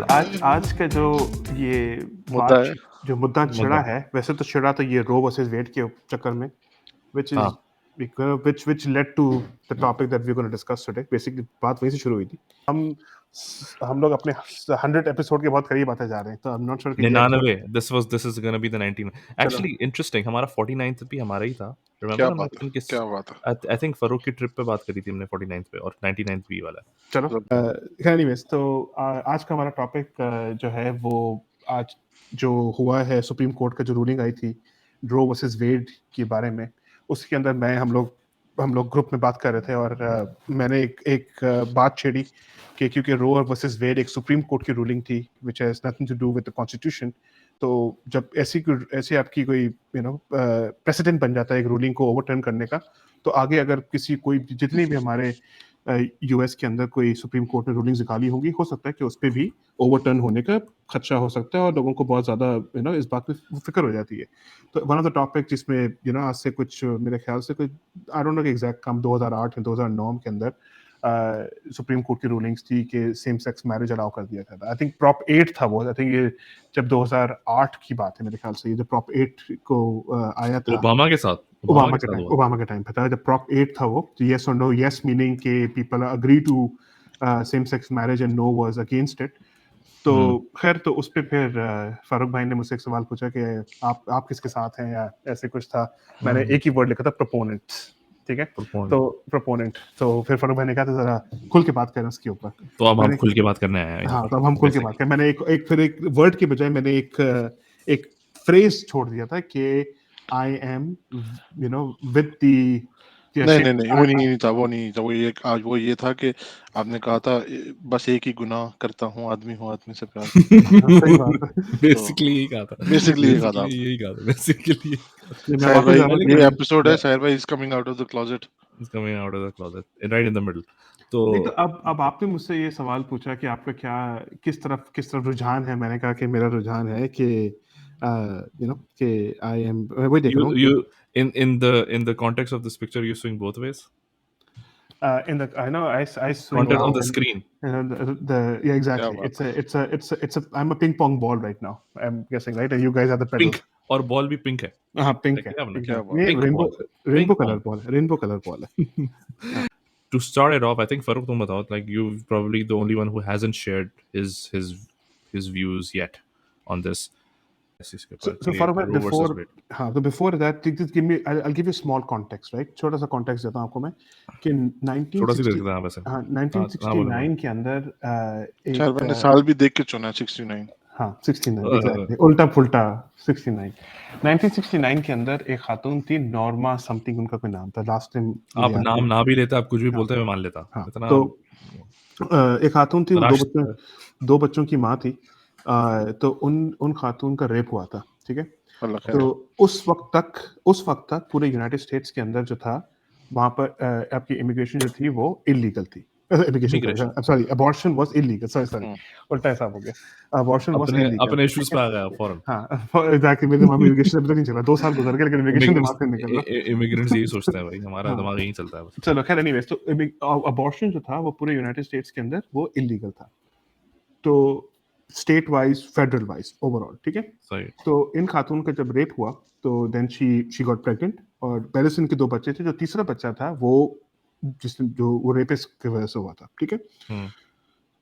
खैर आज का जो ये मुद्दा बात है जो मुद्दा छिड़ा है, वैसे तो छिड़ा तो ये रो वर्सेस वेड के चक्कर में, which is which led to the topic that we're going to discuss today. Basically बात वहीं से शुरू हुई थी. हम लोग अपने 100 एपिसोड के बहुत करीब आते जा रहे हैं, तो I'm not sure कि ये 99 this is going to be the 19 actually interesting हमारा 49th भी हमारा ही था क्या remember हमने बात है अपन किस क्या बात है I think फरूक की ट्रिप पे बात करी थी हमने 49th पे और 99th भी वाला चलो खैर एनीवेज तो आज का हमारा टॉपिक जो है वो आज जो हुआ है सुप्रीम कोर्ट का जो रूलिंग आई थी रो वर्सेस वेड के बारे में, उसके अंदर हम लोग ग्रुप में बात कर रहे थे और मैंने एक बात छेड़ी कि क्योंकि रो वर्सेस वेड एक सुप्रीम कोर्ट की रूलिंग थी which has nothing to do with the constitution, तो जब ऐसी आपकी कोई प्रेसिडेंट बन जाता है एक रूलिंग को ओवरटर्न करने का, तो आगे अगर कोई जितनी भी हमारे यूएस के अंदर कोई सुप्रीम कोर्ट ने रूलिंग्स निकाली होंगी, हो सकता है कि उस पर भी ओवरटर्न होने का खदशा हो सकता है और लोगों को बहुत ज़्यादा इस बात में फिक्र हो जाती है. तो वन ऑफ द टॉपिक जिसमें आज से कुछ मेरे ख्याल से कुछ आई डोंट नो एग्जैक्ट कम 2008 या 2009 के अंदर सुप्रीम कोर्ट की रूलिंग्स थी कि सेम सेक्स मैरिज अलाउ कर दिया था. आई थिंक प्रॉप 8 था वो. आई थिंक ये जब 2008 की बात है मेरे ख्याल से, ये जब प्रॉप 8 को आया था ओबामा के साथ ओबामा के टाइम पे था, जब प्रॉप 8 था वो, यस और नो, यस मीनिंग के people agree to same sex marriage and no was against it. तो खैर तो उस पे फिर फारूक भाई ने मुझसे एक सवाल पूछा कि आप किसके साथ हैं या ऐसे कुछ था. मैंने एक ही वर्ड लिखा था, प्रोपोनेंट्स. ठीक है, तो प्रोपोनेंट. तो फिर फारूक भाई ने कहा था जरा खुल के बात करें उसके ऊपर. तो अब हम खुल के बात करने आए हैं. हाँ, तो अब हम खुल के बात करें. मैंने एक वर्ड की बजाय मैंने एक फ्रेज छोड़ दिया था कि आई एम विद द नहीं वो नहीं था वो ये था कि आपने कहा था बस एक ही गुनाह करता हूँ आदमी से प्यार. सही बात है. बेसिकली यही कहा था. बेसिकली साहिर भाई ये एपिसोड है, साहिर भाई is coming out of the closet right in the middle. तो अब आपने मुझसे ये सवाल पूछा कि आपका क्या किस तरफ रुझान है. मैंने कहा कि मेरा रुझान है कि कि आई एम वही देख रहा हूँ. you in the context of this picture you swing both ways. In the I know I swing content on the screen. Yeah, exactly. It's a I'm a ping pong ball right now, I'm guessing, right? And you guys are the pedal. Pink और ball भी pink है. हाँ, pink है. Rainbow color ball है. To start it off, I think Farrukh, तुम बताओ, like you're probably the only one who hasn't shared his views yet on this. So Farrukh, before that, just give me. I'll give you a small context, right? छोटा सा context देता हूँ आपको मैं कि 1969 के अंदर शायद मैंने साल भी देख के चुना 69. हाँ, 69 exactly. उल्टा पुल्टा 69. 1969 के अंदर एक खातून थी, नॉर्मा समथिंग उनका कोई नाम था. लास्ट टाइम आप नाम ना भी लेते, आप कुछ भी बोलते, मैं मान लेता. तो एक खातून थी, दो बच्चों की माँ थी. तो उन खातून का रेप हुआ था. ठीक है, तो उस वक्त तक पूरे यूनाइटेड स्टेट्स के अंदर जो था, वहां पर आपकी इमिग्रेशन जो थी वो इलीगल थी. abortion was illegal. Sorry, उल्टा हिसाब हो गया. Abortion was illegal. अपने इश्यूज पे आ गया फौरन. हाँ, exactly. मेरे दिमाग में इमिग्रेशन अभी तक नहीं चला. 2 साल गुजर गए, लेकिन इमिग्रेशन दिमाग से निकल रहा. इमिग्रेंट्स यही सोचते हैं भाई, हमारा दिमाग यही चलता है. चलो खैर, एनीवेज, तो अबॉर्शन जो था वो पूरे यूनाइटेड स्टेट्स के अंदर वो इलीगल था. तो state wise, federal wise, overall. ठीक है, तो इन खातून का जब रेप हुआ तो देन शी गॉट प्रेग्नेंट, और पहले से इनके 2 बच्चे थे. जो तीसरा बच्चा था वो वो रेपिस्ट की वजह से हुआ था. ठीक है,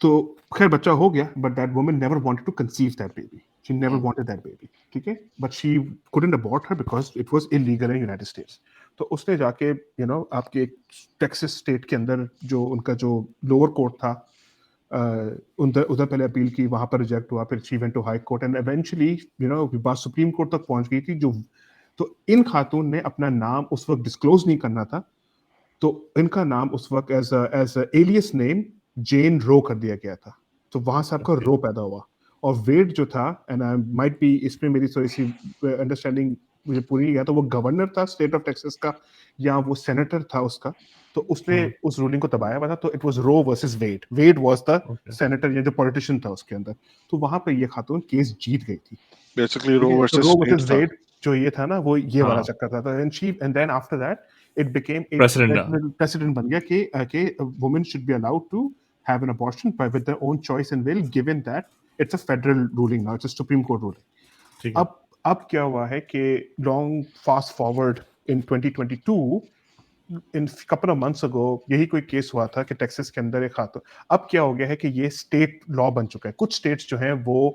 तो खैर बच्चा हो गया, but that woman never wanted to conceive that baby. She never wanted that baby. ठीक है, but she couldn't abort her because it was illegal in United States. तो उसने जाके आपके टेक्सास स्टेट के अंदर जो उनका जो लोअर कोर्ट था, उधर पहले अपील की, वहां पर रिजेक्ट हुआ. फिर she went to high court and eventually बात सुप्रीम कोर्ट तक पहुंच गई थी. तो इन खातून ने अपना नाम उस वक्त डिस्क्लोज नहीं करना था, तो इनका नाम उस वक्त एज एलियस नेम जेन रो कर दिया गया था. तो वहां से आपका रो पैदा हुआ. और वेड जो था, एंड आई माइट बी, इसमें मेरी थोड़ी सी अंडरस्टैंडिंग मुझे पूरी नहीं गया, तो वो गवर्नर था स्टेट ऑफ टेक्सास का या वो सेनेटर था उसका. तो उसने उस रूलिंग को दबाया हुआ था. तो it was Roe versus Wade. Wade was the senator या जो पॉलिटिशियन था उसके अंदर. तो वहां पे ये खातून केस जीत गई थी. बेसिकली रो वर्सेस वेड जो ये था ना, वो ये वाला चक्कर था. And then after that it became a precedent बन गया कि women should be allowed to have an abortion by with their own choice and will, given that it's a federal ruling now, it's a supreme court ruling. ठीक है, अब क्या हुआ है कि long fast forward in 2022, in couple of months ago यही कोई case हुआ था कि टेक्सास के अंदर एक खातून, अब क्या हो गया है कि ये स्टेट लॉ बन चुका है। कुछ स्टेट्स जो हैं वो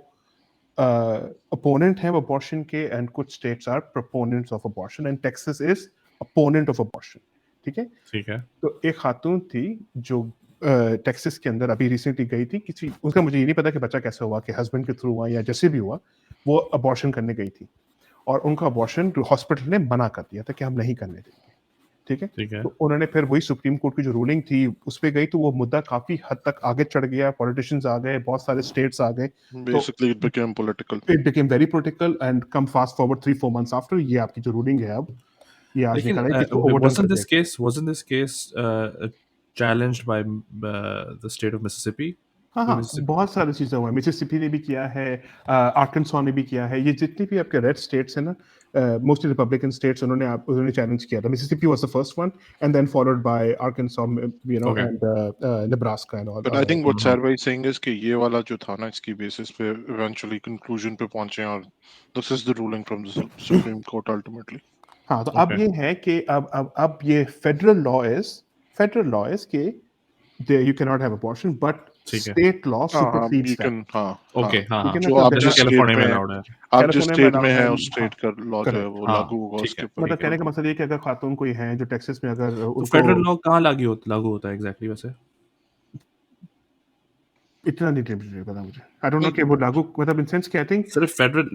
अपोनेंट हैं अबॉर्शन के, एंड कुछ states are proponents of abortion, and Texas is opponent of abortion. ठीक है, ठीक है, तो एक खातून थी जो टेक्सास के अंदर अभी रिसेंटली गई थी, किसी उसका मुझे ये नहीं पता कि बच्चा कैसे हुआ, कि हस्बैंड के थ्रू हुआ या जैसे भी हुआ, वो अबॉर्शन करने गई थी और उनका अबॉर्शन हॉस्पिटल ने मना कर दिया था कि हम नहीं करने देंगे। ठीक है, ठीक है, तो उन्होंने फिर वही सुप्रीम कोर्ट की जो रूलिंग थी उस पर गई, तो वो मुद्दा काफी हद तक आगे चढ़ गया, पॉलिटिशियंस आ गए, बहुत सारे स्टेट्स आ गए, तो Basically, it became political. It became very political, and come fast forward 3-4 months after, ये आपकी जो रूलिंग है अब ये आज लेकिन निकल आई कि इसको ओवरटर्न कर दिया। wasn't this case challenged by the state of Mississippi? हाँ कोई हाँ, Mississippi? बहुत सारी चीजें हुई, मिसिसिपी ने भी किया है, आर्कनसॉ ने भी किया है, ये जितने भी आपके रेड स्टेट्स हैं ना, मोस्टली रिपब्लिकन स्टेट्स, उन्होंने चैलेंज किया था। Mississippi was the first one, and then followed by Arkansas, you know, Okay. And Nebraska and But I all. think what Sarva is saying is कि ये वाला जो था ना, इसकी basis पे eventually conclusion पे पहुंचे, और this is the ruling from the Supreme Court ultimately. हाँ, तो अब Okay. ये है कि अब ये फेडरल लॉ इज कि you can not have abortion, but ठीक है। स्टेट लॉ हाँ हाँ, सुपरसीड्स you दैट। can, हाँ Okay. हाँ, हाँ ठीक हाँ, है ना, जो तो आप दैट जिस जैसा स्टेट कैलिफोर्निया में में हैं, अलाउड है। आप जिस कैलिफोर्निया में स्टेट में अलाउड है। हैं उस हाँ, स्टेट का लॉ जो है करेक्ट। वो हाँ, लागू होगा ठीक उसके है, ऊपर। मतलब ठीक है, कहने का ओके। मतलब ये कि अगर खातून कोई है जो टेक्सास में, अगर तो उनको फेडरल लॉ कहाँ लागू होता है एग्जैक्टली वैसे? इतना नहीं पता मुझे, आई डोंट नो नहीं, कि वो लागू मतलब इन सेंस कि आई थिंक सिर्फ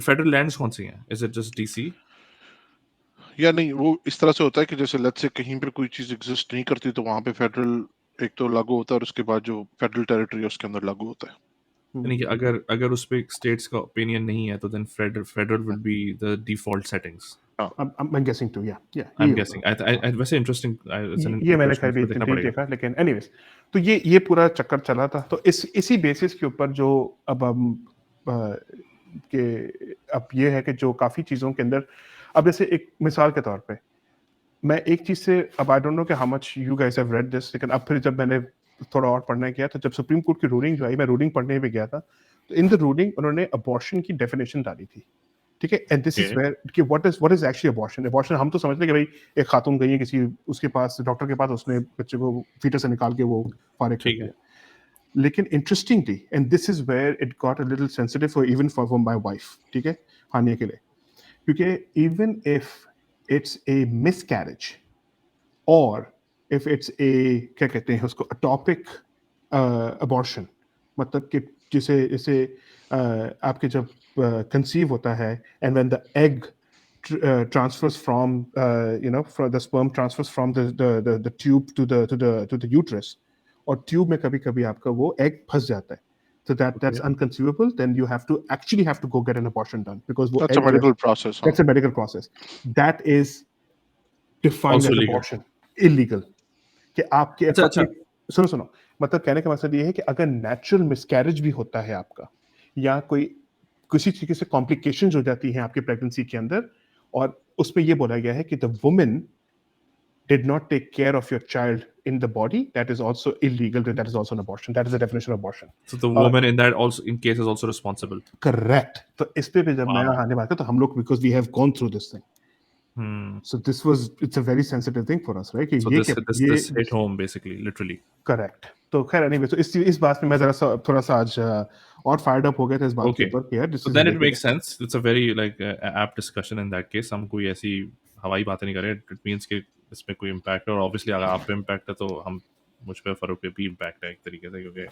फेडरल लैंड्स कौन सी हैं? Is it just DC? या नहीं, वो इस तरह से होता है कि जैसे लेट्स से कहीं पे कोई चीज एग्जिस्ट नहीं करती तो वहां पे फेडरल एक तो लागू होता है, और उसके बाद जो फेडरल टेरिटरी है उसके अंदर लागू होता है। यानी कि अगर अगर उस पे स्टेट्स का ओपिनियन नहीं है तो then federal will be the default settings. हाँ, I'm guessing too, yeah, आई यही एम होगा। गेसिंग। वैसे इंटरेस्टिंग, इट्स एन ये इंटरेस्टिंग मैंने क्वेश्चन, खैर भी इसको देखना नहीं पड़ेगा। देखा, लेकिन एनीवेज, तो ये पूरा चक्कर चला था, तो इसी बेसिस के ऊपर जो अब हम के अब ये है कि जो काफी चीजों के अंदर, अब जैसे एक मिसाल के तौर पे, मैं एक चीज से, अब आई डोंट नो कि how much you guys have read this, लेकिन अब फिर जब मैंने थोड़ा और पढ़ना किया, तो जब सुप्रीम कोर्ट की रूलिंग जो आई, मैं रूलिंग पढ़ने भी गया था, तो इन द रूलिंग उन्होंने अबॉर्शन की डेफिनेशन डाली थी। ठीक है, and this is okay, where कि what is actually abortion. Abortion हम तो समझते हैं कि भाई एक खातून गई है किसी उसके पास, डॉक्टर के पास, उसने बच्चे को फीटस से निकाल के वो फारिग कर ठीक है, दिया। लेकिन interestingly, and this is where it got a little sensitive for even for my wife, ठीक है, हानिया के लिए, क्योंकि even if it's a miscarriage, और इफ इट्स ए, क्या कहते हैं उसको, अटॉपिक अबॉर्शन, मतलब कि जिसे जैसे आपके जब कंसीव होता है, and when the egg transfers from from the sperm transfers from the tube to the uterus, और ट्यूब में कभी कभी आपका वो एग फंस जाता है, so that's okay. unconceivable, then you have to go get an abortion done, because वो दैट्स अ egg जो है, मेडिकल प्रोसेस। हाँ, that's a medical process, that is defined also as legal. abortion, illegal, कि आपके अच्छा, अच्छा। सुनो सुनो, मतलब कहने का मतलब ये है कि अगर नेचुरल मिसकैरेज भी होता है आपका, या कोई किसी तरीके से कॉम्प्लिकेशंस हो जाती हैं आपकी प्रेगनेंसी के अंदर, और उसमें ये बोला गया है कि the woman did not take care of your child in the body, that is also illegal, that is also an abortion, that is the definition of abortion. So the woman in that also in case is also responsible. Correct, तो इस पे भी जब मैं Wow. आने वाला था, तो हम लोग, because we have gone through this thing, Hmm. so it's a very sensitive thing for us, right, कि So ये this कि this ये this hit home basically, literally. Correct. तो खैर एनीवे, तो इस बात में मैं जरा सा थोड़ा सा आज और फायर्ड अप हो गया था इस बात के Okay. ऊपर कि यार this So is then it related. makes sense. It's a very like apt discussion in that case. हम कोई ऐसी हवाई बातें नहीं कर रहे। It means कि इसमें कोई impact है, और obviously अगर आप पे impact है तो हम मुझ पे फरूक पे भी impact है एक तरीके से, क्योंकि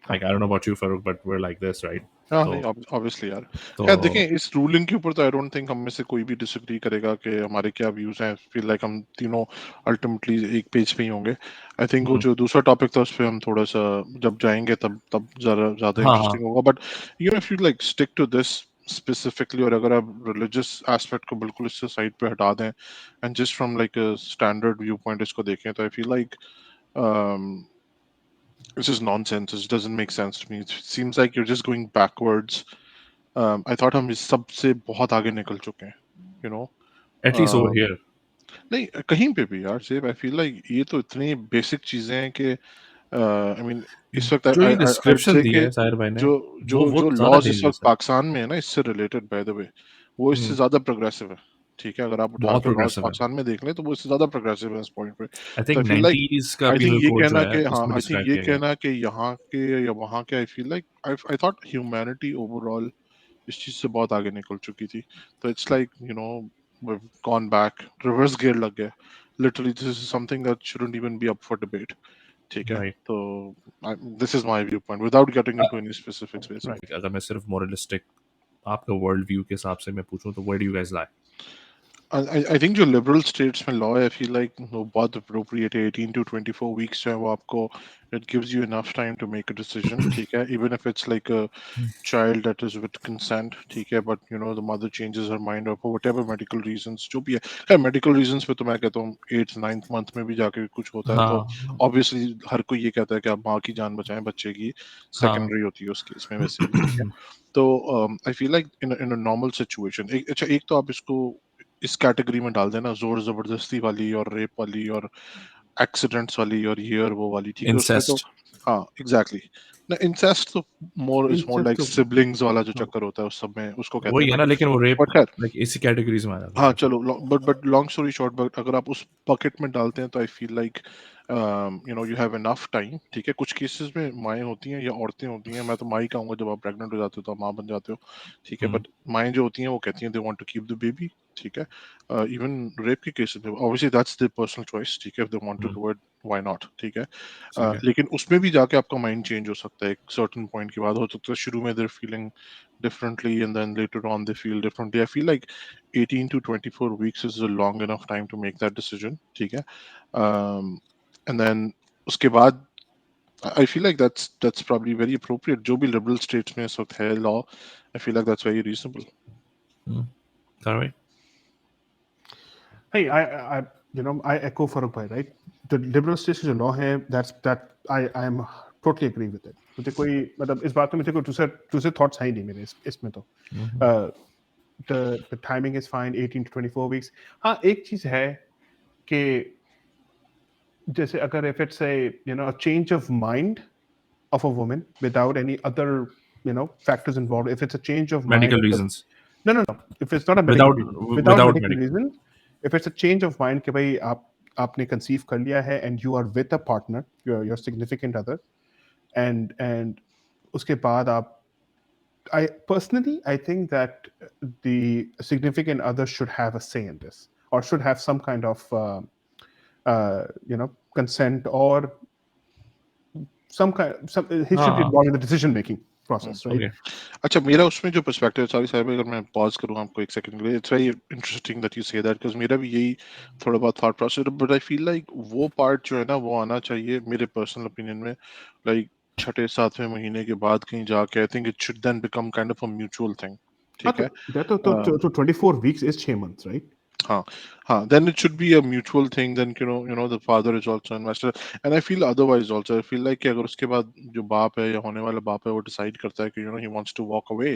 like I don't know about you Farooq, but we're like this, right? हाँ, तो नहीं, ऑब्वियसली यार। तो खैर देखें, इस रूलिंग के ऊपर तो आई डोंट थिंक हम में से कोई भी डिसएग्री करेगा कि हमारे क्या व्यूज हैं। फील लाइक हम तीनों अल्टीमेटली एक पेज पे ही होंगे। आई थिंक वो जो दूसरा टॉपिक था उस पे हम थोड़ा सा जब जाएंगे तब जरा ज्यादा हाँ, हाँ। इंटरेस्टिंग होगा। But if you like stick to this specifically, और अगर आप रिलीजियस एस्पेक्ट को बिल्कुल इससे साइड पे हटा दें and just from like a standard view point इसको देखें, तो आई feel like this is nonsense. It doesn't make sense to me. It seems like you're just going backwards. I thought हम इस सबसे बहुत आगे निकल चुके हैं, you know. At least over Um, here. नहीं, कहीं पे भी यार, सेफ आई फील लाइक ये तो इतनी बेसिक चीजें हैं कि आई मीन इस वक्त जो ये आई वुड डिस्क्रिप्शन से दी कि है साहिर भाई ने, जो जो वो जो ज्यादा लॉज इस वक्त डेंजरस है। पाकिस्तान में है ना, इससे रिलेटेड बाय द वे, वो इससे ज्यादा प्रोग्रेसिव है। ठीक है, अगर आप उठा बहुत के लॉज प्रोग्रेसिव है। पाकिस्तान में देख लें तो वो इससे ज्यादा प्रोग्रेसिव है इस पॉइंट पे। आई तो think I feel like 90s का आई थिंक पीनल ये कोड जो कहना है कि हाँ उसमें आई थिंक डिस्क्राइब ये किया गया है। कहना कि यहाँ के या वहाँ के, आई feel like I thought humanity overall इस चीज से बहुत आगे निकल चुकी थी। तो it's like gone back, reverse gear लग गया literally. This is something that shouldn't even be up for debate. ठीक है, राइट तो this is my view point without getting into any specifics basically. Right. अगर मैं सिर्फ मोरलिस्टिक आपका world view के हिसाब से मैं पूछूं तो where do you guys lie? I think जो लिबरल स्टेट्स में लॉ है, आई फील लाइक वो बहुत अप्रोप्रिएट है। 18 to 24 वीक्स जो है वो आपको, it gives you enough time to make a decision. ठीक है, even if it's like a child that is with consent, ठीक है, but the mother changes her mind or for whatever medical reasons जो भी है। खैर मेडिकल रीजंस पे तो मैं कहता हूँ 8th 9th मंथ में भी जाके कुछ होता है तो हाँ ऑब्वियसली हर कोई ये कहता है कि आप माँ की जान बचाएं, बच्चे की हाँ। सेकेंडरी होती है उस केस में वैसे भी। ठीक है, तो आई feel like in a normal situation, अच्छा एक तो आप इसको इस कैटेगरी में डाल देना, जोर जबरदस्ती वाली और रेप वाली और एक्सीडेंट्स वाली और ये और वो वाली। ठीक है, उसमें तो इंसेस्ट। हाँ एग्जैक्टली ना, इंसेस्ट तो मोर इंसेस्ट लाइक तो सिबलिंग्स वाला जो हाँ, चक्कर होता है उस सब में उसको कहते हैं वही है ना। ना, लेकिन वो रेप बट खैर लाइक इसी कैटेगरीज में आ जाता है हाँ काफी। चलो, but long story short, but अगर आप उस बकेट में डालते हैं तो आई feel like you have enough time. ठीक है, कुछ केसेस में माएँ होती हैं या औरतें होती हैं, मैं तो माँ ही कहूंगा, जब आप प्रेग्नेंट हो जाते हो तो आप माँ बन जाते हो। ठीक है, हम्म बट माएँ जो होती हैं वो कहती हैं they want to keep the baby. ठीक है, इवन रेप के केसेस में obviously that's their personal choice. ठीक है, if they want to hmm, do it why not. ठीक है, ठीक है। लेकिन उसमें भी जाके आपका माइंड चेंज हो सकता है एक सर्टेन पॉइंट के बाद। हो सकता है शुरू में देर feeling differently and then later on they feel differently. I feel like 18 to 24 weeks is a long enough time to make that decision. ठीक है, and then उसके बाद I feel like that's probably very appropriate. जो भी liberal states में इस वक्त है law, I feel like that's very reasonable. Alright. Hey, I echo Farooq bhai, right? The liberal states जो law है, that I am totally agree with it. मुझे कोई मतलब इस बात में मुझे कोई दूसरे thoughts है ही नहीं मेरे इसमें तो. Uh, the timing is fine, 18 to 24 weeks. हाँ, एक चीज है कि जैसे अगर if it's a change of mind of a woman without any other factors involved, if it's a change of mind Medical of the reasons. no, if it's not a medical Without reason, without without medical medical. reason, if it's a change of mind कि भाई आपने conceive कर लिया है and you are with a partner, your significant other, and उसके बाद आप I personally I think that the significant other should have a say in this or should have some kind of consent or some he should be हाँ, involved in the decision making Hmm. process, right? okay. अच्छा, मेरा उसमें जो perspective, sorry साहब अगर मैं pause करूँ आपको एक सेकंड के लिए, it's very interesting that you say that, because मेरा भी यही थोड़ा बहुत thought process, but I feel like वो पार्ट जो है ना वो आना चाहिए मेरे पर्सनल ओपिनियन में, लाइक छठे सातवें महीने के बाद कहीं जाके। I think it should then become kind of a mutual thing. हाँ ठीक है, तो 24 weeks is 6 months, right? हाँ हाँ, then it should be a mutual thing, then the father is also invested, and I feel otherwise also, I feel like कि अगर उसके बाद जो बाप है या होने वाला बाप है वो डिसाइड करता है कि he wants to walk away,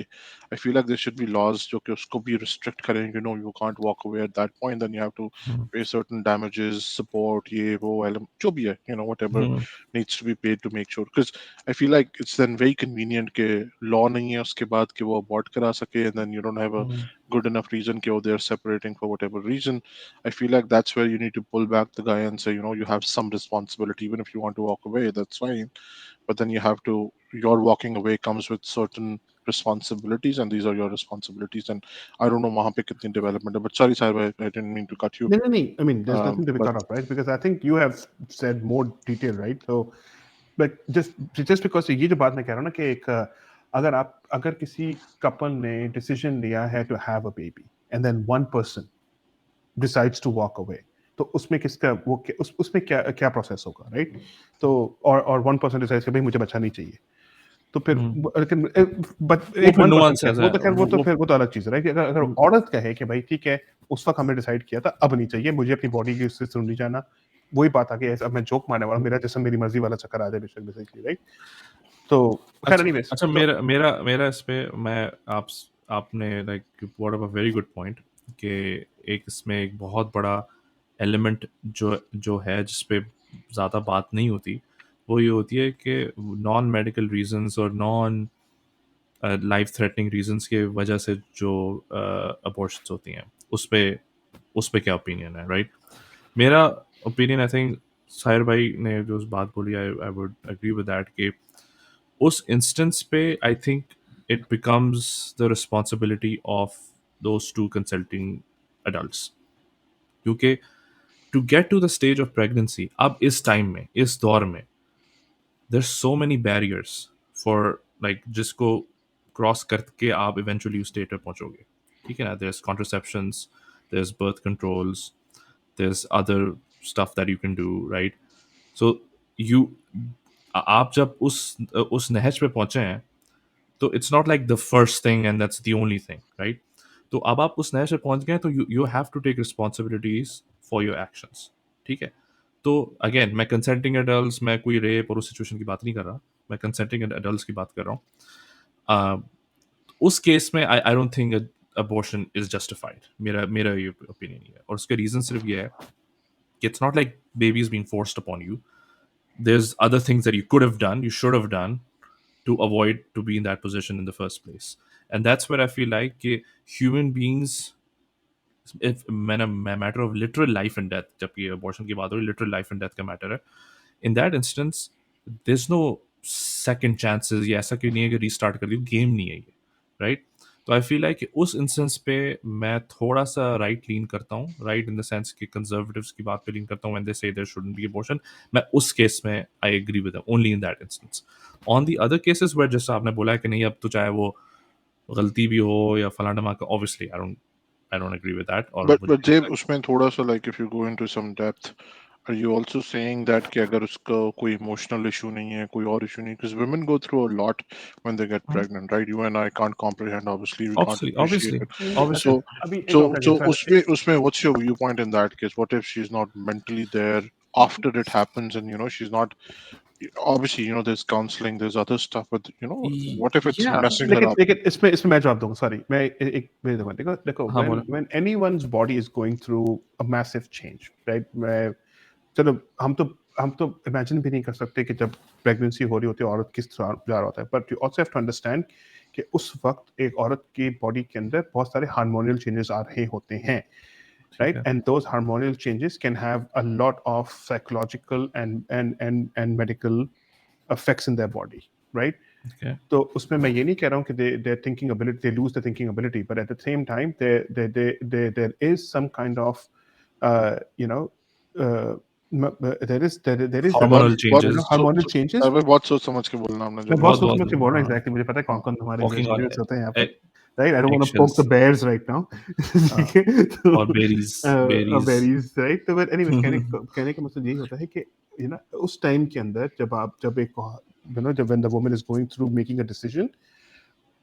I feel like there should be laws जो कि उसको भी restrict करें, you can't walk away at that point, then you have to hmm, pay certain damages, support, ये वो जो भी है, whatever hmm, needs to be paid to make sure, because I feel like it's then very convenient कि law नहीं है उसके बाद कि वो abort करा सके, and then you don't have a hmm, good enough reason कि they're separating for whatever reason. I feel like that's where you need to pull back the guy and say, you have some responsibility. Even if you want to walk away, that's fine. But then your walking away comes with certain responsibilities, and these are your responsibilities. And I don't know वहाँ पे कितनी development है. But sorry, Sahib, I didn't mean to cut you. No, no, no. I mean, there's nothing to be But cut off, right? Because I think you have said more detail, right? So, but just because ये जो बात मैं कह रहा हूँ ना कि एक अगर किसी कपल ने डिसीजन लिया है to have a baby and then one person decides to walk away, तो उसमें किसका उसमें क्या प्रोसेस होगा, राइट? तो और वन पर्सन डिसाइड्स कि भाई मुझे बच्चा नहीं चाहिए, तो फिर हम्म। लेकिन बट वो एक फिर वन पर्सन क्या nuances वो है तो खैर वो तो वो फिर वो तो अलग चीज है, राइट? अगर अगर औरत कहे कि भाई ठीक है उस वक्त हमने डिसाइड किया था अब नहीं चाहिए मुझे अपनी बॉडी की उससे सुन नहीं जाना, वही बात आ गई अब मैं जोक मारने वाला हूं, मेरा जिस्म मेरी मर्जी वाला चक्कर आ जाए बेसिकली, राइट? तो खैर अच्छा एनीवेज अच्छा, तो मेरा मेरा मेरा इस पे मैं आप आपने like what a very good point कि एक इसमें एक बहुत बड़ा एलिमेंट जो जो है जिस पे ज़्यादा बात नहीं होती वो ये होती है कि नॉन मेडिकल रीजंस और नॉन लाइफ थ्रेटनिंग रीजंस के वजह से जो अबॉर्शंस होती हैं उस पे क्या ओपिनियन है, राइट? मेरा ओपिनियन, आई थिंक साहिर भाई ने जो उस बात बोली, I would agree with that कि उस इंस्टेंस पे I think it becomes the responsibility of those two consulting adults, क्योंकि to get to the stage of pregnancy अब इस टाइम में, इस दौर में, there's so many barriers for like जिसको क्रॉस करके आप इवेंचुअली उस स्टेट पे पहुंचोगे, ठीक है ना? there's contraceptions, there's birth controls, there's other stuff that you can do, right? So you आप जब उस नहज पे पहुंचे हैं, तो it's not like the first thing and that's the only thing, right? तो अब आप उस नहज पे पहुंच गए तो you have to take responsibilities for your actions, ठीक है? तो अगेन, मैं कंसेंटिंग एडल्ट्स, मैं कोई रेप और उस सिचुएशन की बात नहीं कर रहा, मैं कंसेंटिंग एडल्ट्स की बात कर रहा हूँ। उस केस में I don't think abortion is justified, मेरा ये ओपिनियन है। और उसका रीजन सिर्फ ये है कि it's not like baby is being forced upon you, there's other things that you could have done, you should have done to avoid to be in that position in the first place. And that's where I feel like human beings, if matter of literal life and death, जब ये abortion की बात हो रही, literal life and death का matter है, in that instance there's no second chances, या ऐसा क्यों नहीं है कि restart कर दियो, गेम नहीं है ये, right? तो आई फील लाइक उस इंस्टेंस पे मैं थोड़ा सा राइट लीन करता हूँ, राइट इन द सेंस कि कंजर्वेटिव्स की बात पे लीन करता हूँ व्हेन दे से देयर शुडंट बी अबॉर्शन। मैं उस केस में I agree with them only in that instance. On the other cases where जैसा आपने बोला है कि नहीं, अब तो चाहे वो गलती भी हो या फलाना धमाका, obviously I don't agree with that. और but Zaib, उसमें थोड़ा सा like if you go into some depth, are you also saying that कि अगर उसका कोई इमोशनल इशू नहीं है, कोई और इशू नहीं, because women go through a lot when they get pregnant, right? You and I can't comprehend, obviously we can't appreciate it. obviously So अभी एक so और so सर, उसमें what's your viewpoint in that case? What if she's not mentally there after it happens, and she's not, obviously there's counseling, there's other stuff, but what if it's yeah, messing her लेकिन up? लेकिन इसमें मैं जवाब दूंगा, sorry, मैं एक मेरे देखो देखो हाँ when बोला, when anyone's body is going through a massive change, right? मैं चलो, हम तो इमेजिन भी नहीं कर सकते कि जब प्रेगनेंसी हो रही होती है औरत किस तरह जा रहा होता है, but you also have to understand कि उस वक्त एक औरत की बॉडी के अंदर बहुत सारे हार्मोनल चेंजेस आ रहे होते हैं, ठीक right? है, And those hormonal changes can have a lot of psychological and medical effects in their body, right? okay. तो उसमें मैं ये नहीं कह रहा हूँ कि their thinking ability, they lose their thinking ability, but at the same time there is some kind of you know there is Hormonal बहुत changes, hormonal changes. अबे बहुत सोच समझ के बोलना हमने मैं जब बहुत बहुत सोच बहुत समझ के बोल रहा हूँ, हाँ, एग्जैक्टली मुझे पता है कौन कौन हमारे walking on व्यूअर्स होते हैं यहाँ पर, right? I don't want to poke eggshells, the bears right now, ठीक है? तो और berries, बेरीज, राइट? तो बट एनीवेज, कहने का मतलब यही होता है कि उस टाइम के अंदर जब एक जब when the woman is going through making a decision,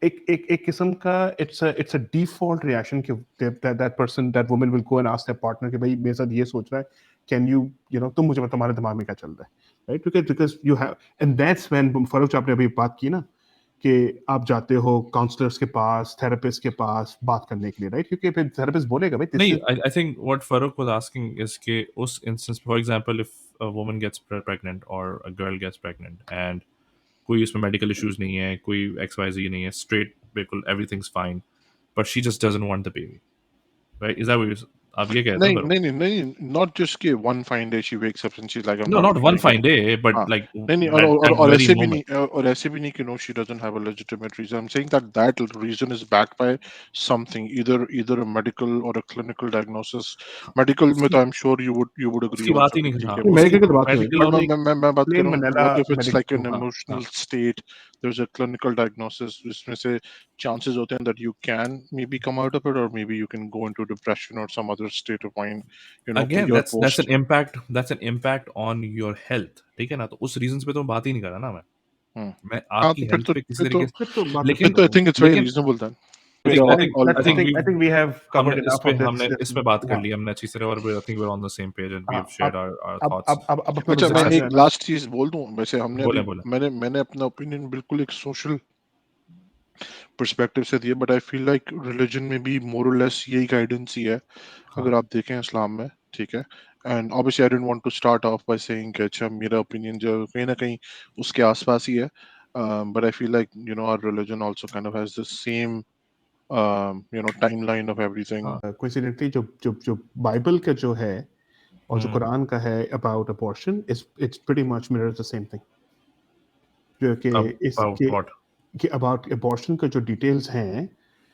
एक किस्म का इट्स अ डिफॉल्ट रिएक्शन कि that person, that woman will go and ask there partner कि भाई मेरे साथ ये सोच रहा है, कैन यू तुम मुझे बताओ तुम्हारे दिमाग में क्या चल रहा है, right? Because you have, and that's when Farrukh जो आपने अभी बात की ना कि आप जाते हो काउंसलर्स के पास, थेरेपिस्ट के पास बात करने के लिए, राइट? क्योंकि फिर थेरेपिस्ट बोलेगा भाई दिस नहीं, is I think what Farooq was asking is कि उस instance, for example, if a woman gets pregnant or a girl gets pregnant and कोई उसमें medical issues नहीं है, कोई XYZ नहीं है, straight, बिल्कुल everything's fine, but she just doesn't want the baby, right? Is that what आप ये कहते हैं नहीं Farooq? नहीं नहीं नहीं, not just कि one fine day she wakes up and she's like, I'm No, not not one feeling it. fine day, but हाँ, like नहीं that और very ऐसे भी moment. नहीं, और ऐसे भी नहीं कि no, she doesn't have a legitimate reason. I'm saying that reason is backed by something, either a medical or a clinical diagnosis. Medical में उसकी तो I'm sure you would agree उसकी बात also ही कि नहीं, ठीक हाँ, है, but उसकी मेडिकल की बात नहीं medical होती, but और मैं बात कर प्लेन रहा हूँ, मनैला what if it's like an medical, हाँ हाँ, emotional state, there's a clinical diagnosis जिसमें से chances होते हैं that you can maybe come out of it, or maybe you can go into depression or some other state of mind, again your that's post. an impact on your health, ठीक है ना? तो उस reasons पे तो बात ही नहीं कर रहा ना हम्म मैं हाँ, आपकी तो हेल्थ पे किसी फिर तो तरीके से, फिर तो बात फिर लेकिन तो I तो think it's very लेकिन reasonable then. I So think I I think think I think we I think we have हमने covered enough of this. इस पे बात कर हाँ ली हमने अच्छी तरह, और I think we're on the same page and we हाँ, have shared our thoughts अब अपना अच्छा, मैं डिस्कशन जो एक है ना, लास्ट चीज बोल दूं, वैसे हमने अभी, बोले बोले मैंने अपना ओपिनियन बिल्कुल एक सोशल पर्सपेक्टिव से दिया, but I feel like religion में भी मोर और लेस यही गाइडेंस ही है, हाँ अगर आप देखें इस्लाम में, ठीक है, And obviously I didn't want to start off by saying कि अच्छा मेरा opinion जो कहीं ना कहीं उसके आसपास ही है, but I feel like our religion also kind of has the same timeline of everything. Coincidentally जो जो जो बाइबल का जो है और जो कुरान का है about abortion it's pretty much mirrors the same thing, जो कि About what? कि अबाउट अबॉर्शन का जो डिटेल्स हैं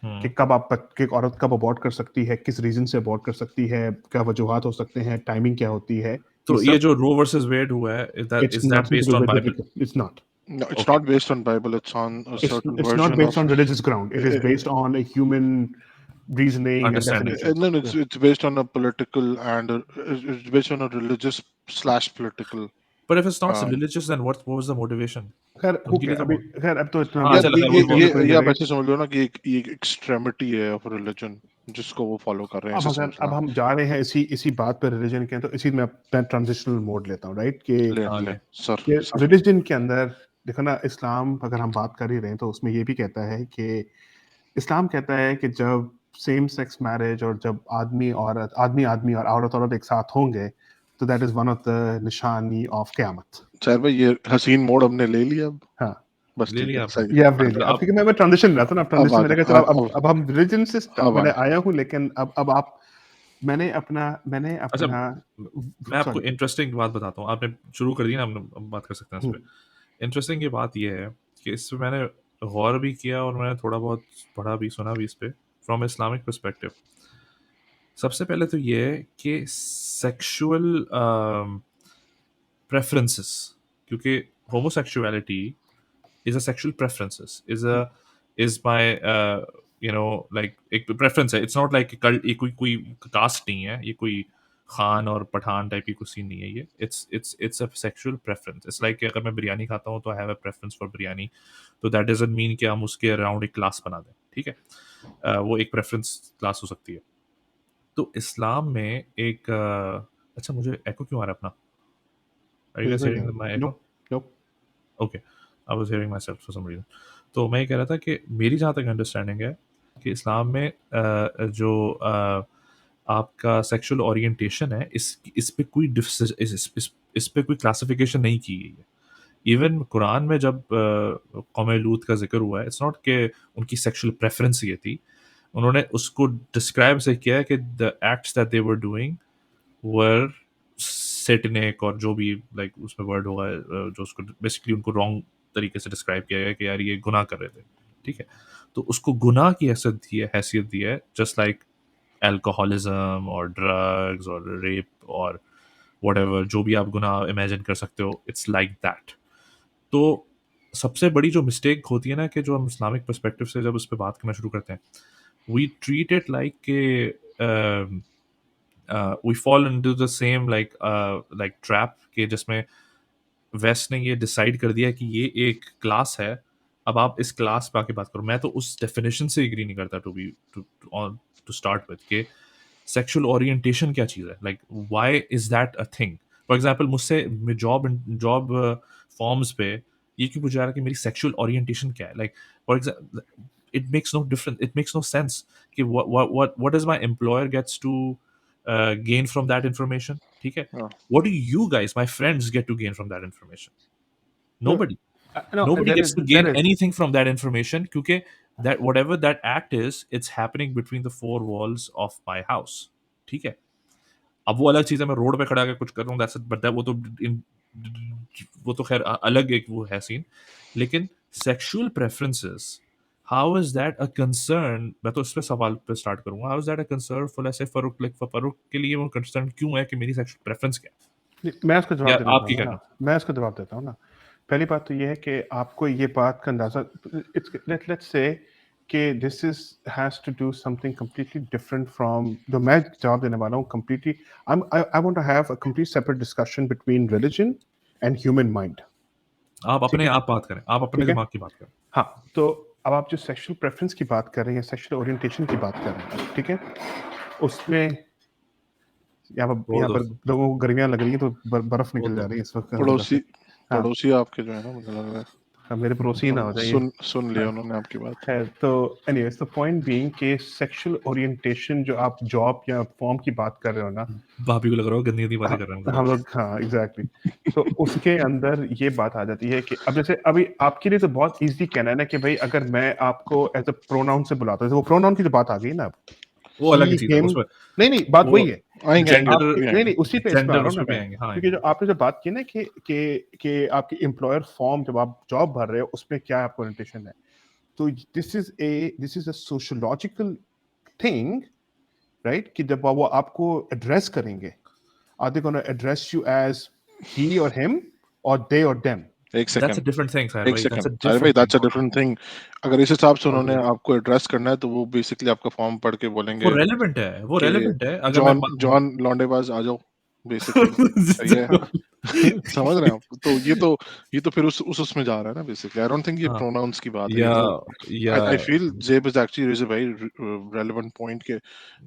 कि कि एक औरत कब अबॉर्ट कर सकती है, किस रीजन से अबॉर्ट कर सकती है, क्या वजूहात हो सकते हैं, टाइमिंग क्या होती है, तो ये जो रो वर्सेस वेड हुआ है, it's is that nothing to based do on with Bible? biblical. It's not. No, it's Okay. not based on Bible. It's on a certain It's not version based of on religious ground. It is based on a human reasoning and Understanding. definitions. no, it's based on a political and it's based on a religious / political. But if it's not um, religious, then what was the motivation? खैर उनके लिए तो अभी खैर अब तो इतना हाँ, यार चल खैर ये वो ये political ये आप debate. ऐसे समझ लो ना कि एक एक्सट्रीमिटी है ऑफ रिलीजन जिसको वो फॉलो कर रहे हैं, ऐसे समझ अब लो। हम जा रहे हैं इसी बात पर रिलीजन के, तो इसी में मैं ट्रांजिशनल मोड लेता हूँ, राइट, ले सर कि सर रिलीजन के अंदर देखो ना, इस्लाम अगर हम बात कर ही रहे हैं तो उसमें ये भी कहता है कि इस्लाम कहता है कि जब सेम सेक्स मैरिज और जब आदमी आदमी और औरत एक साथ होंगे तो that is one of the निशानी ऑफ क़यामत। सर भाई ये हसीन मोड हमने ले लिया अब, हाँ, बस ले ठीक लिया है आपने। सही ये अब मतलब अब क्योंकि मैं ट्रांजिशन में था ना, अब ट्रांजिशन आ में लेकर गया, चलो, अब हम रिलीजन से अब मैंने आया। आया हूँ, लेकिन अब आप मैंने अपना अच्छा, मैं आपको सॉरी इंटरेस्टिंग बात बताता हूँ। आपने शुरू कर दी ना, हम अब बात कर सकते हैं इस पे। इंटरेस्टिंग ये बात ये है कि इस पे मैंने गौर भी किया और मैंने थोड़ा बहुत पढ़ा भी, सुना भी इस पे फ्रॉम इस्लामिक पर्सपेक्टिव। सबसे पहले तो ये है कि सेक्सुअल प्रेफरेंसेस, क्योंकि homosexuality is a sexual preferences, is my like एक preference है। It's not like ये कोई कास्ट नहीं है, ये कोई खान और पठान टाइप की कुछ सीन नहीं है ये। It's a sexual preference. It's like अगर मैं बिरयानी खाता हूँ तो I have a preference for biryani, तो that doesn't mean कि हम उसके अराउंड एक क्लास बना दें, ठीक है। वो एक प्रेफरेंस क्लास हो सकती है। तो इस्लाम में एक अच्छा, मुझे एको क्यों आ रहा है अपना? Are you guys hearing my echo? Nope. Okay, I was hearing myself for some reason. तो मैं ये कह रहा था कि मेरी जहाँ तक अंडरस्टैंडिंग है कि इस्लाम में जो आपका सेक्सुअल ओरिएंटेशन है, इस पे कोई इस पे कोई क्लासिफिकेशन नहीं की गई है। इवन कुरान में जब कौम लूत का जिक्र हुआ है, इट्स नॉट कि उनकी सेक्सुअल प्रेफरेंस ये थी, उन्होंने उसको डिस्क्राइब से किया है कि the acts that they were doing were Satinique, और जो भी लाइक उसमें वर्ड होगा जो उसको बेसिकली उनको रॉन्ग तरीके से डिस्क्राइब किया गया कि यार ये गुनाह कर रहे थे, ठीक है। तो उसको गुनाह की हैसियत दी है, जस्ट लाइक अल्कोहलिज्म और ड्रग्स और रेप और व्हाटएवर, जो भी आप गुनाह इमेजिन कर सकते हो, इट्स लाइक दैट। तो सबसे बड़ी जो मिस्टेक होती है ना, कि जो हम इस्लामिक पर्सपेक्टिव से जब उस पर बात करना शुरू करते हैं, वी ट्रीट इट लाइक के we fall into the same like trap के जिसमें वेस्ट ने ये डिसाइड कर दिया कि ये एक क्लास है, अब आप इस क्लास पे आके बात करो। मैं तो उस डेफिनेशन से एग्री नहीं करता टू स्टार्ट विद के सेक्सुअल ओरिएंटेशन क्या चीज़ है, like why is that a thing. For example मुझसे जॉब फॉर्म्स पे ये क्यों पूछा जा रहा है कि मेरी सेक्सुअल ओरिएंटेशन क्या है, like for example it makes no difference, it makes no sense कि what does my employer gets to gain from that information, ठीक है। हाँ, What do you guys, my friends, get to gain from that information? Nobody. No, Nobody gets to there gain is. anything from that information, क्योंकि that whatever that act is, it's happening between the four walls of my house, ठीक है। अब वो अलग चीज़ है, मैं road पे खड़ा होकर कुछ कर रहा हूँ, that's it, but that वो तो खैर अलग एक वो है सीन। लेकिन sexual preferences, how is that a concern? मैं तो इस पे सवाल पे स्टार्ट करूंगा। How is that a concern for, let's say, Farooq के लिए वो कंसर्न क्यों है कि मेरी सेक्सुअल प्रेफरेंस क्या है? मैं उसका जवाब या देना आपकी चाहूँगा क्या ना, मैं उसका जवाब देता हूँ ना। पहली बात तो ये है कि आपको ये बात का अंदाजा, लेट्स से कि this is has to do something completely different from जो मैं जवाब देने वाला हूँ। Completely I want to have a complete separate discussion between religion and human mind. आप अपने आप बात करें, आप अपने ठीक है, दिमाग की बात करें। हाँ, तो अब आप जो सेक्सुअल प्रेफरेंस की बात कर रहे हैं, सेक्सुअल ओरिएंटेशन की बात कर रहे हैं, ठीक है, उसमें यहाँ पर लोगों को गर्मियाँ लग रही हैं तो बर्फ निकल जा रही है इस वक्त। पड़ोसी हाँ, पड़ोसी आपके जो है ना, मुझे लग रहा है मेरे पड़ोसी ही ना हो जाए। सुन लिया उन्होंने आपकी बात। है तो एनीवेज द पॉइंट बीइंग कि सेक्सुअल ओरिएंटेशन जो आप जॉब या फॉर्म की बात कर रहे हो ना, भाभी को लग रहा हो गंदी गंदी बातें कर रहे हैं हम लोग, हाँ एग्जैक्टली, तो उसके अंदर ये बात आ जाती है कि अब जैसे अभी आपके लिए तो बहुत इजी कहना है ना कि भाई अगर मैं आपको एज अ प्रोनाउन से बुलाता हूँ, वो प्रोनाउन की जो बात आ गई ना, अब वो अलग he, चीज है him, उसमें। नहीं बात वो वही है। आएंगे जेंडर नहीं उसी पे इसमें आ जेंडर रहा हूँ ना उसमें भी मैं, आएंगे। हाँ, क्योंकि जो आपने जो बात की ना कि आपकी एम्प्लॉयर फॉर्म जब आप जॉब भर रहे हो उसमें क्या आपको ओरिएंटेशन है, तो this is a sociological thing, right, कि जब वो आपको एड्रेस करेंगे, are they gonna address you as he or him or they or them? एक that's a second different thing, Sahir एक bhai. That's second a Sahir भाई, different thing. That's a different thing. अगर इस हिसाब से उन्होंने Okay. आपको एड्रेस करना है तो वो बेसिकली आपका फॉर्म पढ़ के वो बोलेंगे रेलेवेंट है, वो कि रेलेवेंट है। अगर मैं जॉन लौंडेबाज आ जाओ, बेसिकली। सही है। समझ रहे हैं आप? तो ये तो फिर उसमें जा रहा है ना बेसिकली। आई डोंट थिंक ये हाँ, प्रोनाउंस की बात है, ये या तो या I feel Zeb is actually raise a very relevant point के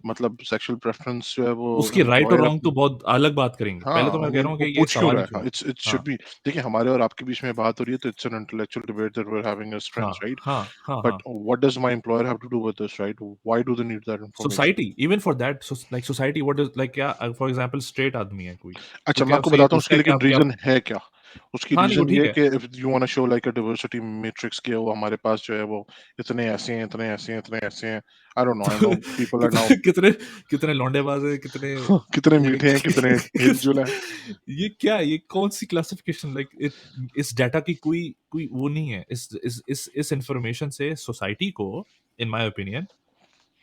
मतलब सेक्सुअल प्रेफरेंस जो है वो उसकी राइट और एम्प्लॉयर रॉन्ग तो बहुत अलग बात करेंगे। पहले तो हाँ, मैं कह रहा हूँ वो कि ये पूछ क्यों सवाल रहा ही है? क्यों हाँ, है। इट्स हाँ शुड बी। देखिए, हमारे और आपके बीच में बात हो रही है तो it's an intellectual debate that we are having as हाँ फ्रेंड्स, राइट? हाँ हाँ बट हाँ। What does my employer have to do with this, right? Why do they need that information? Society even for that, like society what is like, क्या for example straight आदमी है कोई, अच्छा, तो मैं क्या आपको सही बताता हूँ उसकी उसका क्या लेकिन क्या? रीजन है क्या। उसकी हाँ नहीं वो रीजन ठीक ये है। कि if you want to show like a diversity matrix के वो हमारे पास जो है वो इतने ऐसे हैं, इतने ऐसे हैं, इतने ऐसे हैं। I know people are now कितने कितने कितने लौंडेबाज है, कितने कितने ये मीठे हैं, कितने हिलजुल हैं। ये क्या, ये कौन सी क्लासिफिकेशन, लाइक इस डाटा की कोई कोई वो नहीं है। इस इंफॉर्मेशन से सोसाइटी को, इन माय ओपिनियन,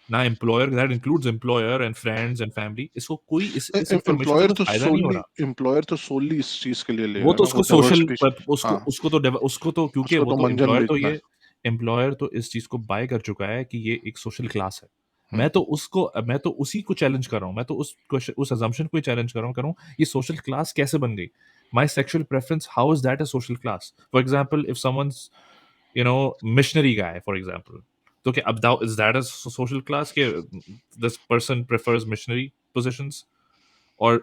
ना employer, that includes employer and friends and family, इसको कोई इस इंफॉर्मेशन से कोई फायदा नहीं हो रहा। एम्प्लॉयर तो सोली इस चीज के लिए ले वो रहा है तो ना, वो उसको सोशल, डाइवर्सिटी। उसको हाँ, उसको तो क्योंकि उसको वो तो तो मंजन एम्प्लॉयर तो बेचना है। ये एम्प्लॉयर तो इस चीज को बाय कर चुका है कि ये एक सोशल क्लास है। हम्म। मैं तो उसी को चैलेंज कर रहा हूँ। मैं तो उस अजम्पशन को ही चैलेंज कर रहा हूँ ये सोशल क्लास कैसे बन गई? My sexual preference, how is that a social class? For example, if someone's missionary guy for example, तो क्या अब is that a social class के this person prefers missionary positions? Or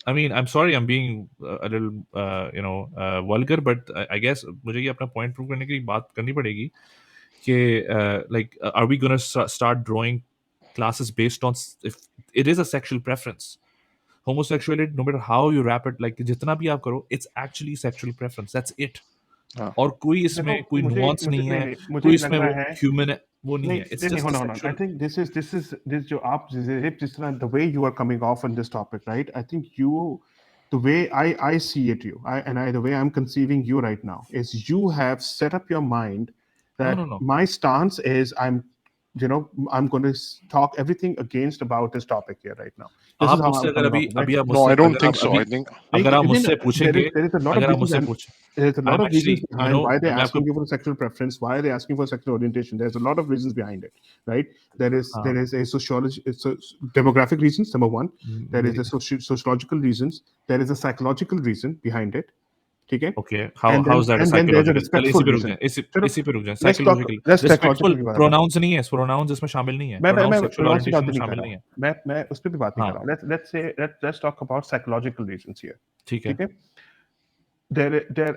I mean, I'm sorry, I'm being a little vulgar, but I guess मुझे ये अपना point prove करने के लिए बात करनी पड़ेगी कि like are we gonna start drawing classes based on if it is a sexual preference? Homosexuality, no matter how you wrap it, like जितना भी आप करो, it's actually sexual preference, that's it. हाँ, और कोई देखो, इसमें कोई मुझे nuance मुझे नहीं नहीं है, नहीं मुझे कोई लग इसमें रहा वो है, human वो नहीं नहीं है, it's नहीं नहीं, just hold a on, hold on. I sexual. think this जो आप जिस तरह the way you are coming off on this topic, right? I think the way I see it, the way I'm conceiving you right now is you have set up your mind that No. my stance is I'm going to talk everything against about this topic here right now. This is आप how मुझसे I'm अगर coming अभी off, right? अभी आप no मुझसे I don't अगर think आप सो। अभी आई थिंक अगर आप नहीं, मुझसे पूछेंगे, there is a lot of अगर आप reasons, मुझसे and पूछ there's a I lot am of reasons actually behind why they're मैं आपको asking you for a sexual preference, why they're asking for sexual orientation. There's a lot of reasons behind it, right? हाँ There is a sociology, it's a demographic reasons, number one. There is मेरी a sociological reasons. There is a psychological reason behind it. Okay, okay, how is that and then there's a psychological? चलिए इसी respectफul पे रुक reason. जाए, चलो, इसी पे रुक जाए। साइकोलॉजिकल let's रिस्पेक्टफुल psychological की बात करते हैं। प्रोनाउंस नहीं है, प्रोनाउंस इसमें शामिल नहीं है, मैं प्रोनाउंस सेक्सुअल प्रोनाउंस की बात ओरिएंटेशन भी में नहीं कर शामिल रहा नहीं हूँ, है। मैं उस पर भी बात नहीं कर हाँ रहा हूँ। Let's talk about psychological reasons here. ठीक है। ठीक है,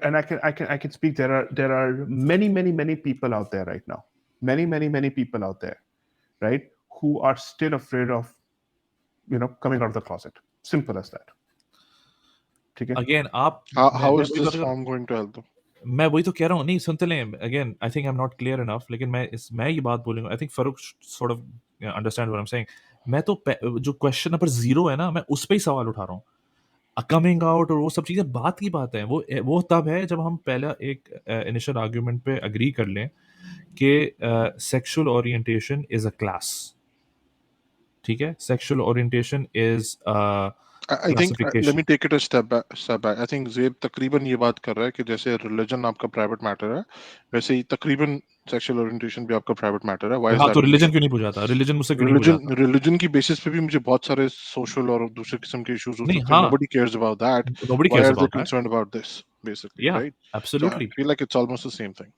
and I can speak. There are many people out there right now, many people out there, right, who are still afraid of coming out of the closet. Simple as that. ठीक है, again आप how मैं is वही बात this कर form going to help? मैं वही तो कह रहा हूँ। नहीं सुनते लें, again I think I am not clear enough, लेकिन मैं ये बात बोलूंगा, I think Farooq sort of understand what I am saying. मैं तो जो क्वेश्चन नंबर 0 है ना, मैं उस पे ही सवाल उठा रहा हूँ। कमिंग आउट और वो सब चीजें बात की बात है, वो तब है जब हम पहला एक इनिशियल आर्ग्यूमेंट पे अग्री कर लें कि sexual orientation is a class. ठीक है, sexual orientation is I think let me classification. Take it a step back. I think Zeb तकरीबन ये बात कर रहा है कि जैसे रिलीजन आपका प्राइवेट मैटर है, वैसे ही तकरीबन सेक्सुअल ओरिएंटेशन भी आपका प्राइवेट मैटर है। व्हाई इज हाँ तो दैट? रिलीजन क्यों नहीं पूछा था? रिलीजन मुझसे क्यों नहीं पूछा था? रिलीजन की बेसिस पे भी मुझे बहुत सारे सोशल और दूसरे किस्म के इश्यूज हो नहीं सकते हैं। हाँ, nobody cares about that. nobody why cares are they about that. Concerned about this basically, Yeah, right? So I absolutely. Feel like it's almost the same thing.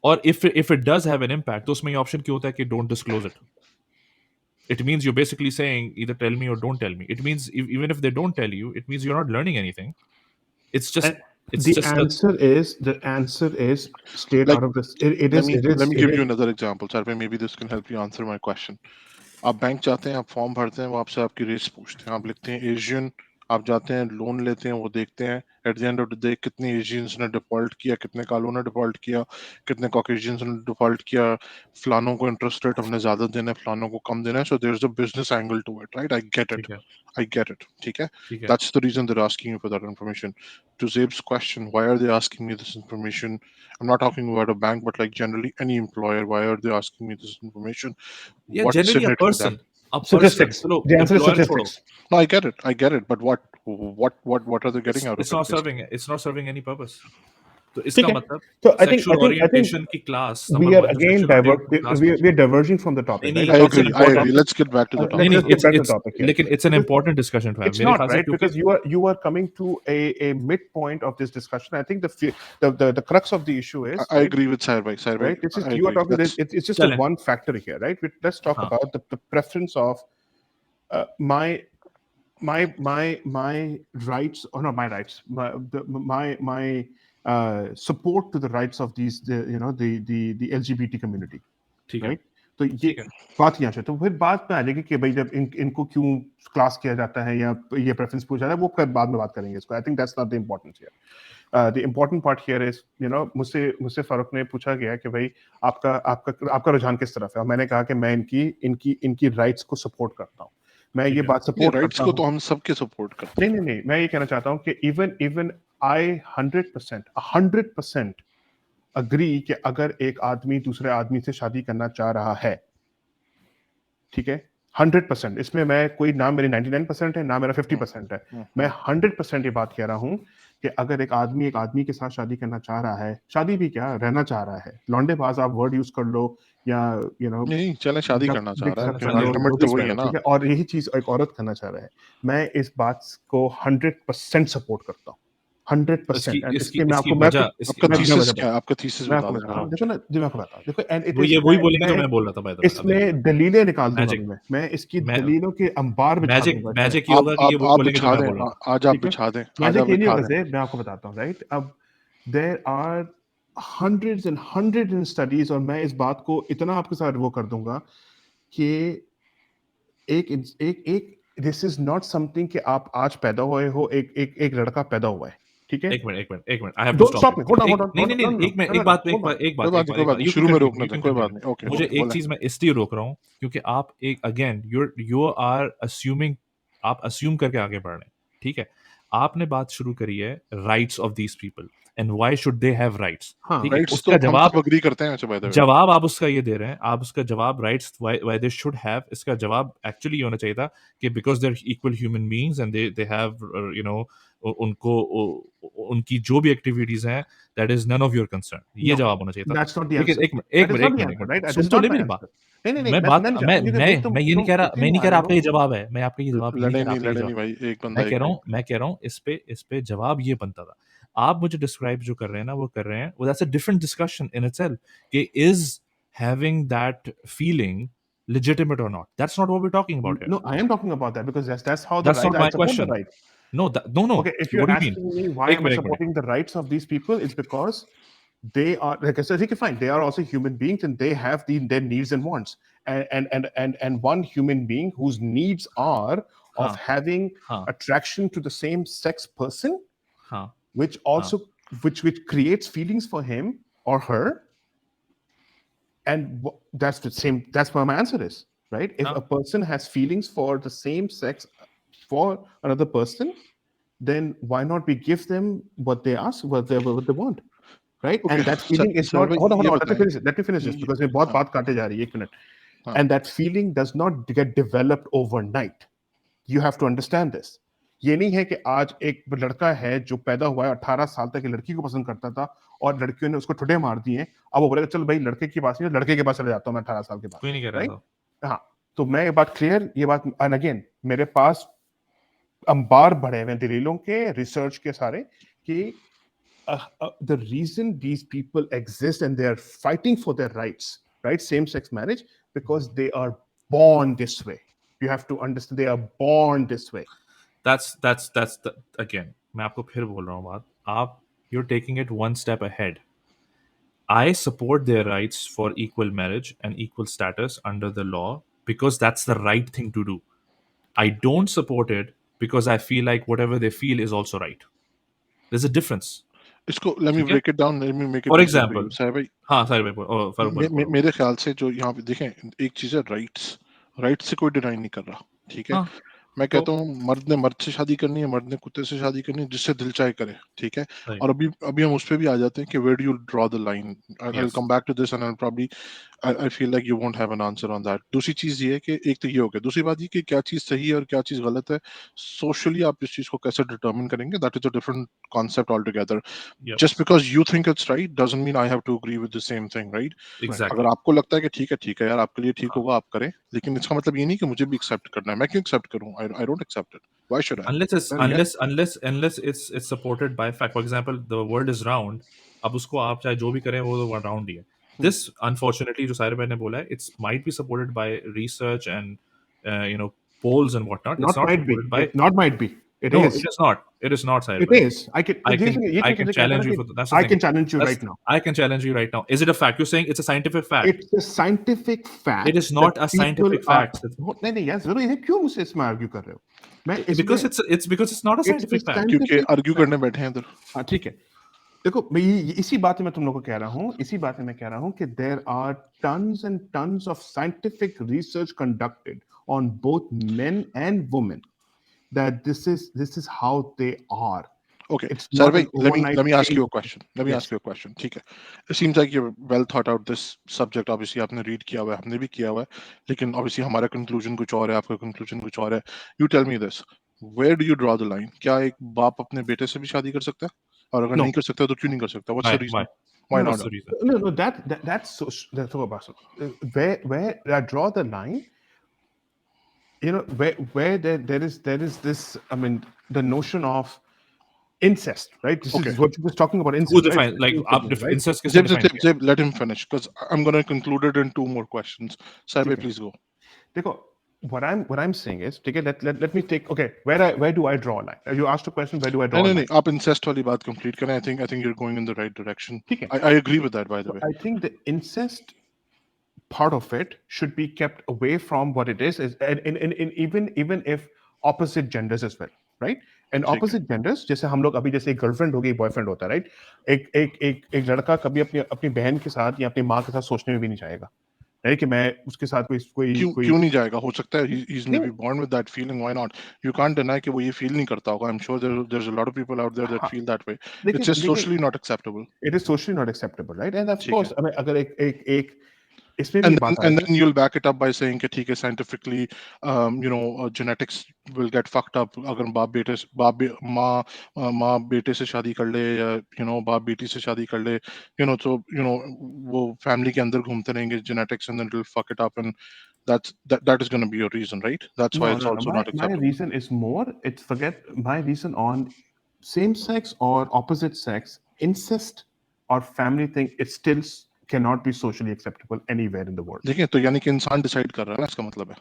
और if it does have an impact, तो उसमें ये option क्यों होता है कि don't disclose it? It means you're basically saying either tell me or don't tell me. It means even if they don't tell you, it means you're not learning anything. It's just and It's The just answer is straight Like, out of this. It let is. me It let is. me It give you is. another example, sir. Maybe this can help you answer my question. आप bank जाते हैं, आप form भरते हैं, वो आपसे आपकी race पूछते हैं, आप लिखते हैं एशियन, आप जाते हैं लोन लेते हैं, वो देखते हैं at the end of the day कितने एशियंस ने डिफॉल्ट किया, कितने कालों ने डिफॉल्ट किया, कितने कॉकेशियंस ने डिफॉल्ट किया, फलानों को इंटरेस्ट रेट हमने ज्यादा देना है, फलानों को कम देना है, so there is a business angle to it, right? ठीक है, I get it, ठीक है? ठीक है. That's the reason they're asking you for that information. To Zaib's question, why are they asking me this information? I'm not talking about a bank, but like generally any employer, why are they asking me this information? Yeah, What's generally in a it for them? person, Statistics. चलो The answer is employer छोड़ो. statistics. No, I get it, but what are they getting out of It's it? not Basically? serving any purpose. तो इसका ठीक है. मतलब So I sexual think orientation की class we number are 1 जो again sexual orientation की class we are diverging from the नहीं topic, नहीं right? it's an I important agree. Let's get back to the नहीं topic. नहीं Let's get back to the topic here. लेकिन it's an important discussion fam. It's मेरे not ख्याल से right क्योंकि because you are coming to a midpoint of this discussion. I think the crux of the issue is I right. agree with Sahir bhai. Sahir bhai, Right. This is I you are agree. talking. That's It's just a चलें. one factor here, right? Let's talk हाँ. about the preference of my rights, or not my rights, my support to the rights of these the LGBT community, ठीक है, right? तो ये ठीक है. बात यहाँ से तो फिर बात में आ जाएगी कि भाई जब इनको क्यों क्लास किया जाता है या ये प्रेफरेंस पूछा जाता है, वो फिर बाद में बात करेंगे इसको. I think that's not the importance here. The important part here is मुझसे फारूक ने पूछा गया कि भाई आपका रुझान किस तरफ है, और मैंने कहा कि मैं इनकी राइट्स को सपोर्ट करता हूँ. मैं ये बात सपोर्ट राइट्स करता को हूँ. तो हम सबके सपोर्ट करते हैं. नहीं, मैं ये कहना चाहता हूँ कि इवन आई 100% अग्री कि अगर एक आदमी दूसरे आदमी से शादी करना चाह रहा है, ठीक है, 100%. इसमें मैं कोई ना मेरी 99% है ना मेरा 50% है. मैं 100% ये बात कह रहा हूँ कि अगर एक आदमी के साथ शादी करना चाह रहा है, शादी भी क्या रहना चाह रहा है, लौंडेबाज आप वर्ड यूज कर लो या नहीं, चले शादी करना चाह रहा है, फिर अल्टीमेट तो वही है ना. ठीक है, और यही चीज एक औरत करना चाह रहा है. मैं इस बात को 100% सपोर्ट करता हूँ. 100%. एंड इसके मैं इसकी आपको वजह आपका थीसिस क्या है? आपका थीसिस मैं बता आपको दें. बताता हूँ. देखो ना जी, मैं आपको बताता हूँ. देखो एंड इट वो इज ये वही बोलेंगे जो मैं बोल रहा था by the way. इसमें दलीलें निकाल दूंगा. Magic. मैं इसकी मैं- दलीलों के अंबार बिछा दूंगा. मैजिक ये होगा कि ये वही आप बोलेंगे जो बिछा मैं दें. बोल रहा हूँ. आज आप ठीक है? बिछा दें. आज मैजिक आप ये नहीं बिछा होगा दें. ज़ैब, मैं आपको बताता हूँ. राइट, अब there are hundreds and hundreds in studies, और मैं इस बात को इतना आपके साथ वो कर दूंगा कि एक एक दिस इज नॉट समथिंग कि आप आज पैदा हुए हो, एक लड़का पैदा हुआ है, ठीक है. एक minute I have to Don't stop me. Hold on. नहीं एक बात कोई बात नहीं, शुरू में रोकना था. कोई बात नहीं. ओके, मुझे एक चीज मैं इसलिए रोक रहा हूँ क्योंकि आप एक अगेन यू आर अस्यूमिंग, आप अस्यूम करके आगे बढ़ रहे हैं. ठीक है, आपने बात शुरू करी है rights of these people and why should they have rights. ठीक है, राइट्स तो उसका हम जवाब सब अग्री करते हैं. अच्छा, बाय द वे, जवाब आप उसका ये दे रहे हैं, आप उसका जवाब rights why they should have, इसका जवाब एक्चुअली होना चाहिए था कि because they are equal human beings and they have उनको उनकी जो भी एक्टिविटीज हैं that is none of your concern. ये जवाब होना चाहिए था. That's not the लेकिन answer. एक That is not the minute answer, right? That soon is तो not ले my मेरी answer. बात. नहीं, मैं बात सुनना नहीं चाहता, क्योंकि देख मैं ये नहीं कह रहा तुम मैं नहीं कह रहा आ आपका रहे ये हो. जवाब है, मैं आपका ये जवाब नहीं कह रहा आपका ये लड़े जवाब. नहीं भाई, एक बंदा मैं कह रहा हूँ इस पे जवाब ये बनता था. आप मुझे डिस्क्राइब जो कर रहे हैं ना वो कर रहे हैं, वो that's a different discussion in itself कि is having that feeling legitimate or not. That's not what we're talking about here. No, I am talking about that because that's how the That's right. not I my support the question. right. No. Okay, if you're What do you asking mean? me why am I supporting the rights of these people, it's because they are, like I said, okay, fine. They are also human beings and they have their needs and wants. And one human being whose needs are of having attraction to the same sex person, which also which creates feelings for him or her. And that's the same. That's what my answer is, right? If a person has feelings for the same sex for another person, then why not we give them what they ask, what they want, right? Okay. And that feeling is not. Hold on. Let me finish this because मैं बहुत बात काटे जा रही है, एक minute. And that feeling does not get developed overnight. You have to understand this. ये नहीं है कि आज एक लड़का है जो पैदा हुआ है 18 साल तक लड़की को पसंद करता था और लड़कियों ने उसको ठुडे मार दिए, अब वो बोलेगा चल भाई लड़के के पास नहीं, लड़के के पास चले जाता हूँ मैं 18 साल के बाद. कोई नहीं कह रहा था. हाँ, तो मैं ये बात क्लियर, ये बात एंड अगेन मेरे पास अंबार भरे हुए दलीलों के, रिसर्च के सारे कि the reason these people exist and they are fighting for their rights, right? Same sex marriage, because they are born this way. You have to understand they are born this way. That's again मैं आपको फिर बोल रहा हूँ बात. आप you're taking it one step ahead. I support their rights for equal marriage and equal status under the law because that's the right thing to do. I don't support it because I feel like whatever they feel is also right. There's a difference. इसको let me ठीक है? break it down, let me make it For easier for you. example, Sahib भाई, हाँ साहिर भाई बोलो, फारूक भाई बोलो। मेरे ख्याल से जो यहाँ पे देखें, एक चीज है राइट्स, राइट्स से कोई डिनाई नहीं कर रहा, ठीक है। हाँ मैं तो कहता हूँ मर्द ने मर्द से शादी करनी है, मर्द ने कुत्ते से शादी करनी है, जिससे दिल चाहे करे, ठीक है। सही, और अभी अभी हम उस पे भी आ जाते हैं कि where do you draw the line. I will yes, come back to this and I probably I feel like you won't have an answer on that. दूसरी चीज ये है कि एक तो ये हो गया, दूसरी बात ये कि क्या चीज सही है और क्या चीज गलत है, सोशली आप इस चीज को कैसे डिटरमिन करेंगे, that is a different concept altogether. yep, just because you think it's right doesn't mean I have to agree with the same thing, right. अगर exactly. आपको लगता है कि ठीक है यार, आपके लिए ठीक हाँ. होगा, आप करें, लेकिन इसका मतलब ये नहीं कि मुझे भी एक्सेप्ट करना है। मैं क्यों एक्सेप्ट करूं? I don't accept it, why should I? Unless it's Well, yes, unless it's supported by fact. For example, the world is round. अब उसको आप चाहे जो भी करें वो तो round ही है. This unfortunately जो साहिर भाई ने बोला है, it's might be supported by research and polls and whatnot. It's not not might be. supported by. It not might be. It No, is. it is not. It is not, Sahir It bhai. is. I can. I can ये I cheese can मुझे कहता है challenge ना you कि for that's the I thing. can challenge you right now. I can challenge you right now. Is it a fact? You're saying it's a scientific fact. It's a scientific fact. It is not that a people scientific are. fact. नहीं नहीं यार जरूर ये क्यों मुझसे इसमें argue कर रहे हो? मैं इसमें Because it's not a it's a scientific fact. क्योंकि scientific आर्ग्यू fact. करने बैठे हैं इधर। हाँ ठीक है। देखो मैं इसी बात में तुम लोगों को कह रहा हूँ, इसी बात में मैं कह रहा हूँ कि there are tons and tons of scientific research conducted on both men and women that this is how they are. Okay, It's Sir, not an overnight let me ask change. you a question. Let me Yes. ask you a question. ठीक है, it seems like you're well thought out this subject. Obviously आपने read किया हुआ है, हमने भी किया हुआ है, लेकिन obviously हमारा conclusion कुछ और है, आपका conclusion कुछ और है। You tell me this. Where do you draw the line? क्या एक बाप अपने बेटे से भी शादी कर सकता है? और अगर No. नहीं कर सकता तो क्यों नहीं कर सकता? What's the Why? reason? Why No. What's not? the reason? No. That's so. That's so about where I draw the line. You know where there is this. I mean the notion of incest, right? This Okay. is what you was talking about Who incest, right? defines like आप Right? incest किसने define किया? Zeb, let him finish because I'm going to conclude it in two more questions. Sir, ठीक है। please go. देखो, what I'm saying is, ठीक है, let me take, okay, where do I draw a line? You asked a question, where do I draw a नहीं line? नहीं, आप incest वाली बात complete करें। I think you're going in the right direction. ठीक है। I agree with that, by the So way. I think the incest part of it should be kept away from what it is and even if opposite genders as well, right? And ठीक है। opposite genders, जैसे हम लोग अभी जैसे एक girlfriend होगी, boyfriend होता है, राइट? एक लड़का कभी अपनी अपनी बहन के साथ या अपनी माँ के साथ सोचने में भी नहीं चाहेगा, राइट? कि मैं उसके साथ क्यों नहीं जाएगा? हो सकता है he's maybe नहीं, born with that feeling, why not? You can't deny कि वो ये feel नहीं करता होगा। I'm sure there's a lot of people out there that हाँ, feel that way. It's लेकिन just socially not acceptable. it is socially not acceptable, right? And of ठीक course, है। I mean, अगर एक इसमें भी बात आ And रही then you'll back it up by saying कि ठीक है, scientifically genetics will get fucked up अगर माँ बेटे से शादी कर ले, या बाप बेटी से शादी कर ले, तो वो फैमिली के अंदर घूमते रहेंगे genetics, and then it'll fuck it up, and that is going to be your reason, right? That's why it's no. also not My acceptable. reason is more. It's forget my reason on same sex or opposite sex incest or family thing. It still cannot be socially acceptable anywhere in the world. देखिए, तो यानी कि इंसान decide कर रहा है ना, इसका मतलब है।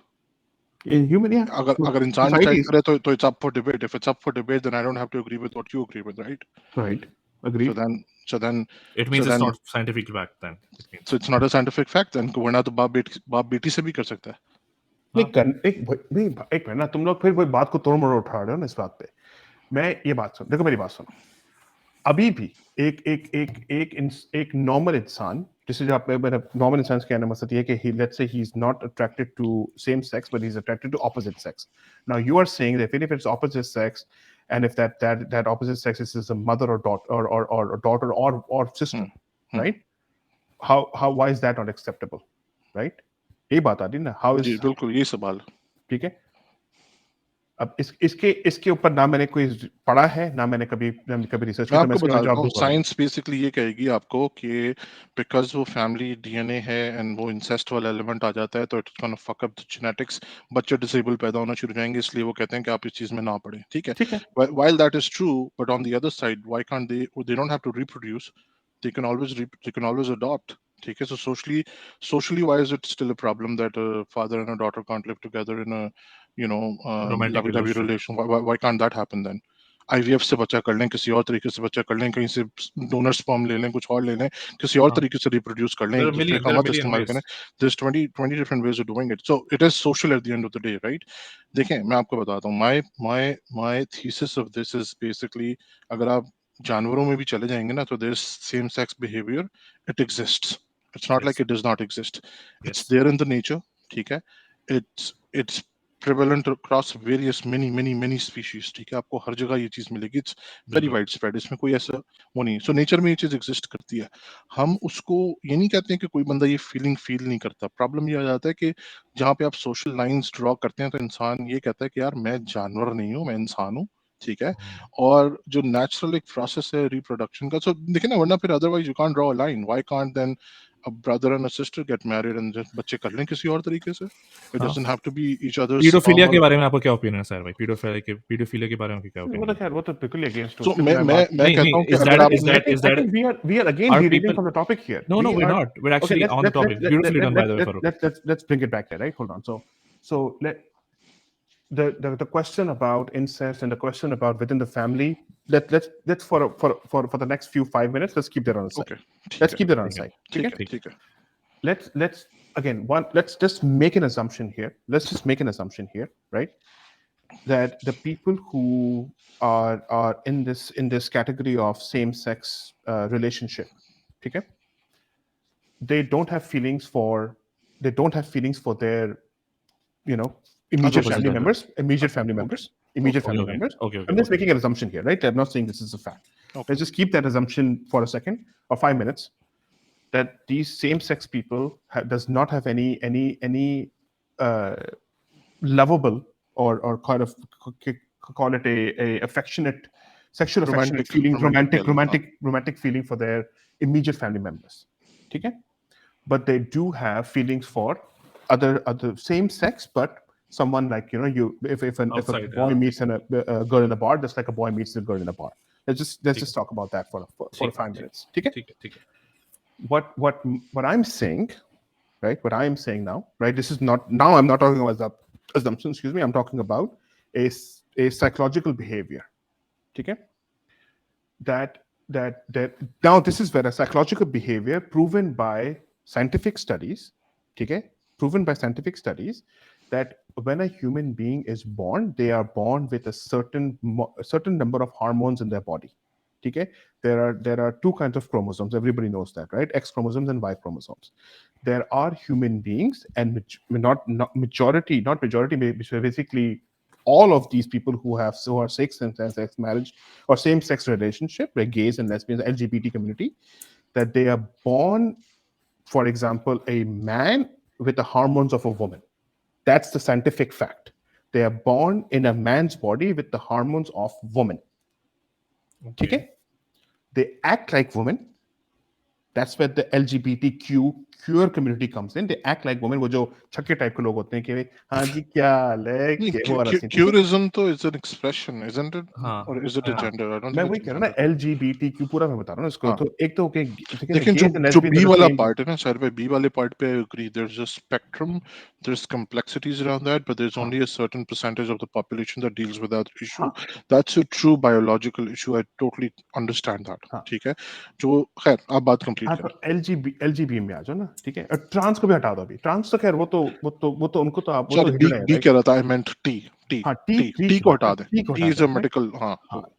In human, yeah. अगर इंसान डिसाइड Societies, करे तो it's up for debate. If it's up for debate, then I don't have to agree with what you agree with, right? right? So Agreed. then It means it's not scientific fact then. It means. so it's not a scientific fact then, वरना तो बाप बेटी से भी कर सकता है। एक मिनट ना, तुम लोग फिर वही बात को तोड़ मरोड़ उठा रहे हो ना इस बात पे। मैं ये बात सुन, देखो मेरी बात सुनो। अभी भी एक नॉर्मल इंसान, जिसे जो आप नॉर्मल इंसान का कहने मतलब ये है कि let's say he's not attracted to same sex but he's attracted to opposite sex. Now you are saying that if it's opposite sex and if that opposite sex is a mother or daughter or sister, right? Why is that not acceptable, right? ये बात आ रही ना, how is जी बिल्कुल यही सवाल। ठीक है। अब इसके ऊपर ना मैंने कोई पढ़ा है, ना मैंने कभी रिसर्च की, मैं तो मैं आपको इसका बता देता जवाब हूँ, दूंगा। साइंस बेसिकली ये कहेगी आपको कि बिकॉज वो फैमिली डीएनए है एंड वो इंसेस्ट वाला एलिमेंट आ जाता है, तो it's gonna fuck up the genetics, बच्चे डिसेबल पैदा होना शुरू हो जाएंगे, इसलिए वो कहते हैं कि आप इस चीज में ना पढ़ें, ठीक है। ठीक है। While that is true, but on the other side why can't they don't have to reproduce, they can always adopt, ठीक है। So socially why is it still a problem that a father and a daughter can't live together in a Romantic lovey-dovey relationship. relation? Why can't that happen then? IVF से बच्चा कर लें, किसी और तरीके से बच्चा कर लें, कहीं से डोनर स्पर्म ले लें, कुछ और ले लें, किसी और तरीके से रिप्रोड्यूस कर लें, एक दूसरे का मत इस्तेमाल करें. There's 20 different ways of doing it. So it is social at the end of the day, right? देखें, मैं आपको बताता हूँ, my thesis of this is basically, अगर आप जानवरों में भी चले जाएंगे ना, तो there's same sex behavior, it exists. It's not like it does not exist. It's there in the nature, ठीक है? It's prevalent across various many species, ठीक है? आपको हर जगह ये चीज मिलेगी. It's very widespread. इसमें कोई ऐसा वो नहीं. So nature में ये चीज exist करती है. हम उसको ये नहीं कहते हैं कि कोई बंदा ये फीलिंग फील नहीं करता. प्रॉब्लम ये आ जाता है कि जहाँ पे आप सोशल लाइंस ड्रॉ करते हैं, तो इंसान ये कहता है कि यार मैं जानवर नहीं हूँ, मैं इंसान हूँ, ठीक है? और जो नेचुरल एक प्रोसेस है रिप्रोडक्शन का, so देखिए ना, वरना फिर otherwise you can't draw a line. Why can't then a brother and a sister get married and just बच्चे कर लें किसी और तरीके से? It doesn't have to be each other's. Paedophilia के बारे में आपको क्या ओपिनियन है सर भाई? पीडोफिलिया के बारे में क्या ओपिनियन है? वो तो बिल्कुल अगेंस्ट So मैं कहता हूँ कि अगर आप we are again derailing from the topic here. No, we're not. We're actually on the topic. Beautifully done, by the way, Farrukh. Let's bring it back here, right? Hold on. So the question about incest and the question about within the family, let's for the next few 5 minutes, let's keep that on the side. Okay. Let's keep that on the side. ठीक है. Let's again let's just make an assumption here. Let's just make an assumption here, right? That the people who are in this category of same-sex relationship, okay? They don't have feelings for their, immediate family members. Okay. I'm just making an assumption here, right? I'm not saying this is a fact. Okay. Let's just keep that assumption for a second or 5 minutes, that these same-sex people does not have any lovable or kind of call it a affectionate, sexual affectionate feeling, romantic feeling for their immediate family members. Okay? But they do have feelings for other same sex, but someone like, if a boy meets a girl in a bar, just like a boy meets a girl in a bar. Let's just talk about that for 5 minutes. Okay? What I'm saying, right? What I am saying now, right? This is not, now I'm not talking about the assumption, excuse me. I'm talking about a psychological behavior. Okay? That now this is where a psychological behavior proven by scientific studies, okay? Proven by scientific studies that when a human being is born, they are born with a certain number of hormones in their body. Okay? There are two kinds of chromosomes. Everybody knows that, right? X chromosomes and Y chromosomes. There are human beings, and not majority, basically all of these people who are same-sex marriage or same-sex relationship, like gays and lesbians, LGBT community, that they are born, for example, a man with the hormones of a woman. That's the scientific fact. They are born in a man's body with the hormones of woman. Okay? They act like women. That's where the LGBTQ queer community comes in. They act like women. वो जो छक्के type के लोग होते हैं कि हाँ जी क्या ले Queerism तो is an expression, isn't it? Or is it a gender? I don't मैं वही कह रहा हूँ ना, LGBTQ पूरा मैं बता रहा हूँ इसको. तो एक तो लेकिन जो B वाला part है ना सर भाई, B वाले part पे I agree. There's a spectrum, there's complexities around that, but there's only a certain percentage of the population that deals with that issue. That's a true biological issue. I totally understand that. ठीक है, जो खैर आप बात complete करें. LGB में आ जाओ ना, ठीक है. ट्रांस को भी हटा दो अभी. ट्रांस तो खैर वो तो उनको तो आप B कह रहा था, I meant T को हटा दें. T is a medical.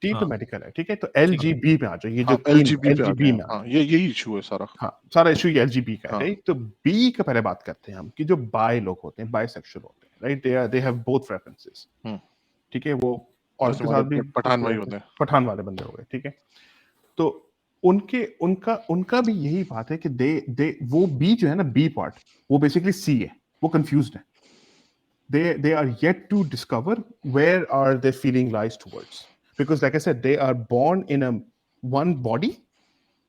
T तो मेडिकल है, ठीक है. तो LGB में आ जाओ. ये जो LGB में यही इशू है सारा. सारा इशू ये LGB का है. तो B का पहले बात करते हैं हम, कि जो बाय लोग होते हैं, बायसेक्सुअल होते हैं, right? They have both preferences. ठीक है. वो और के साथ भी पठान भाई होते हैं, पठान वाले बंदे हो गए, ठीक है. तो उनका भी यही बात है कि वो बी जो है ना, बी पार्ट, वो बेसिकली सी है. वो कंफ्यूज्ड है. They are yet to discover where are their feeling lies towards, because like I said, they are born in one body,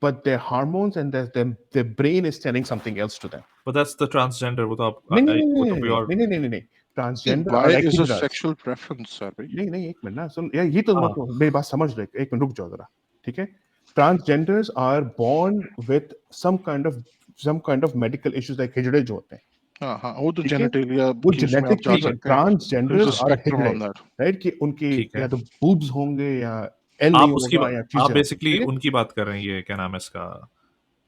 but their hormones and their brain is telling something else to them. But that's the transgender. नहीं. Transgender why is a sexual preference, sir? नहीं, एक minute ना सुन यार, ये तो मेरी बात समझ ले. एक मिनट रुक जाओ जरा, ठीक है. Transgenders are born with some kind of medical issues, like हिजड़े जो होते हैं, हाँ वो तो ठीक है, जेनेटेलिया वो की उसमें आप जेनेटिक जा चीज है, सकते हैं, transgenders are spectrum on that, right, कि उनके ठीक है। या तो बूब्स होंगे या एल आप नहीं उसकी होगा या आप चीजें होंगी, बेसिकली ठीक है, उनकी बात कर रहे हैं, ये क्या नाम है इसका,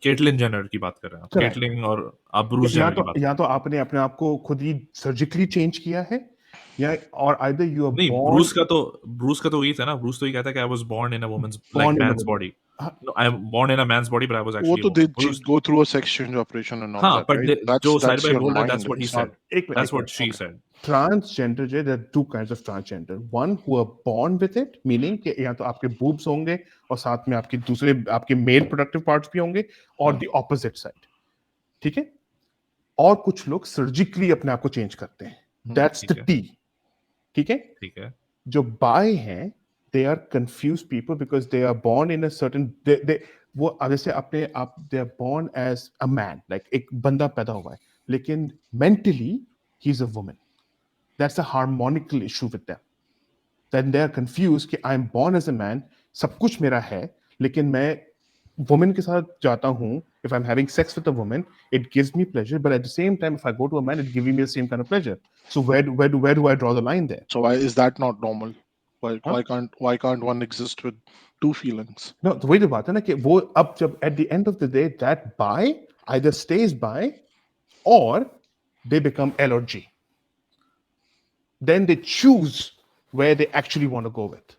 केटलिन जेनर की बात कर रहे हैं आप, करेक्ट, केटलिन, और आप ब्रूस जेनर की बात कर या रहे तो आपने अपने आप को खुद ही सर्जिकली चेंज किया है, या और आइदर यू आर हैं। नहीं, बॉर्न ब्रूस का तो वही था ना, ब्रूस तो ये कहता है कि I was born in a woman's like born in a man's woman. Body, no I am born in a man's body but I was वो एक्चुअली अ तो they woman. Bruce, go through a sex change operation and all हाँ, that, but right? जो Sahir That's भाई your बोल रहे हैं, that's mind. What he It's said, not. एक that's minute, what she okay. Said. Transgender, there are two kinds of transgender. One who are born with it, meaning कि या तो आपके boobs होंगे और साथ में आपके दूसरे आपके मेल प्रोडक्टिव पार्ट्स भी होंगे, और द ऑपोजिट साइड, ठीक है, और कुछ लोग सर्जिकली अपने आप को चेंज करते हैं, दैट्स द ठीक है, टी, ठीक है। ठीक है, जो बाय हैं, they are confuse people because they are born in a certain, they वो जैसे अपने आप they are born as a man, like एक बंदा पैदा हुआ है, लेकिन मेंटली ही is a woman, that's a harmonical issue with them, then they are confused कि I am born as a man, सब कुछ मेरा है, लेकिन मैं वुमेन के साथ जाता हूँ, if I'm having sex with a woman, it gives me pleasure, but at the same time, if I go to a man, it gives me the same kind of pleasure. So where do I draw the line there? So why is that not normal? Why Huh? why can't one exist with two feelings? No, तो वही तो बात है ना कि वो अब जब at the end of the day, that bi either stays bi or they become L or G. Then they choose where they actually want to go with.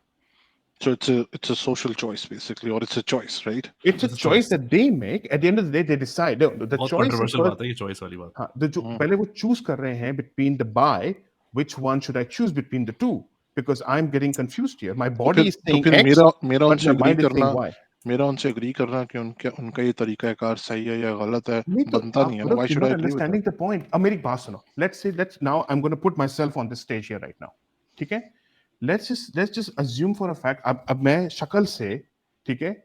So it's a social choice basically, or it's a choice, right? It's a It's a choice choice। that they make. At the end of the day, they decide. No, the बहुत choice is controversial first. बात है ये choice वाली बात। हाँ, जो पहले वो चूज कर रहे हैं between the bi, which one should I choose between the two? Because I'm getting confused here. My body is तो saying फिर X, मेरा but उनसे my agree mind is saying करना, Y. कि उनका ये तरीका कार सही है या गलत है नहीं तो बनता आप नहीं है ना. Farooq, Why you're should not I agree with that? understanding the point. अब मेरी बात सुनो. Let's now I'm going to put myself on this stage here right now. ठीक है? Let's just assume for a fact. अब मैं शक्ल से, ठीक है?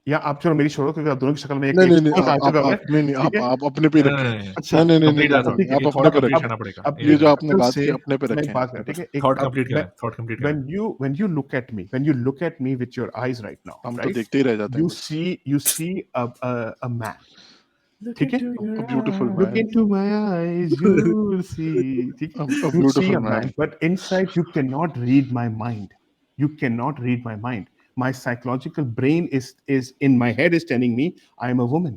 या आप चलो मेरी छोड़ो क्योंकि आप दोनों की शक्ल में एक नहीं नहीं नहीं स्पष्ट आ चुका है, आप नहीं नहीं ठीक है? आप अपने पे रखें. अच्छा, नहीं नहीं नहीं नहीं कंप्लीट नहीं करना, नहीं, आप ये अपने थॉट पे कंप्लीट रखें. करना पड़ेगा। अब ये जो मैं आपने शक्ल बात से की अपने पे मैं एक रखें. बात करता, ठीक है? थॉट कंप्लीट करें, थॉट कंप्लीट करें। when you look at me with your eyes right now, हम तो right? देखते ही रह जाते हैं You बस. see a man, Look ठीक है? into your A beautiful eyes। Look man. into my eyes, you'll see, ठीक? A You see beautiful a man, man. but inside you cannot read my mind. You cannot read my mind. My psychological brain is in my head is telling me I am a woman.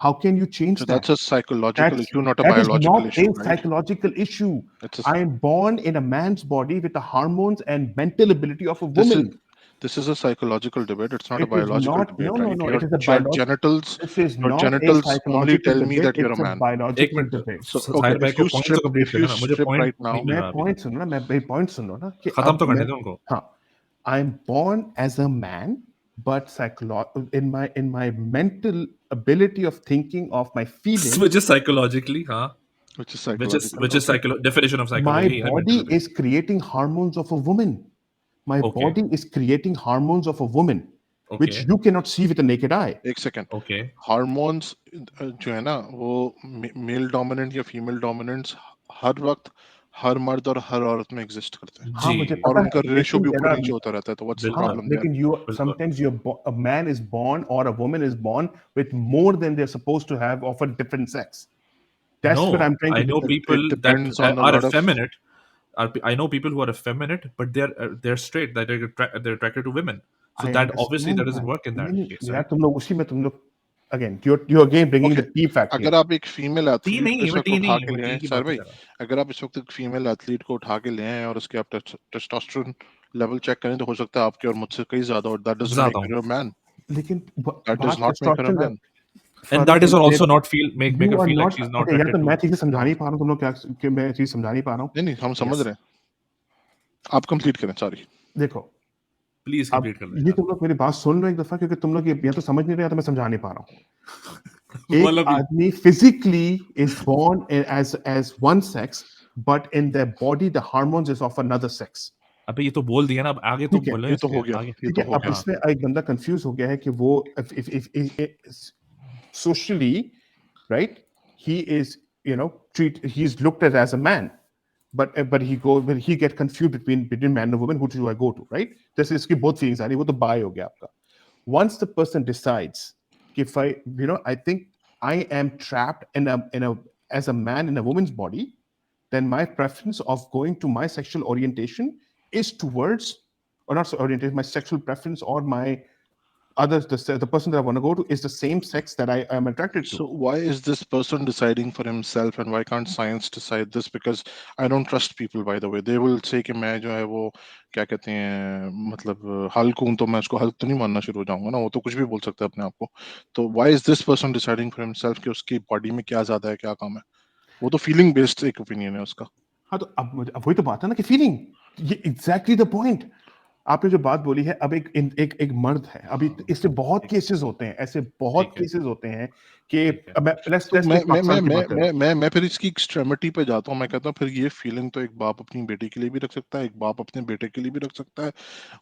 How can you change So that? that's a psychological That's issue, not a that is biological not a issue, right? psychological issue. It's a, I am born in a man's body with the hormones and mental ability of a this is woman. this is a psychological debate. It's not a It is biological not. debate, No, no, right? no. It is a Your biological. genitals This is your not a genitals only psychological tell me debate. that you're It's a a man. एक biological minute, debate. So okay, Sahir भाई को point तो complete if you करना ना, मुझे strip point right now, नहीं मैं मिला अभी पॉइंट तक। सुनो ना, मैं पॉइंट सुन लो ना कि खत्म अब तो करने मैं, दो उनको। हाँ, I am born as a man, but in my mental ability of thinking of my feelings, Which is psychologically, हाँ, which is which is psychological, okay. definition of psychology my यही है ना, body mental ability। is creating hormones of a woman. My Okay, body is creating hormones of a woman, which okay, you cannot see with the naked eye. एक second. okay। Hormones जो है ना वो male dominant या female dominance हर वक्त हर मर्द और हर औरत में एग्जिस्ट करते हैं हाँ, जी, मुझे और पता उनका है, रेशियो लेकिन भी there ऊपर are, नीचे होता रहता है. तो व्हाट्स द हाँ, प्रॉब्लम देयर? लेकिन बिल्कुल। sometimes a man is born or a woman is born with more than they're supposed to have of a different sex. That's what No, I'm trying I to know tell you. people It that depends on a are lot of. effeminate. I know people who are effeminate, but they're straight. That they're attracted to women. So I that obviously that understand doesn't that. work in नहीं that case, नहीं यार, right? तुम लोग उसी में तुम लोग again you're again bringing okay, the T fact here. अगर आप एक फीमेल टी एथलीट को नहीं, इस मैं वक्त टी उठा नहीं, के मैं ले आए टी की सर बात नहीं भाई, कर रहा। अगर आप इस वक्त एक फीमेल एथलीट को उठा के ले आए और उसके आप टेस्टोस्टेरोन लेवल चेक करें तो हो सकता है आपके और मुझसे कहीं ज्यादा, और दैट डजंट ज्यादा मेक हूँ, यू अ मैन. लेकिन दैट डज बात not make you a testosterone man. and Farooq, that is also not make you her are feel like not she's not okay. या तो attracted to मैं चीजें समझा नहीं girls। पा रहा हूँ, तुम लोग क्या कि मैं चीज समझा नहीं पा रहा हूँ. नहीं नहीं हम समझ Yes, रहे हैं, आप कंप्लीट करें. सॉरी. देखो, please अब complete कर ये लें तुम लोग मेरी बात सुन रहे हो एक दफा, क्योंकि तुम लोग ये या तो समझ नहीं रहे या तो मैं समझा नहीं पा रहा हूँ. यार। एक वाला भी। आदमी physically is born as one sex, but in their body the hormones is of another sex. अबे ये तो बोल दिया ना, अब आगे तो ठीक है, बोले ये तो इसके हो गया, आगे। ये ठीक तो है. हो अब गया. हाँ, इसमें एक बंदा कंफ्यूज हो गया है कि वो if socially, right, he is, he's looked at as a man, but he get confused between man and woman, who do I go to, right? जैसे इसकी both feelings आ रही, वो तो बाय हो गया आपका. Once the person decides, if I think I am trapped in a as a man in a woman's body, then my preference of going to my sexual orientation is towards, or not orientation, my sexual preference or my others, the person that I want to go to is the same sex that I am attracted to. So why is this person deciding for himself and why can't science decide this? Because I don't trust people, by the way. They will say कि मैं जो है वो क्या कहते हैं, मतलब Hulk हूं तो मैं उसको हल्क तो नहीं मानना शुरू हो जाऊंगा ना, वो तो कुछ भी बोल सकता है अपने आप को. तो why is this person deciding for himself कि उसकी बॉडी में क्या ज्यादा है क्या कम है? वो तो फीलिंग बेस्ड एक ओपिनियन है उसका. हाँ, तो अब वही तो बात है ना कि फीलिंग, ये एग्जैक्टली द पॉइंट. आपने जो बात बोली है, अब एक मर्द है, अभी इससे बहुत केसेस होते हैं, ऐसे बहुत केसेस होते हैं कि लेट्स तो टेक पाकिस्तान की बात करें. मैं फिर इसकी एक्सट्रीमिटी पे जाता हूँ. मैं कहता हूँ फिर ये फीलिंग तो एक बाप अपनी बेटी के लिए भी रख सकता है, एक बाप अपने बेटे के लिए भी रख सकता है,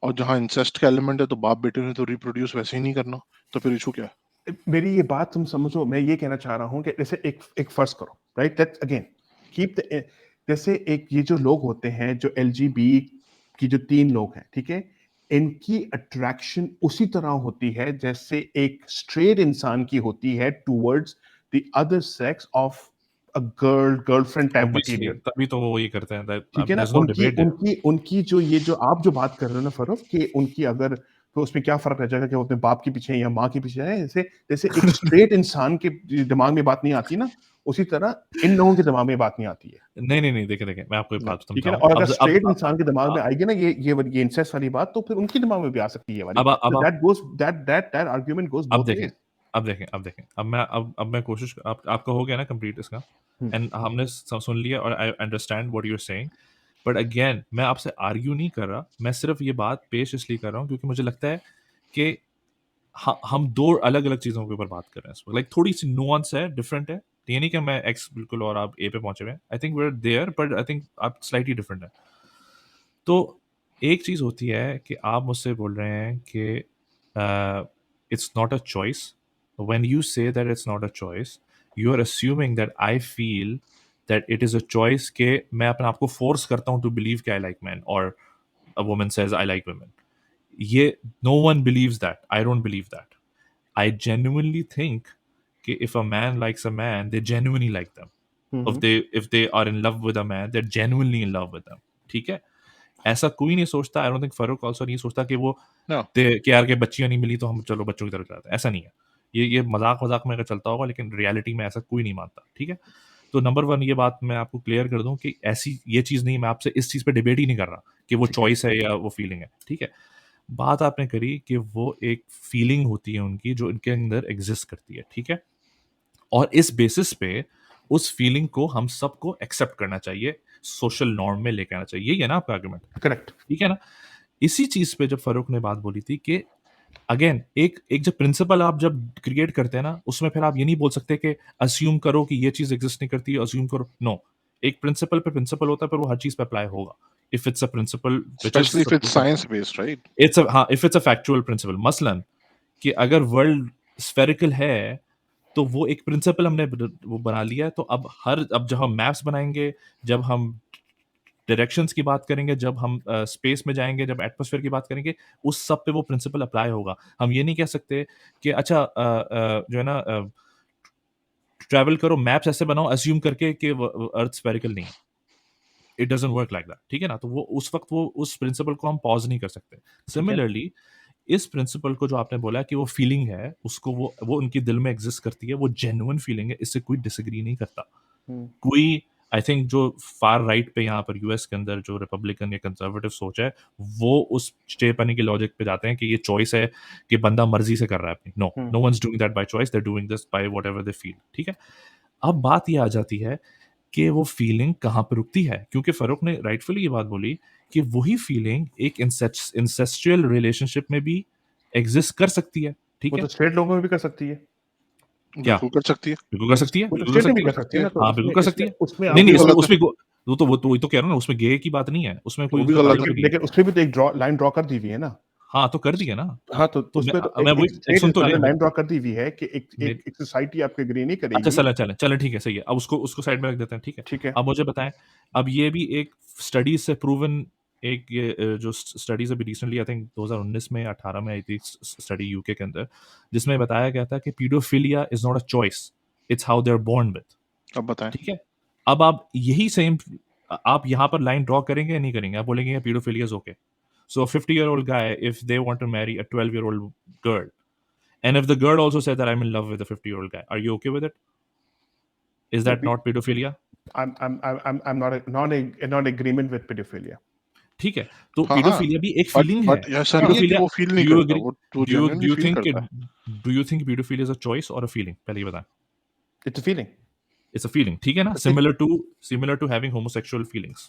और जहाँ इंसेस्ट का एलिमेंट है तो बाप बेटे ने तो रिप्रोड्यूस वैसे ही नहीं करना, तो फिर इशू क्या है? मेरी ये बात तुम समझो, मैं ये कहना चाह रहा हूँ कि जैसे एक फर्ज करो, right, that's again keep the, जैसे एक ये जो लोग होते हैं, जो एलजीबी की जो 3 लोग हैं, ठीक है, इनकी अट्रैक्शन उसी तरह होती है जैसे एक स्ट्रेट इंसान की होती है towards the other sex of a girlfriend type Obviously, material. तभी तो वो ये करते हैं. ठीक है ना, There's no उनकी debate there. उनकी उनकी जो ये जो आप जो बात कर रहे हो ना फरूख, कि उनकी अगर, तो उसमें क्या फर्क रह जाएगा कि वो अपने बाप के पीछे या माँ के पीछे है. जैसे जैसे एक स्ट्रेट इंसान के दिमाग में बात नहीं आती ना, उसी तरह इन लोगों के दिमाग में बात नहीं आती है. नहीं, देखे मैं आपको एक बात ठीक है ना, समझाऊं. और अगर स्ट्रेट इंसान के दिमाग में आएगी ना ये इंसेस्ट वाली बात, तो फिर उनके दिमाग में भी आ सकती है ये वाली. दैट गोस दैट आर्गुमेंट गोस अब बोथ देखें वेज. अब देखें अब मैं कोशिश, आपका हो गया ना कंप्लीट इसका, एंड हमने सुन लिया और I understand what you are saying. But again मैं आपसे आर्ग्यू नहीं कर रहा, मैं सिर्फ ये बात पेश इसलिए कर रहा हूँ क्योंकि मुझे लगता है कि हम दो अलग अलग चीज़ों के ऊपर बात कर रहे हैं इस वक्त. लाइक थोड़ी सी नुआंस है, डिफरेंट है. ये नहीं कि मैं एक्स बिल्कुल और आप ए पे पहुंचे हुए हैं. I think we are there, but I think आप स्लाइटली डिफरेंट है. तो एक चीज़ होती है कि आप मुझसे बोल रहे हैं कि it's not a choice. When you say that it's not a choice, you are assuming that I feel that it is a choice, कि मैं अपने आप को फोर्स करता हूँ टू बिलीव कि आई लाइक मैन, और a woman says I like women. ये no one believes that. I don't believe that. I genuinely think कि if a man likes a man, they genuinely like them. If they are in love with a man, they're genuinely in love with them. ठीक है, ऐसा कोई नहीं सोचता. I don't think Farooq also नहीं सोचता कि वो No. कि यार के बच्चियां नहीं मिली तो हम चलो बच्चों की तरफ जाते हैं. ऐसा नहीं है. ये मजाक में अगर चलता होगा, लेकिन रियलिटी में ऐसा कोई नहीं मानता. ठीक है, तो नंबर वन ये बात मैं आपको क्लियर कर दूं कि ऐसी ये चीज़ नहीं, मैं आपसे इस चीज़ पे डिबेट ही नहीं कर रहा कि वो चॉइस है या वो फीलिंग है. ठीक है, बात आपने करी कि वो एक फीलिंग होती है उनकी जो इनके अंदर एग्जिस्ट करती है. ठीक है, और इस बेसिस पे उस फीलिंग को हम सबको एक्सेप्ट करना चाहिए, सोशल नॉर्म में लेके आना चाहिए. यही है ना आपका आर्गुमेंट? करेक्ट. ठीक है ना. इसी चीज पे जब फारूक ने बात बोली थी कि अगेन एक एक जब प्रिंसिपल आप जब क्रिएट करते हैं ना, उसमें फिर आप ये नहीं बोल सकते कि अज्यूम करो कि ये चीज एग्जिस्ट नहीं करती, अज्यूम करो. नो, एक प्रिंसिपल पे प्रिंसिपल होता है, पर वो हर चीज पे अप्लाई होगा. If it's a principle which Especially if it's is, science based, right? It's हाँ, if it's a factual principle. मसलन कि अगर वर्ल्ड स्फेरिकल है, तो वो एक प्रिंसिपल हमने वो बना लिया है. तो अब जब हम मैप्स बनाएंगे, जब हम डायरेक्शंस की बात करेंगे, जब हम स्पेस में जाएंगे, जब एटमॉस्फेयर की बात करेंगे, उस सब पे वो प्रिंसिपल अप्लाई होगा. हम ये नहीं कह सकते कि अच्छा जो है ना, ट्रैवल करो, मैप्स ऐसे बनाओ अज्यूम करके कि अर्थ स्फेरिकल नहीं है. It doesn't work like that. ठीक है ना, तो वो उस वक्त वो उस प्रिंसिपल को हम पॉज नहीं कर सकते. सिमिलरली इस प्रिंसिपल को जो आपने बोला कि वो फीलिंग है, उसको वो उनके दिल में एग्जिस्ट करती है, वो जेन्युइन फीलिंग है, इससे कोई डिसएग्री नहीं करता. कोई, आई थिंक जो फार राइट पे यहाँ पर यूएस के अंदर जो रिपब्लिकन या कंजर्वेटिव सोच है, वो उस स्टे पाने के लॉजिक पे जाते हैं कि ये चॉइस है कि बंदा मर्जी से कर रहा है अपनी. No one is doing that by choice, they are doing this by whatever they feel. ठीक है, अब बात ये आ जाती है कि वो फीलिंग कहाँ पे रुकती है, क्योंकि फारूक ने राइटफुली ये बात बोली कि वही फीलिंग एक इंसेस्चुअल रिलेशनशिप में भी एग्जिस्ट कर सकती है. ठीक वो है, तो स्ट्रेट लोगों में भी कर सकती है. क्या बिल्कुल कर सकती है. बिल्कुल कर सकती है, वो तो बिल्कुल कर स्टेट में भी सकती कर है. सकती है ना, तो हाँ बिल्कुल उसमें कर सकती इसमें है. उसमें नहीं आप नहीं, ये उसमें गलत. उसमें वो वही तो कह रहा हूँ ना, उसमें गे की बात नहीं है, उसमें कोई वो भी उसका गलत ताल्लुक है. ही नहीं है. लेकिन उसमें भी तो एक लाइन ड्रॉ कर दी हुई है ना. हाँ तो कर दिया ना. हाँ, तो तो उसमें तो मैं एक वही स्ट्रेट सुन तो इंसान ले ने लाइन ड्रॉ कर दी हुई है कि मेरे- एक सोसाइटी आपके एग्री नहीं अच्छा करेगी. चले ठीक है, सही है. अब उसको उसको साइड में रख देते हैं. ठीक है, ठीक है. अब मुझे बताएं. अब ये भी एक स्टडीज से प्रूवन, एक ये जो स्टडीज अभी रिसेंटली आई थिंक 2019 में 18 में आई थी स्टडी यूके के अंदर, जिसमें बताया गया था कि pedophilia is not a choice, it's how they are born with. अब बताएं। ठीक है, अब आप यही सेम आप यहाँ पर लाइन ड्रॉ करेंगे या नहीं करेंगे? आप बोलेंगे paedophilia is okay, so a 50-year-old guy, if they want to marry a 12-year-old girl, and if the girl also said that I'm in love with a 50-year-old guy, are you okay with it? Is No, that not pedophilia? I'm not agreement with pedophilia. ठीक है, तो हाँ हाँ, pedophilia भी एक but feeling है. But ऐसा नहीं है कि Pedophilia, वो फील नहीं do you करता, agree? वो जेन्युइनली फील करता है। Do you think pedophilia is a choice or a feeling? पहले ये बताएं. It's a feeling. It's a feeling, ठीक है ना? It's a feeling. Similar to having homosexual feelings.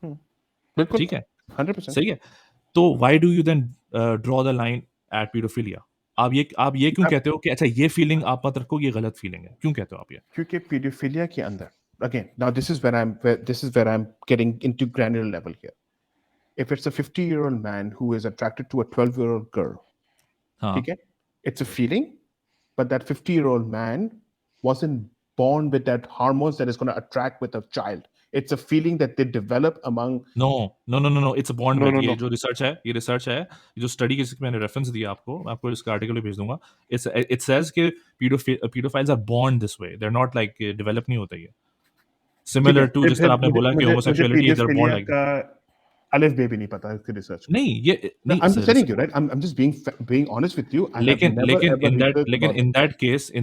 बिल्कुल, ठीक है, 100%. सही है. तो why do you then draw the line at pedophilia? आप ये क्यों कहते हो कि अच्छा ये फीलिंग आप मत रखो, ये गलत फीलिंग है? क्यों कहते हो आप ये? क्योंकि pedophilia के अंदर, again, now this is where I'm getting into granular level here. If it's a 50-year-old man who is attracted to a 12-year-old girl, हाँ, ठीक है, it's a feeling, but that 50-year-old man wasn't born with that hormones that is going to attract with a child. It's a feeling that they develop among. No, it's बॉन्ड no with. No ये no, जो research है, ये जो study की मैंने reference दिया आपको, मैं आपको इसका आर्टिकल भी भेज दूंगा. इट सेज कि pedophiles are born this way, they are not like develop नहीं होता ये. ठीक है, सिमिलर टू जिस तरह आपने बोला कि मुझे homosexuality they are born pedophilia like. का अलिफ बे भी नहीं पता इसके रिसर्च में. नहीं, ये No, नहीं I'm just sir. telling you, right? I'm just being honest with you. I have लेकिन never लेकिन ever researched लेकिन about in it.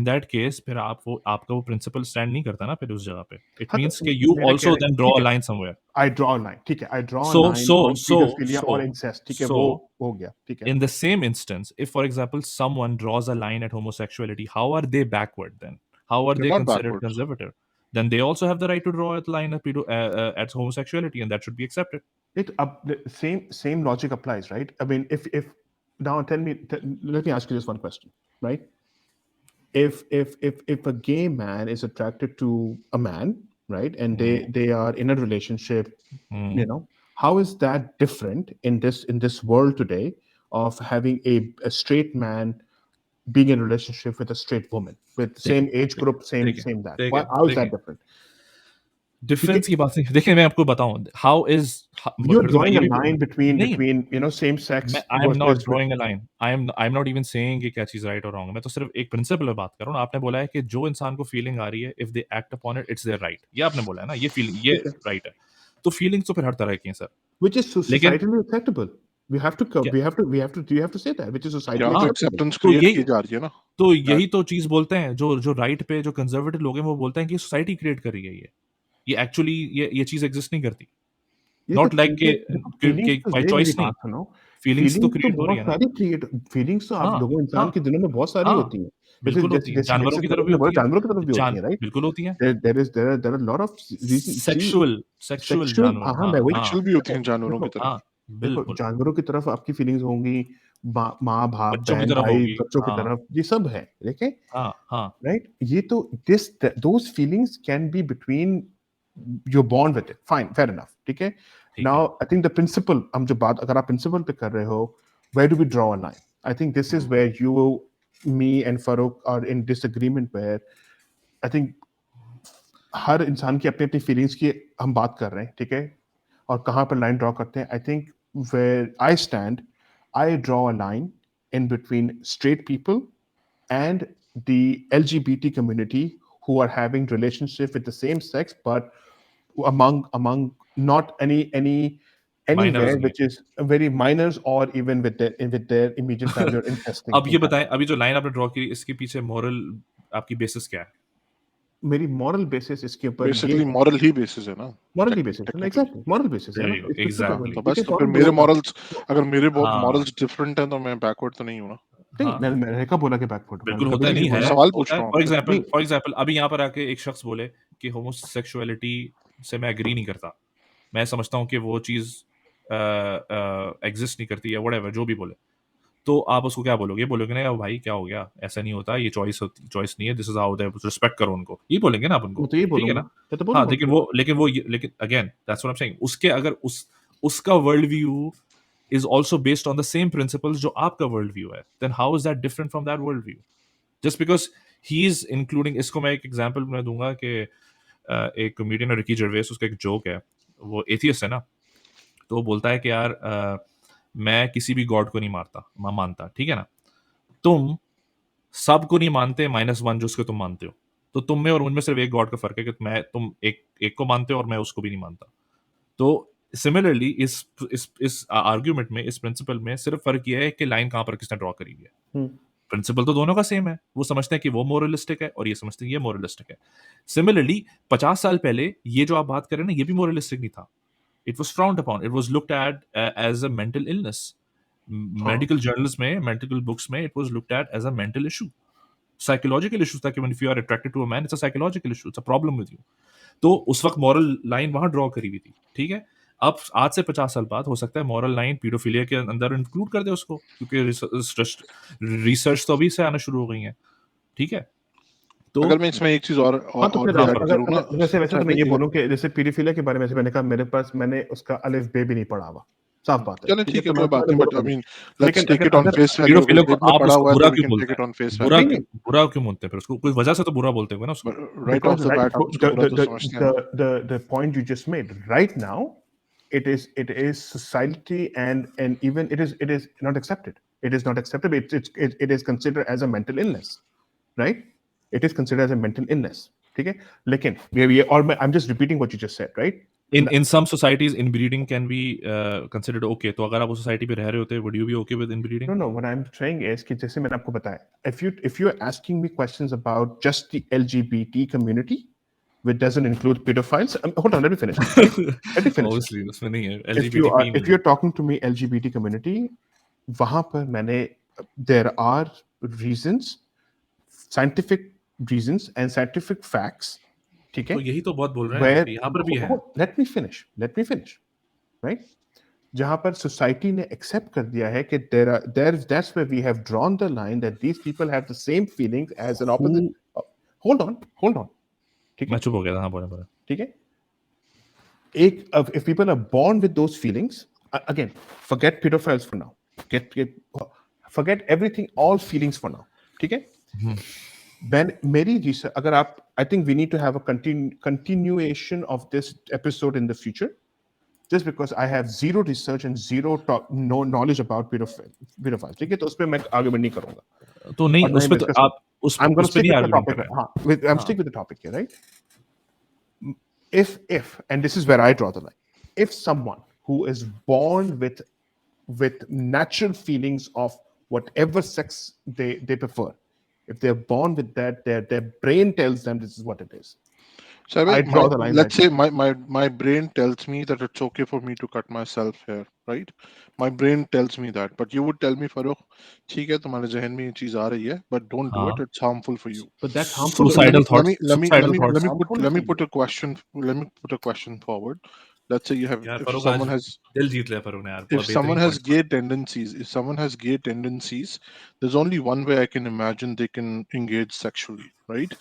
That case फिर आपका वो प्रिंसिपल स्टैंड नहीं करता ना फिर उस जगह पे. इट हाँ, मींस तो कि यू मेरा आल्सो कहना है, देन ड्रॉ ठीक अ है, line somewhere. I draw a line, ठीक है, I draw a So line so on so pedophilia so or incest, ठीक है, so वो हो गया, ठीक है. in the same instance, if for example someone draws a line at homosexuality, how are they backward then? How are they're they not considered backwards. conservative? Then they also have the right to draw a line at homosexuality, and that should be accepted. The same logic applies, right? I mean, if now let me ask you this one question, right? If a gay man is attracted to a man, right, and they are in a relationship, Mm. how is that different in this world today of having a straight man being in a relationship with a straight woman with the same age group, same देखिए same that? देखिए How is देखिए that different? Difference की बात नहीं. देखिए मैं आपको बताऊं हाउ इज. You're फिर तो मैं drawing ये a भी line between नहीं. same sex I am not versus. Drawing a line. I am not even saying कि क्या चीज राइट और रॉन्ग. मैं तो सिर्फ एक प्रिंसिपल पे बात कर रहा हूँ. आपने बोला है कि जो इंसान को फीलिंग आ रही है, if they act upon it, it's there right. ये आपने बोला है ना, ये फीलिंग ये ठीक है, राइट है. तो फीलिंग्स तो फिर हर तरह की हैं सर. which is लेकिन societally acceptable. We have to क्या you have to say that, which is societally यहाँ तो हाँ, acceptable. एक्सेप्टेंस तो क्रिएट यही की जा रही है ना। तो यही तो चीज बोलते हैं जो राइट पे जो कंजर्वेटिव लोग हैं, वो बोलते हैं कि सोसाइटी क्रिएट कर रही है ये एक्चुअली ये चीज एग्जिस्ट नहीं करती. ये तो नॉट लाइक देखो, फीलिंग्स तो बाय ये मेरी चॉइस नहीं. बात सुनो. फीलिंग्स तो फीलिंग्स तो क्रिएट हो रही बहुत है ना. सारी क्रिएट फीलिंग्स तो आप हाँ लोगों इंसान हाँ के दिलों में बहुत सारी हाँ, होती हैं. जैसे बिल्कुल होती जैसे है. जैसे जानवरों जैसे की तरफ भी आपने बोला, होती है. जानवरों की तरफ भी होती है, राइट? बिल्कुल होती है. There are a lot of reasons. See, sexual sexual, जानवर. हाँ, हाँ मैं वही हाँ सेक्सुअल भी होती हैं देखो जानवरों की देखो तरफ। हाँ, देखो बिल्कुल. जानवरों की तरफ आपकी फीलिंग्स होंगी, माँ बाप बच्चों की बहन तरफ भाई होगी. बच्चों की हाँ तरफ, ये सब है, देखें, हाँ हाँ, right? ये तो those feelings can be between, you're born with it, fine, fair enough, ठीक है. ठीक Now है. I think the principle, हम जो बात अगर आप principle पे कर रहे हो, where do we draw a line? I think this is where you, me and Farooq are in disagreement, where I think हर इंसान की अपनी अपनी फीलिंग्स की हम बात कर रहे हैं, ठीक है, और कहाँ पर लाइन ड्रॉ करते हैं. I think where I stand, I draw a line in between straight people and the LGBT community who are having relationship with the same sex, but among not anywhere minors नहीं. which is very minors, or even with their immediate family or incesting अब ये thing बताएं, happening. अभी जो line आपने draw की, इसके पीछे मॉरल आपकी बेसिस क्या है? मेरी moral basis इसके ऊपर ये बेसिकली है, मॉरल ही बेसिस है ना। moral basis है ना, टेक्निकली exactly moral basis है There ना, you go. इस पे तो Exactly. तो ठीक बस है, तो फिर Farooq मेरे बोला था. मॉरल्स, अगर मेरे हाँ मॉरल्स डिफरेंट हैं तो मैं बैकवर्ड तो नहीं हूँ ना। नहीं, हाँ, मैंने कब बोला कि बैकवर्ड, मैंने बिल्कुल कभी होता है, भी नहीं नहीं मैं है, बोला. सवाल पूछ होता है. रहा हूँ फॉर आपसे। एग्जाम्पल नहीं, फॉर एग्जाम्पल अभी यहाँ पर आके एक शख्स बोले कि होमोसेक्सुअलिटी से मैं एग्री नहीं करता, मैं समझता हूँ कि वो चीज़ एग्जिस्ट नहीं करती है, व्हाटएवर जो भी बोले, तो आप उसको क्या बोलोगे? बोलोगे ना, भाई क्या हो गया, ऐसा नहीं होता, ये चॉइस नहीं है, this is how they, respect करो उनको, ये बोलेंगे ना आप उनको. मैं तो ये ठीक है बोलूंगा, ना. मैं तो हाँ, बोलूंगा. लेकिन again that's what I am saying. उसके अगर उसका world view is also based on the same principles जो आपका वर्ल्ड व्यू है, then how is that different from that world view? Just because he is including, इसको मैं एक example मैं दूंगा कि एक कॉमेडियन रिकी जर्वेस, उसका एक जोक है, वो एथियस्ट है ना, तो वो बोलता है कि यार मैं किसी भी गॉड को नहीं मानता, ठीक है ना, तुम सबको नहीं मानते -1 जो उसको तुम मानते हो, तो तुम में और उनमें सिर्फ एक गॉड का फर्क है कि तुम एक को मानते हो और मैं उसको भी नहीं मानता। तो सिमिलरली इस आर्ग्यूमेंट में, इस प्रिंसिपल में सिर्फ फर्क ये है कि लाइन कहाँ पर किसने ड्रॉ करी हुई है। प्रिंसिपल तो दोनों का सेम है, वो समझते हैं कि वो मोरलिस्टिक है और ये समझते हैं ये मोरलिस्टिक है। सिमिलरली 50 साल पहले ये जो आप बात कर रहे हैं ना, ये भी मोरलिस्टिक नहीं था। It was frowned upon, it was looked at as a mental illness. Medical journals में, मेडिकल बुक्स में it was looked at as a mental issue, psychological issue था कि when you are attracted to a man, it's a psychological issue, it's a problem with you. तो उस वक्त moral line वहां draw करी हुई थी, ठीक है। अब आज से 50 साल बाद हो सकता है मॉरल लाइन पीडोफिलिया के अंदर इंक्लूड कर दे उसको, क्योंकि रिसर्च तो अभी से आना शुरू हो गई है, ठीक है। तो अगर मैं इसमें एक चीज और हाँ, तो और फिर भी आप ऐड करूँ ना, वैसे तो मैं ये एक- बोलूँ कि जैसे पीडोफिलिया के बारे में मैंने कहा, मेरे पास मैंने उसका अलिफ बे भी नहीं पढ़ा हुआ, साफ बात है, चलो ठीक है। ठीक है, तो कोई बात नहीं, बट आई मीन लेट्स लेकिन टेक इट ऑन अगर फेस वैल्यू। अगर पीडोफिलिया को जेब में आप पड़ा उसको हुआ है बुरा तो वी क्यों कैन टेक बोलते इट ऑन फेस हैं? बुरा वैल्यू। क्यों, बुरा क्यों बोलते हैं फिर उसको? कोई वजह से तो बुरा बोलते होंगे ना उसको। Right of because the right, bat हम उसको बुरा तो समझते हैं ना। the point you just made right now, it is society, and even it is not accepted. It is not accepted. It is considered as a mental illness, right? It is considered as a mental illness. ठीक है, लेकिन I'm just repeating what you just said, right? In some societies inbreeding can be considered okay. तो अगर आप उस society पे रह रहे होते, would you be okay with inbreeding? No, what I'm saying is कि जैसे मैंने आपको बताया, if you're asking me questions about just the LGBT community, which doesn't include pedophiles, hold on, let me finish. Right? Let me finish. Obviously उसमें नहीं है, If LGBT you're talking to me LGBT community, वहां पर मैंने there are reasons, scientific reasons and scientific facts, ठीक है, तो यही तो बहुत बोल रहे हैं where कि यहाँ पर भी है। let me finish, right? जहां पर सोसाइटी ने एक्सेप्ट कर दिया है कि that's where we have drawn the line that these people have the same feelings as an opposite. hold on, ठीक मैं है, चुप हो गया था, हाँ बोले बोले। ठीक है। If people are born with those feelings, again, forget pedophiles for now, forget everything, all feelings for now, ठीक है। Then मेरी research, अगर आप, I think we need to have a continuation of this episode in the future, just because I have zero research and no knowledge about pedophiles, ठीक है, तो उस पे मैं आगे नहीं करूंगा, तो नहीं, और ना ही उस पे मैं तो discuss आप I'm going उस to पे stick नहीं with the आर्ग्यूमेंट topic. कर रहे हैं। हाँ, I'm stick with the topic here, right? If and this is where I draw the line, if someone who is born with natural feelings of whatever sex they prefer, if they're born with that, their brain tells them this is what it is. So I draw the line let's right say there. my brain tells me that it's okay for me to cut myself hair, right? My brain tells me that, but you would tell me, Farooq, ठीक है तुम्हारे जहन में ये चीज आ रही है, but don't do हाँ, it. It's harmful for you. But that's harmful for suicidal you. thoughts, suicidal thoughts। Let me put a question. Let me put a question forward. Let's say you have, यार if Farooq आज someone has दिल जीत लिया फरूक ने यार, if बहुत someone बेहतरीन has point. gay tendencies, there's only one way I can imagine they can engage sexually, right?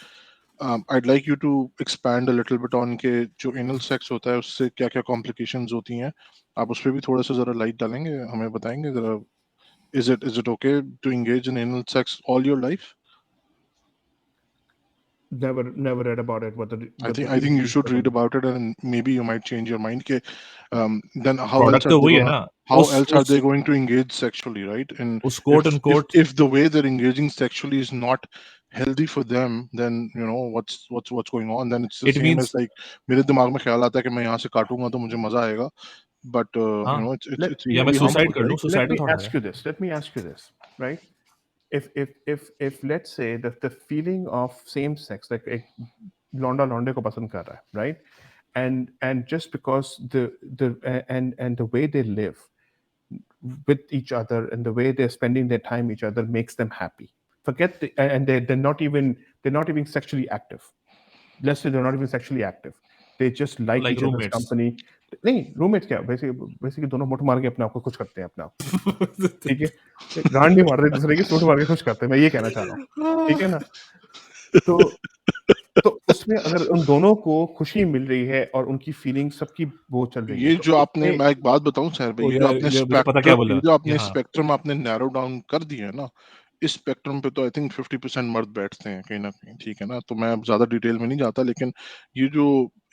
I'd like you to expand a little bit on के जो anal sex होता है उससे क्या क्या complications होती हैं, आप उस पर भी थोड़ा सा जरा लाइट डालेंगे, हमें बताएंगे जरा, is it okay to engage in anal sex all your life? Never read about it. I think you should read about it and maybe you might change your mind. के then how else product are तो they वही है going ना, how उस else are उस they going to engage sexually, right? And उस quote end quote if the way they're engaging sexually is not healthy for them, then you know what's going on. Then it's the it same as means, like मेरे दिमाग में ख्याल आता है कि मैं यहाँ से काटूंगा तो मुझे मजा आएगा, but हाँ, you know let, it's या मैं equally सुसाइड harmful, कर लूँ, right? let suicidal me thought आ ask गया। you this. Let me ask you this, right? If let's say that the feeling of same sex, like एक लौंडा लौंडे को पसंद कर रहा है, right? And just because and the way they live with each other and the way they're spending their time each other makes them happy. Forget and they're not even sexually active. Let's say they're not even sexually active. They just like like each other's roommates. company. नहीं, roommates क्या, वैसे दोनों मुठ मार के अपने आप को खुश करते हैं अपने आप को, ठीक है, गांड नहीं मार रहे दूसरे की, मुठ मार के खुश करते हैं, मैं ये कहना चाह रहा हूँ, ठीक है ना। तो तो उसमें अगर उन दोनों को खुशी मिल रही है और उनकी फीलिंग सबकी वो चल रही है, ये तो जो आपने, उसमें मैं एक बात बताऊं सर भाई, ओ ये जो यार, आपने ये मुझे पता क्या स्पेक्ट्रम, बोला ये जो कि आपने हाँ, स्पेक्ट्रम आपने नैरो डाउन कर दिया है ना, इस स्पेक्ट्रम पे तो आई थिंक 50% मर्द बैठते हैं कहीं ना कहीं, ठीक है ना। तो मैं अब ज्यादा डिटेल में नहीं जाता, लेकिन ये जो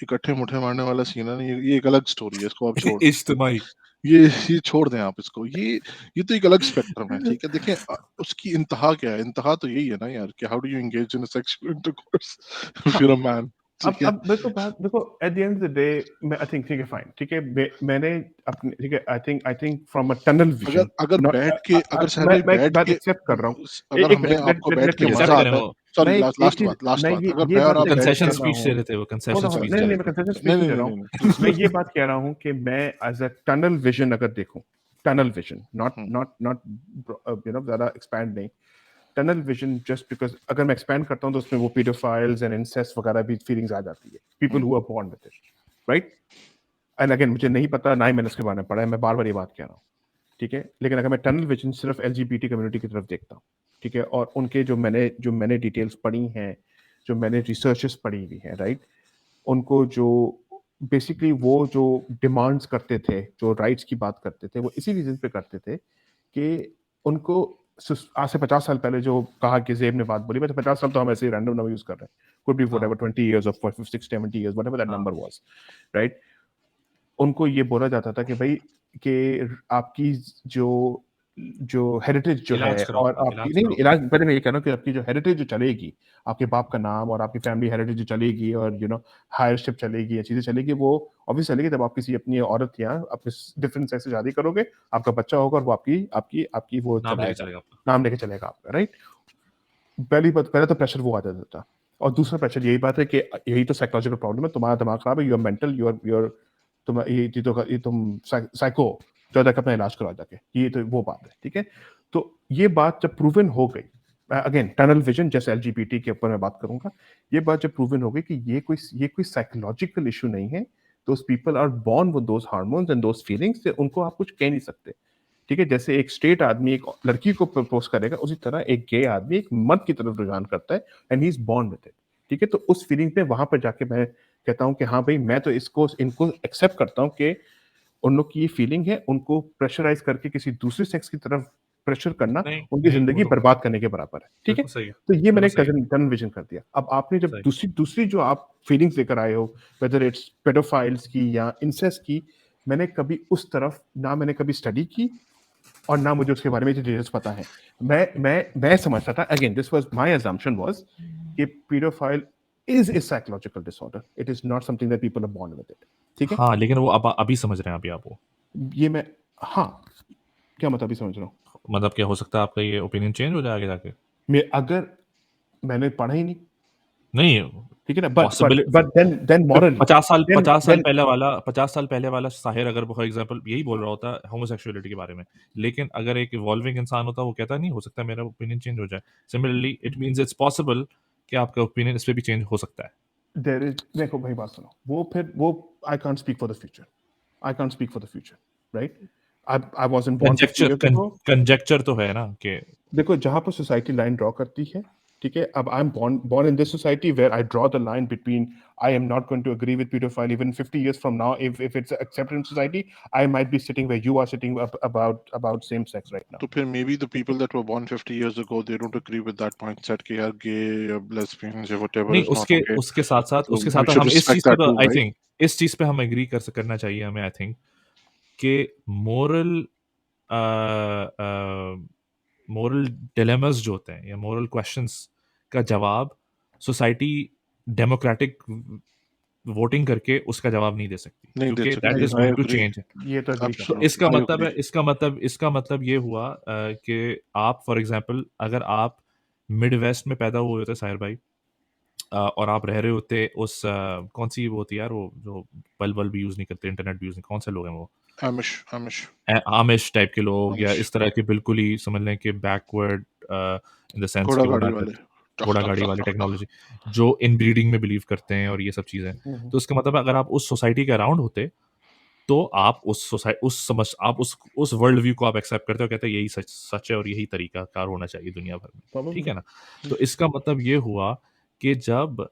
इकट्ठे मुठे मारने वाला सीन है ना, ये एक अलग स्टोरी है, इसको आप छोड़, इज्तिमाई। ये छोड़ दें आप इसको, ये तो एक अलग स्पेक्ट्रम है, ठीक है। देखें उसकी इंतहा क्या है, इंतहा तो यही है ना यार कि how do you engage in a sexual intercourse if you are a man, ठीक है। अब देखो at the end of the day मैं आई थिंक ठीक है फाइन, ठीक है मैंने अपने ठीक है I think from a tunnel अगर विजन अगर नॉट बैठ के, अगर साहब मैं भाई एक बैठ बात के, एक्सेप्ट कर रहा हूँ अगर एक हमें आपको बैठ के लेट मी मजा एक्सेप्ट करें आता है, वो सॉरी मैं लास्ट चीज बात, मैं अगर ये मैं और बात आप बैठ कंसेशन के, कर रहा स्पीच हूँ दे रहे थे, वो कंसेशन स्पीच दे नहीं रहे मैं थे। कंसेशन स्पीच नहीं दे रहा हूँ मैं ये बात कह रहा हूँ कि मैं एज अ टनल विजन अगर देखूं tunnel vision not not not you know ज्यादा एक्सपैंड नहीं टनल विजन जस्ट बिकॉज अगर मैं एक्सपैंड करता हूँ तो उसमें वो पीडोफाइल्स एंड इंसेस्ट वगैरह भी फीलिंग्स आ जाती है people who are born with it right and again मुझे नहीं पता ना ही मैंने इसके बारे में पढ़ा है मैं बार बार ये बात कह रहा हूँ ठीक है लेकिन अगर मैं टनल विजन सिर्फ एलजीबीटी कम्युनिटी की तरफ देखता हूँ ठीक है और उनके जो मैंने डिटेल्स पढ़ी हैं जो मैंने रिसर्चेस पढ़ी हुई हैं राइट उनको जो बेसिकली वो जो डिमांड्स करते थे जो राइट्स की बात करते थे वो इसी रीजन पे करते थे कि उनको आज से 50 साल पहले जो कहा कि जेब ने बात बोली बट 50 साल तो हम ऐसे ही रैंडम नंबर यूज कर रहे हैं कुड बी व्हाटएवर 20 इयर्स और 60 70 years whatever that number was right उनको ये बोला जाता था कि भाई कि आपकी जो जो हेरिटेज जो है इलाज कराओ, और आपकी इलाज नहीं कराओ। इलाज पहले मैं ये कह रहा हूँ कि आपकी जो हेरिटेज जो चलेगी आपके बाप का नाम और आपकी फैमिली हेरिटेज जो चलेगी और यू नो हायरशिप चलेगी या चीजें चलेगी वो ऑब्वियस चलेगी जब आप किसी अपनी औरत या अपने डिफरेंट सेक्स से शादी करोगे आपका बच्चा होगा और वो आपकी आपकी आपकी वो नाम लेके चलाएगा चलेगा आपका। नाम लेके चलेगा आपका राइट पहली बात पहले तो प्रेशर वो आ जाता था और दूसरा प्रेशर यही बात है कि यही तो साइकोलॉजिकल प्रॉब्लम है तुम्हारा दिमाग खराब है you are mental you are ये तुम साइको जो तक अपना इलाज करवा जाके ये तो वो बात है ठीक है तो ये बात जब प्रूवन हो गई अगेन टनल विजन जैसे एलजीबीटी के ऊपर मैं बात करूंगा ये बात जब प्रूवन हो गई कि ये कोई साइकोलॉजिकल इशू नहीं है those people are born with those hormones and those feelings उनको आप कुछ कह नहीं सकते ठीक है जैसे एक स्ट्रेट आदमी एक लड़की को प्रपोज करेगा उसी तरह एक गे आदमी एक मर्द की तरफ रुझान करता है and he is born with it ठीक है तो उस फीलिंग पे वहां पर जाके मैं कहता हूं कि हाँ भाई मैं तो इनको एक्सेप्ट करता हूं कि उन लोग की ये फीलिंग है उनको प्रेशराइज करके किसी दूसरे सेक्स की तरफ प्रेशर करना नहीं, उनकी नहीं, वो जिंदगी तो बर्बाद करने के बराबर है ठीक है बिल्कुल सही है, तो ये मैंने बिल्कुल एक सही है, टर्न विजन कर दिया अब आपने जब सही। दूसरी जो आप फीलिंग्स लेकर आए हो वेदर इट्स पेडोफाइल्स की या इंसेस्ट की मैंने कभी उस तरफ ना मैंने कभी स्टडी की और ना मुझे उसके बारे में डिटेल्स पता है मैं समझता था again this was my assumption was कि paedophile is a psychological disorder it is not something that people are born with it ठीक है हाँ, लेकिन वो अब अभी समझ रहे हैं अभी आप वो। ये मैं हाँ क्या मतलब अभी समझ रहा हूँ मतलब क्या हो सकता है आपका ये ओपिनियन चेंज हो जाए आगे जाके? मैं अगर मैंने पढ़ा ही नहीं नहीं, ठीक है ना but but possibility but then morally 50 साल पहले वाला साहिर अगर फॉर एग्जांपल यही बोल रहा होता होमोसेक्सुअलिटी के बारे में, लेकिन अगर एक इवॉल्विंग इंसान होता वो कहता नहीं हो सकता मेरा ओपिनियन चेंज हो जाए। Similarly it means it's possible कि आपका ओपिनियन इस पे भी चेंज हो सकता है। देयर इज देखो भाई बात सुनो वो I can't speak for the future I can't speak for the future right I wasn't born 50 conjecture years ago conjecture तो है ना कि देखो जहां पर सोसाइटी लाइन ड्रॉ करती है ठीक है अब आई am born in this society where I draw the line between I am not going to agree with pedophile even 50 years from now if it's accepted in society I might be sitting where you are sitting about same sex right now तो फिर maybe the people that were born 50 years ago they don't agree with that mindset कि यार gay या lesbians या whatever नहीं, is not okay, उसके साथ साथ so we should हम इस चीज respect पे that तो too, आई right? थिंक इस चीज पे हम एग्री करना चाहिए हमें आई थिंक कि मोरल मोरल डिलेमास जो होते हैं या मोरल क्वेश्चंस का जवाब सोसाइटी डेमोक्रेटिक वोटिंग करके उसका जवाब नहीं दे सकती नहीं दे क्योंकि दैट सकती, is I going to agree, change. ये तो एग्री तो करता हूँ absolutely, I agree. इसका मतलब ये हुआ कि आप फॉर एग्जांपल अगर आप मिड वेस्ट में पैदा हुए होते साहिर भाई और आप रह रहे होते उस कौन सी वो होती है यार वो जो बल्ब भी यूज नहीं करते इंटरनेट भी यूज नहीं कौन से लोग हैं वो Amish, आमिश टाइप के लोग या Amish, इस तरह के बिल्कुल ही समझ लें कि बैकवर्ड इन द सेंस घोड़ा कि वो गाड़ी ना वाले, टक घोड़ा टक गाड़ी टक वाली टक टक। टेक्नोलॉजी जो इन ब्रीडिंग में बिलीव करते हैं और ये सब चीज़ें। तो इसका मतलब है अगर आप उस सोसाइटी के अराउंड होते तो आप उस वर्ल्ड व्यू को आप एक्सेप्ट करते हो कहते हैं यही सच है और यही तरीका कार होना चाहिए दुनिया भर में, ठीक Probably. है ना? तो इसका मतलब ये हुआ कि जब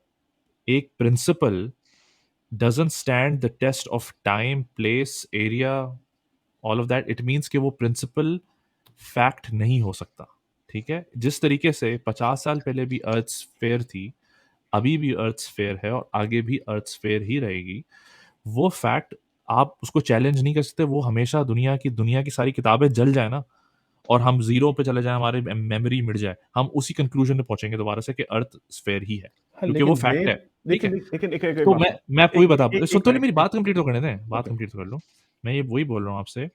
एक principle doesn't stand the test of time place area all of that it means कि वो प्रिंसिपल फैक्ट नहीं हो सकता, ठीक है? जिस तरीके से 50 साल पहले भी अर्थ स्फेयर थी, अभी भी अर्थ स्फेयर है और आगे भी अर्थ स्फेयर ही रहेगी, वो फैक्ट आप उसको चैलेंज नहीं कर सकते। वो हमेशा दुनिया की सारी किताबें जल जाए ना और हम जीरो पे चले जाएं, हमारी मेमोरी मिट जाए, हम उसी कंक्लूजन पे पहुंचेंगे दोबारा से कि अर्थ स्फेयर ही है, हाँ, क्योंकि वो लेकिन फैक्ट है। ठीक है, लेकिन एक तो बात मैं आपको वही बता सुन तो नहीं, मेरी एक बात कंप्लीट तो करने दें, बात ओके कंप्लीट तो कर लो। मैं ये वही बोल रहा हूँ आपसे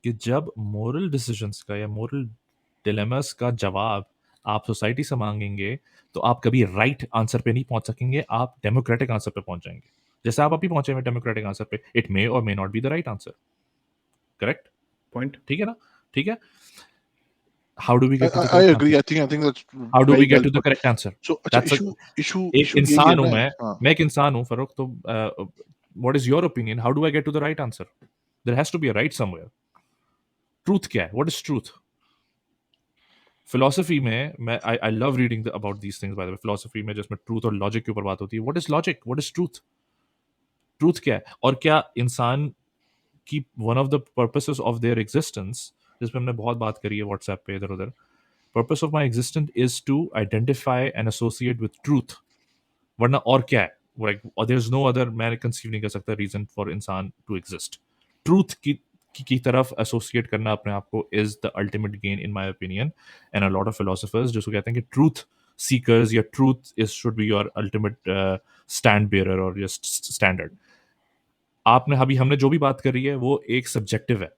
कि जब मोरल डिसीजंस का या मोरल डिलेमास का जवाब आप सोसाइटी से मांगेंगे तो आप कभी राइट आंसर पे नहीं पहुंच सकेंगे, आप डेमोक्रेटिक आंसर पे पहुंच जाएंगे, जैसे आप अभी पहुंचे हुए डेमोक्रेटिक आंसर पे। It may or may not be the right answer, correct? Point. ठीक है ना? ठीक है, how do we get to the I correct agree. Answer? I think that's how do we very get well to the put. Correct answer? So अच्छा that's एक issue यही है इंसान हूं ना। मैं हाँ मैं एक इंसान हूं फरूख, तो what is your opinion? How do I get to the right answer? There has to be a right somewhere. Truth क्या है? What is truth? फिलोसफी में मैं I love reading about these things by the way. Philosophy में जिसमें truth और logic के ऊपर बात होती है, what is logic, what is truth? Truth क्या है? और क्या इंसान की one of the purposes of their existence, जिस पे हमने बहुत बात करी है व्हाट्सएप पे इधर उधर, purpose of my existence is to identify and associate with truth, वरना और क्या है? Like there is no other, मैं कंसीव नहीं कर सकता रीजन फॉर इंसान टू एग्जिस्ट। ट्रूथ की तरफ एसोसिएट करना अपने आप को is the ultimate gain in my opinion. And a lot of philosophers जिसको कहते हैं कि ट्रूथ सीकर्स या truth is should be your ultimate stand bearer और जस्ट स्टैंडर्ड। आपने अभी हमने जो भी बात करी है वो एक सब्जेक्टिव है,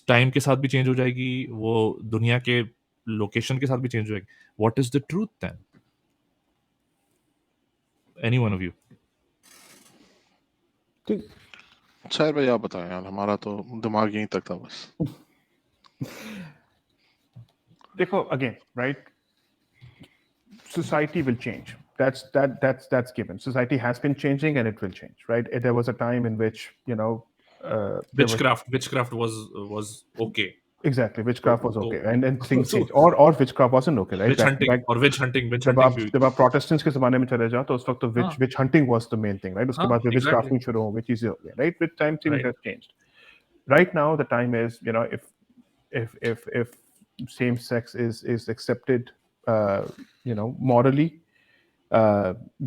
टाइम के साथ भी चेंज हो जाएगी, वो दुनिया के लोकेशन के साथ भी चेंज हो जाएगी। What is the truth then? Any one of you? ठीक। शायद भाई आप बताएं यार, हमारा तो दिमाग यहीं तक था बस। देखो again right, society will change. That's given. Society has been changing and it will change, right? There was a time in which there was Witchcraft was okay. exactly witchcraft was okay, तो and things तो changed, or witchcraft wasn't okay, right? Which hunting Back और विच hunting भी जब आप Protestants के जमाने में चले जाओ तो उस वक्त तो हाँ विच hunting was the main thing, right? उसके हाँ बाद विच एग्जैक्टली क्राफ्टिंग शुरू हो गई, चीजें हो गई, right? With time things right. Have changed. Right now the time is, if same sex is accepted, morally,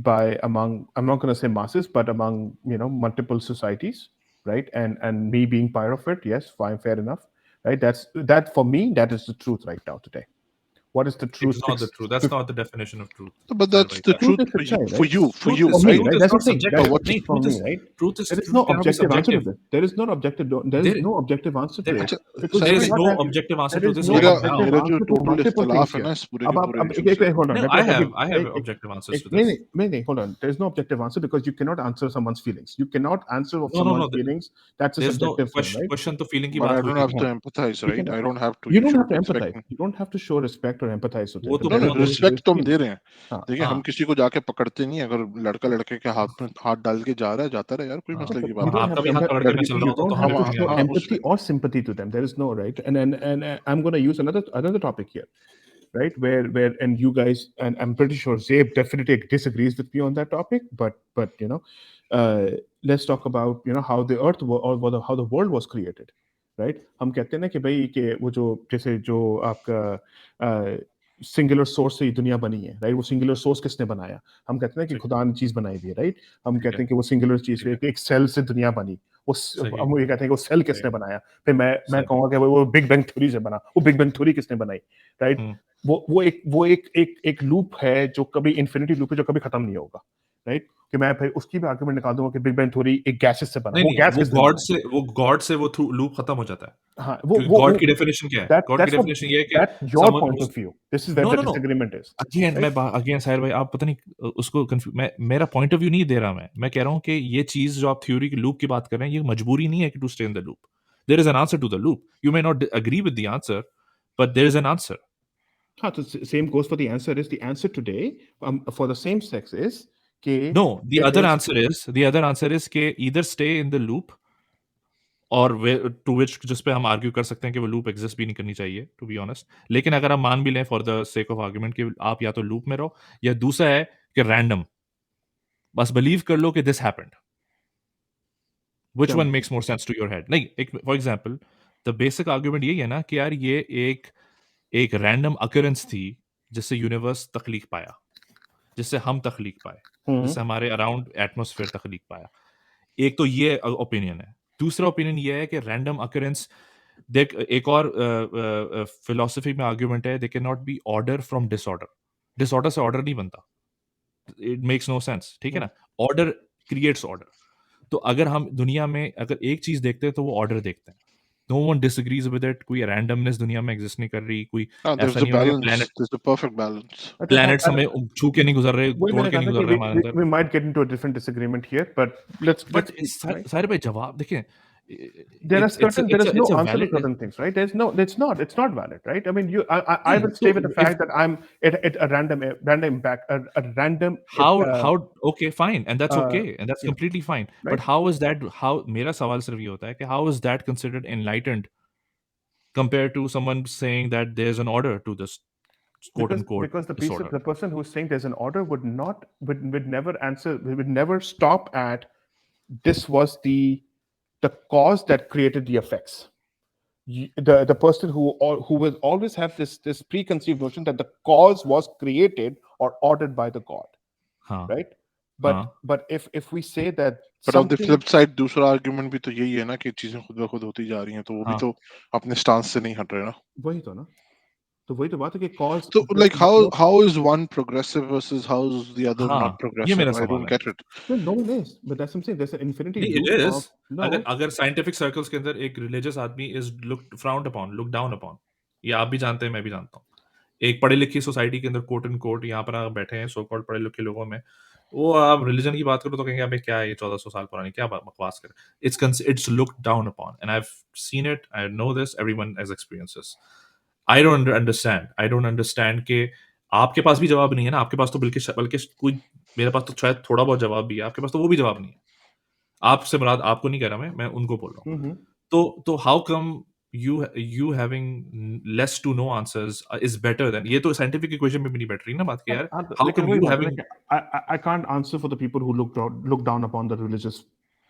by among, I'm not going to say masses, but among multiple societies, right? And me being part of it, yes, fine, fair enough, right? That for me, that is the truth right now today. What is the It's truth? not the truth. That's not the definition of truth. But Sahir that's bhai, the that's truth Truth is for you, सच्चाई, for right? you, for you, For me, right? right? is That's the not thing. subjective. What नहीं, For truth me, is right? truth is There is truth no cannot be objective answer to subjective. this. There is no objective. There is There no objective answer to there it अच्छा because there you is Sahir cannot no have. objective answer There to is this no even now. objective मेरा जो answer to total multiple इख्तलाफ things है here. ना इस पूरे के अब पूरे अब इशू से। hold on. No, Let me give you. I have objective answers to नहीं this. नहीं नहीं नहीं, hold on. There is no objective answer because you cannot answer someone's feelings. You cannot answer of No. someone's feelings. That's a There's no subjective thing, right? question तो feeling की But I बात don't होती have नहीं to है। empathize, You right? cannot. I don't have to. You You don't have shouldn't to expect empathize. me. You don't have to show respect or empathize with वो them तो No, because no, बहुत respect तो हम दे रहे हैं। हाँ, देखिए हम हाँ किसी को जाके पकड़ते नहीं है, अगर लड़का लड़के के हाथ में हाथ डाल के जा रहा है जाता रहे यार, कोई हाँ मसले की but you बात don't नहीं आपका have है। भी to हाथ पकड़ के मैं चल रहा you होता तो don't हमें have कुछ to नहीं show आता। उस empathy or sympathy to them. There is no right. And I'm going to use another topic here, right? Where and you guys, and I'm pretty sure Zaib definitely disagrees with me on that topic. But let's talk about how the earth how the world was created, right? हम कहते हैं ना कि भाई कि वो जो जैसे जो आपका सिंगुलर सोर्स से ही दुनिया बनी है, राइट? वो सिंगुलर सोर्स किसने बनाया? हम कहते हैं कि ठीक खुदा ने चीज बनाई हुई है, राइट? हम ठीक कहते है हैं कि वो सिंगुलर चीज ठीक है एक सेल से दुनिया बनी। सही हम ये कहते हैं कि वो सेल सही किसने बनाया? फिर मैं सही। कहूंगा कि वो बिग बैंग थ्योरी से बना। वो बिग बैंग थ्योरी किसने बनाई, राइट? हम्म वो एक लूप है जो कभी इन्फिनिटी लूप है जो कभी खत्म नहीं होगा, राइट? कि मैं फिर उसकी भी आर्गुमेंट निकाल दूंगा कि बिग बैंग थ्योरी एक गैसेस से बना। नहीं वो नहीं, गैस किसने बनाई? वो गॉड से वो लूप खत्म हो जाता है, हाँ, क्योंकि गॉड की डेफिनेशन क्या है? गॉड की that's what डेफिनेशन ये है कि that's your someone point of view. This is where no the no no disagreement is, again right? Again Sahir भाई आप पता नहीं उसको मैं मेरा पॉइंट ऑफ व्यू नहीं दे रहा। मैं कह रहा हूँ कि ये चीज जो आप थ्योरी की लूप की बात कर रहे हैं, ये मजबूरी नहीं है कि to stay in the loop. There is an answer to the loop. You may not agree with the answer, but there is an answer. हाँ, तो same goes for the answer. Is the answer today for the same sex is कि no, it is the other answer is के either stay in the loop और to which जिस पे हम argue कर सकते हैं कि वो लूप एग्जिस्ट भी नहीं करनी चाहिए, टू बी ऑनेस्ट। लेकिन अगर हम मान भी लें for the sake of argument कि आप या तो लूप में रहो, या दूसरा है कि रैंडम, बस बिलीव कर लो कि दिस हैपेंड। Which क्या one मतलब? makes more sense to your head? नहीं, एक for example the basic argument यही है ना कि यार ये एक रैंडम अकरेंस थी जिससे यूनिवर्स तख्लीक पाया, जिससे हम तख्लीक पाए, जिससे हमारे अराउंड एटमॉस्फेयर तख्लीक पाया। एक तो ये ओपिनियन है। दूसरा ओपिनियन ये है कि रैंडम अकरेंस, देख एक और फिलॉसफी में आर्गुमेंट है, दे can not B order from disorder. Disorder से ऑर्डर नहीं बनता, इट मेक्स नो सेंस, ठीक है ना? Order creates order. तो अगर हम दुनिया में अगर एक चीज देखते हैं तो वो ऑर्डर देखते हैं। No one disagrees with it. कोई रैंडमनेस दुनिया में एग्जिस्ट नहीं कर रही, कोई ऐसा there's a नहीं हो रहा कि balance, there's a perfect balance. Planets हमें छू के नहीं गुजर रहे, वही तोड़ मैंने के कहा नहीं था गुजर कि रहे हमारे अंदर। we might get into a different disagreement here, but but let's right? सारे भाई जवाब देखें, There are certain there is no it's a answer to valid, certain things, right? It's not valid, right? I mean, I नहीं will stay तो with the if fact that I'm at a random impact, a random how okay fine, and that's okay, and that's yeah, completely fine, right? but how is that, how, मेरा सवाल सिर्फ ये होता है कि how is that considered enlightened compared to someone saying that there's an order to this quote unquote Because disorder? the person who's saying there's an order would never answer, would never stop at this was the cause that created the effects. The person who will always have this preconceived notion that the cause was created or ordered by the god, हाँ right? हाँ But if we say that But on the something, flip side, दूसरा argument भी तो यही है ना कि चीजें खुद ब खुद होती जा रही हैं, तो वो भी हाँ तो अपने स्टांस से नहीं हट रहे ना. वही तो ना, तो वही तो बात है कि cause So like how is one progressive versus how is the other हाँ, not ये progressive? मेरा I सवाल don't है। get it. no one is, but that's what I'm saying, there's an infinity नहीं, loop it is. of no. अगर अगर scientific circles के अंदर एक रिलीजियस आदमी is looked frowned upon, look down upon, ये आप भी जानते हैं, मैं भी जानता हूँ। एक पढ़ी लिखी सोसाइटी के अंदर कोट एंड कोट यहाँ पर आप बैठे हैं सो कॉल्ड पढ़े लिखे लोगों में, वो आप रिलीजन की बात करो तो कहेंगे अबे क्या है ये 1400 साल पुरानी क्या बकवास कर। It's looked down upon and I have seen it, I know this, everyone has experience this. I don't understand कि आपके पास भी जवाब नहीं है ना, आपके पास तो बल्कि बल्कि कोई, मेरे पास तो शायद थोड़ा बहुत जवाब भी है, आपके पास तो वो भी जवाब नहीं है। आपसे मुराद आपको नहीं कह रहा मैं उनको बोल रहा हूँ। तो how come you having less to no answers is better than, ये तो साइंटिफिक इक्वेशन में भी नहीं बैठ रही ना बात कि यार how लेकिन come वही you बात है ना having, कि I can't answer for the people who look down upon the religious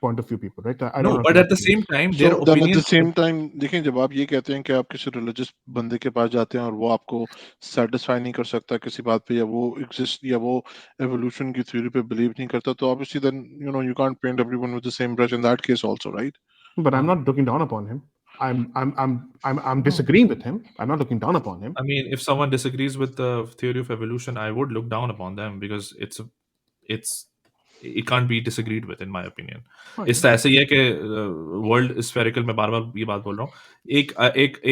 point of view people, right? I no, don't but answer at the for them. same time So their then at the opinion, same time, देखिए जब आप ये कहते हैं कि आप किसी religious बंदे के पास जाते हैं और वो आपको सेटिस्फाई नहीं कर सकता किसी बात पे, या वो एग्जिस्ट या वो एवोल्यूशन की थ्योरी पे बिलीव नहीं करता, तो obviously then you can't paint everyone with the same brush in that case also, right? But I'm not looking down upon him. I'm no, disagreeing with him. I'm not looking down upon him. I mean if someone disagrees with the theory of evolution I would look down upon them because it's it can't be disagreed with in my opinion. Fine. इस ऐसे ही है कि world spherical, मैं बार बार ये बात बोल रहा हूँ,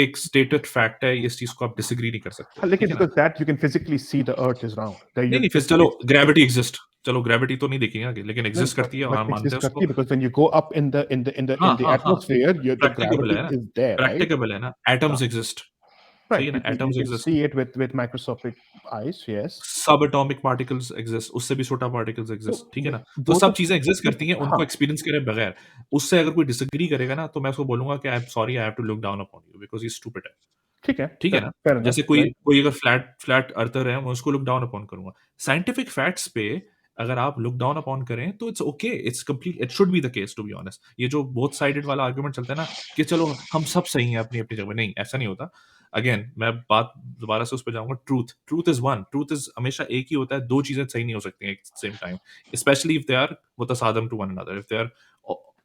एक स्टेटेड फैक्ट है, इस चीज को आप डिसएग्री नहीं कर सकते, ठीक लेकिन है ना? because that you can physically see the earth is round. That नहीं you नहीं, फिर चलो ग्रेविटी एग्जिस्ट, चलो ग्रेविटी तो नहीं देखी ना, लेकिन एग्जिस्ट करती है और but हम मानते exists हैं उसको। करती है because when you go up हाँ in the हाँ हाँ, atmosphere, the प्रैक्टिकेबल gravity है ना, is there, right? प्रैक्टिकेबल है ना, एटम्स एग्जिस्ट, सही Right. है ना, You atoms can exist, see it with microscopic eyes. Yes. सब एटॉमिक पार्टिकल्स एग्जिस्ट, उससे भी छोटा पार्टिकल्स तो एग्जिस्ट, ठीक है ना? तो वो सब चीजें एग्जिस्ट ठीक करती हैं है, उनको हाँ, एक्सपीरियंस करे बगैर। उससे अगर कोई डिसएग्री करेगा ना तो मैं उसको बोलूंगा कि I am sorry, I have to look down upon you because he stupid है। ठीक है, ठीक है ना? fair जैसे enough, कोई right? कोई अगर फ्लैट फ्लैट अर्थर है, मैं उसको लुक डाउन अपॉन करूँगा। साइंटिफिक फैक्ट्स पे अगर आप लुक डाउन अपॉन करें तो it's okay, it's complete, it should be the case to be honest. ये जो बोथ साइडेड वाला आर्गुमेंट चलता है ना कि चलो हम सब सही हैं अपनी-अपनी जगह, नहीं, ऐसा नहीं होता। अगेन मैं बात दोबारा से उस पे जाऊँगा, truth is one, truth is हमेशा एक ही होता है, 2 चीज़ें सही नहीं हो सकती हैं at the same time, specially if they are मुतसादम to one another, if they are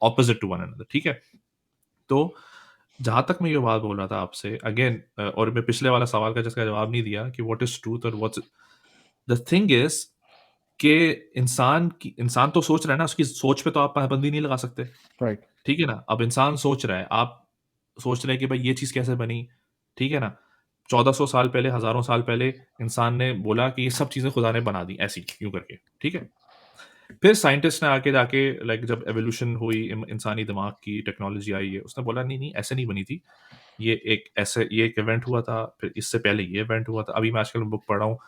opposite to one another, ठीक है? तो जहाँ तक मैं ये बात बोल रहा था आपसे अगेन, और मैं पिछले वाला सवाल का जिसका जवाब नहीं दिया कि व्हाट इज ट्रूथ और व्हाट्स द थिंग इज कि इंसान तो सोच रहा है ना, उसकी सोच पे तो आप पाबंदी नहीं लगा सकते, Right. ठीक है ना? अब इंसान सोच रहा है, आप सोच रहे हैं कि भाई ये चीज कैसे बनी, ठीक है ना? 1400 साल पहले, हजारों साल पहले इंसान ने बोला कि ये सब चीजें खुदा ने बना दी ऐसी यूं करके, ठीक है? फिर साइंटिस्ट ने आके जाके लाइक जब एवोल्यूशन हुई, इंसानी दिमाग की टेक्नोलॉजी आई है, उसने बोला नहीं नहीं ऐसे नहीं बनी थी, ये एक इवेंट हुआ था, फिर इससे पहले ये इवेंट हुआ था। अभी मैं आजकल बुक पढ़ रहा हूँ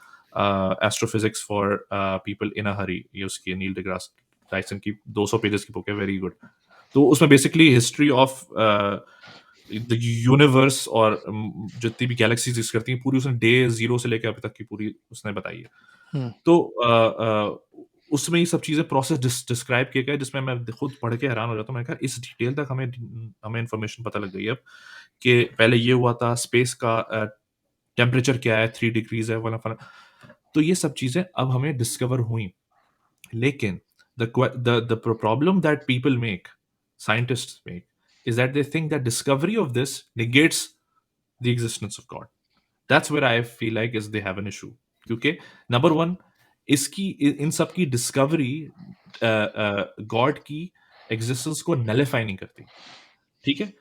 एस्ट्रोफिजिक्स फॉर पीपल इन अ हरी, ये उसकी नील डिग्रास टाइसन की 200 पेजेस की बुक है, वेरी गुड। तो उसमें basically history of the universe और जितनी भी गैलेक्सीज एग्जिस्ट करती हैं पूरी उसने डे जीरो से लेकर अभी तक की पूरी उसने बताई है। तो उसमें ये सब चीजें प्रोसेस डिस्क्राइब किए गए जिसमें मैं खुद पढ़ के हैरान हो जाता हूँ। मैंने कहा इस डिटेल तक हमें इन्फॉर्मेशन पता लग गई है अब कि पहले ये हुआ था, स्पेस का टेम्परेचर क्या है, 3 डिग्रीज है, फला फला। तो ये सब चीजें अब हमें डिस्कवर हुई, लेकिन The problem that people make, scientists make, is that they think that discovery of this negates the existence of God. That's where I feel like is they have an issue. क्योंकि number one, इसकी इन सब की discovery God की existence को nullify नहीं करती, ठीक है?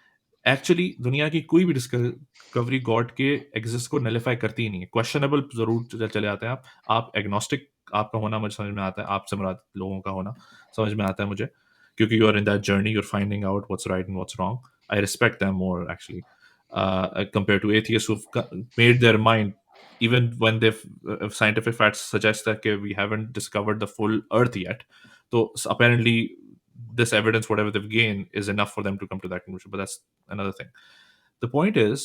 एक्चुअली दुनिया की कोई भी डिस्कवरी गॉड के एग्जिस्ट को नलिफाई करती ही नहीं है। क्वेश्चनेबल ज़रूर चले आते हैं आप एग्नोस्टिक आपका होना मुझे समझ में आता है, आपसे मुराद लोगों का होना समझ में आता है मुझे, क्योंकि you are in that journey, you are finding out what's right and what's wrong. I respect them more actually compared to atheists who've made their mind, even when they've scientific facts suggest that okay, we haven't discovered the full earth yet, so apparently this evidence, whatever they've gained, is enough for them to come to that conclusion. But that's another thing. The point is,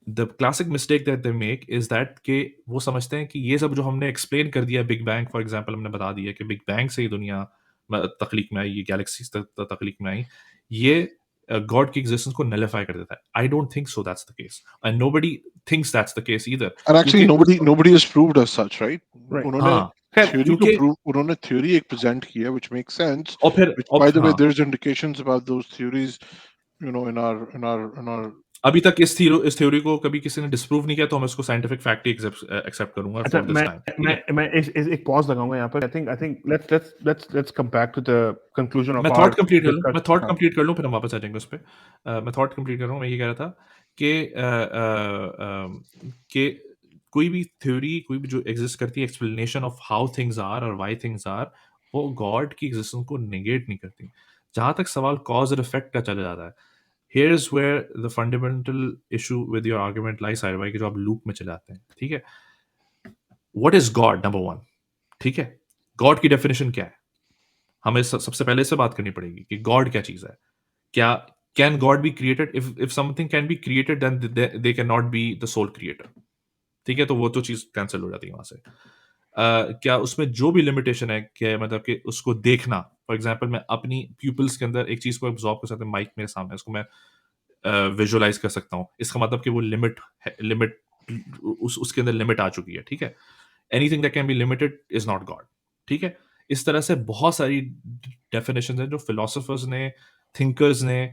the classic mistake that they make is that कि वो समझते हैं कि ये सब जो हमने explain कर दिया बिग बैंग फॉर एग्जांपल, हमने बता दिया कि बिग बैंग से ही दुनिया तख्लीक में आई, ये गैलेक्सीज तख्लीक में आई, ये गॉड की एग्जिस्टेंस को नलिफाई कर देता है. I don't think so that's the case, and nobody thinks that's the case either. And actually, nobody has proved as such, right? Right. उन्होंने हाँ, खैर, theory को क्योंकि prove, उन्होंने theory एक present किया, which makes sense. और फिर Which, by the way, हाँ, there's indications about those theories, you know, in our. अभी तक इस थ्योरी को कभी किसी ने डिस्प्रूव नहीं किया, तो मैं उसको साइंटिफिक फैक्ट ही एक्सेप्ट करूंगा अच्छा, फॉर दिस टाइम. मैं एक पॉज लगाऊंगा यहाँ पर. I think let's come back to the conclusion of मैं आवर थॉट कंप्लीट कर लूं, मैं थॉट हाँ. कंप्लीट कर लूं, फिर हम वापस आ जाएंगे उस पे. मैं थॉट कंप्लीट कर रहा हूं. मैं ये कह रहा था कि कोई भी थ्योरी, कोई भी जो एग्जिस्ट करती है, explanation of how things are और व्हाई थिंग्स आर, वो गॉड की एग्जिस्टेंस को नेगेट नहीं करती. जहां तक सवाल कॉज और इफेक्ट का चला जाता है, here is where the fundamental issue with your argument lies, Sahir भाई, कि जो आप लूप में चले आते हैं. ठीक है, what is God, number one. ठीक है, गॉड की डेफिनेशन क्या है? हमें सबसे पहले इससे बात करनी पड़ेगी कि गॉड क्या चीज है. क्या can God be created? If something can be created, then they can not be the sole creator. ठीक है, तो वो तो चीज कैंसिल हो जाती है वहां से. क्या उसमें जो भी लिमिटेशन है, क्या मतलब कि उसको देखना, फॉर एग्जाम्पल मैं अपनी प्यूपल्स के अंदर एक चीज को एब्जॉर्ब कर सकता हूँ, माइक मेरे सामने, उसको मैं विजुअलाइज कर सकता हूँ, इसका मतलब कि वो लिमिट उसके अंदर लिमिट आ चुकी है. ठीक है, anything that can be limited is not God. ठीक है, इस तरह से बहुत सारी डेफिनेशंस हैं जो फिलोसोफर्स ने, थिंकर्स ने,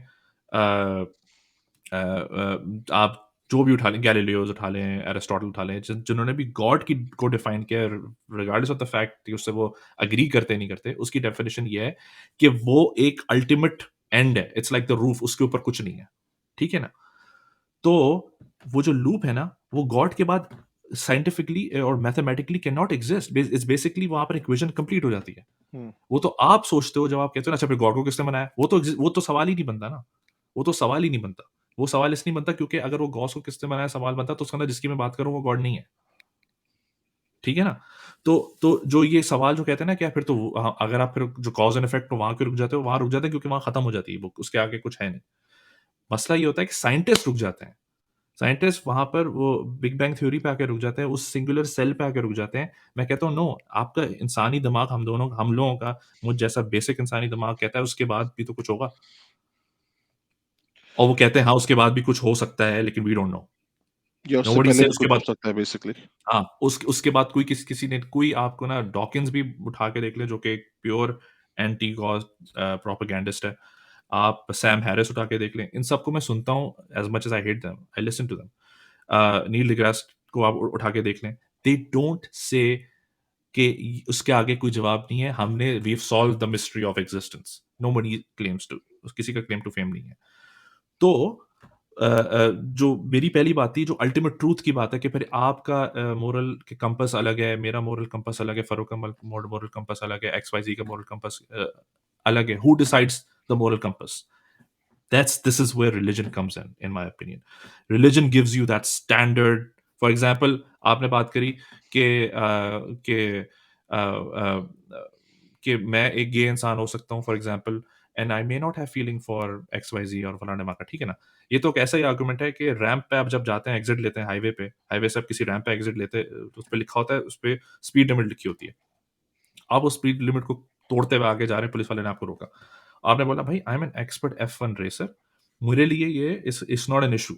आप जो भी उठा लें, गैलीलियोस उठा लें, एरिस्टोटल उठा लें, जिन्होंने भी गॉड की को डिफाइन किया, रिगार्डलेस ऑफ द फैक्ट कि उससे वो अग्री करते नहीं करते, उसकी डेफिनेशन ये है कि वो एक अल्टीमेट एंड है. इट्स लाइक द रूफ, उसके ऊपर कुछ नहीं है. ठीक है ना? तो वो जो लूप है ना, वो गॉड के बाद साइंटिफिकली और mathematically can not exist. It's basically वहां पर इक्वेशन कंप्लीट हो जाती है. वो तो आप सोचते हो, जब आप कहते हो ना, अच्छा फिर गॉड को किसने बनाया, वो तो सवाल ही नहीं बनता ना. वो तो सवाल ही नहीं बनता. वो सवाल इसलिए बनता क्योंकि अगर वो गॉड को किसने बनाया सवाल बनता, तो उसके अंदर जिसकी मैं बात करूं वो गॉड नहीं है. ठीक है ना? तो जो ये सवाल जो कहते हैं ना, क्या फिर तो अगर आप फिर जो कॉज एंड इफेक्ट वहां के रुक जाते हो, वहां रुक जाते हैं, क्योंकि वहां खत्म हो जाती है बुक, उसके आगे कुछ है नहीं. मसला ये होता है कि साइंटिस्ट रुक जाते हैं. साइंटिस्ट वहां पर वो बिग बैंग थ्योरी पे आके रुक जाते हैं, उस सिंगुलर सेल पे आके रुक जाते हैं. मैं कहता हूँ नो, आपका इंसानी दिमाग, हम लोगों का, मुझ जैसा बेसिक इंसानी दिमाग कहता है उसके बाद भी तो कुछ होगा. और वो कहते हैं हाँ उसके बाद भी कुछ हो सकता है, लेकिन वी डोंट नो. या उससे नोबडी पहले से भी उसके कुछ हो बाद, सकता है बेसिकली. हाँ, उसके बाद कोई किसी ने, कोई आपको ना डॉकिंस भी उठा के देख ले, जो कि एक प्योर एंटी गॉड प्रोपेगेंडिस्ट है. आप सैम हैरिस उठा के देख लें. इन सबको मैं सुनता हूँ, as much as I hate them, I listen to them. Neil deGrasse को आप उठा के देख लें. दे डोंट से कि उसके आगे कोई जवाब नहीं है, हमने we solve the mystery of existence. Nobody claims to, किसी का क्लेम टू फेम नहीं है. तो जो मेरी पहली बात थी, जो अल्टीमेट ट्रूथ की बात है, कि फिर आपका मोरल के कंपास अलग है, मेरा मोरल कंपास अलग है, फरूक का मोरल कंपास अलग है, एक्स वाई जी का मोरल कंपास अलग है. Who decides the moral compass? This is where religion comes in my opinion. Religion gives you that standard. For example, आपने बात करी कि कि मैं एक गे इंसान हो सकता हूँ, for example, and I may not have feeling for X Y Z और फलाने माका. ठीक है ना? ये तो एक ऐसा ही आर्गूमेंट है कि रैंप पे आप जब जाते हैं, एग्जिट लेते हैं हाईवे से आप किसी रैंप पे एग्जिट लेते हैं, तो उस पर लिखा होता है, उस पर स्पीड लिमिट लिखी होती है. आप उस स्पीड लिमिट को तोड़ते हुए आगे जा रहे हैं, पुलिस वाले ने आपको रोका. आपने बोला भाई I am an expert F1 racer, मेरे लिए ये इट्स नॉट एन इशू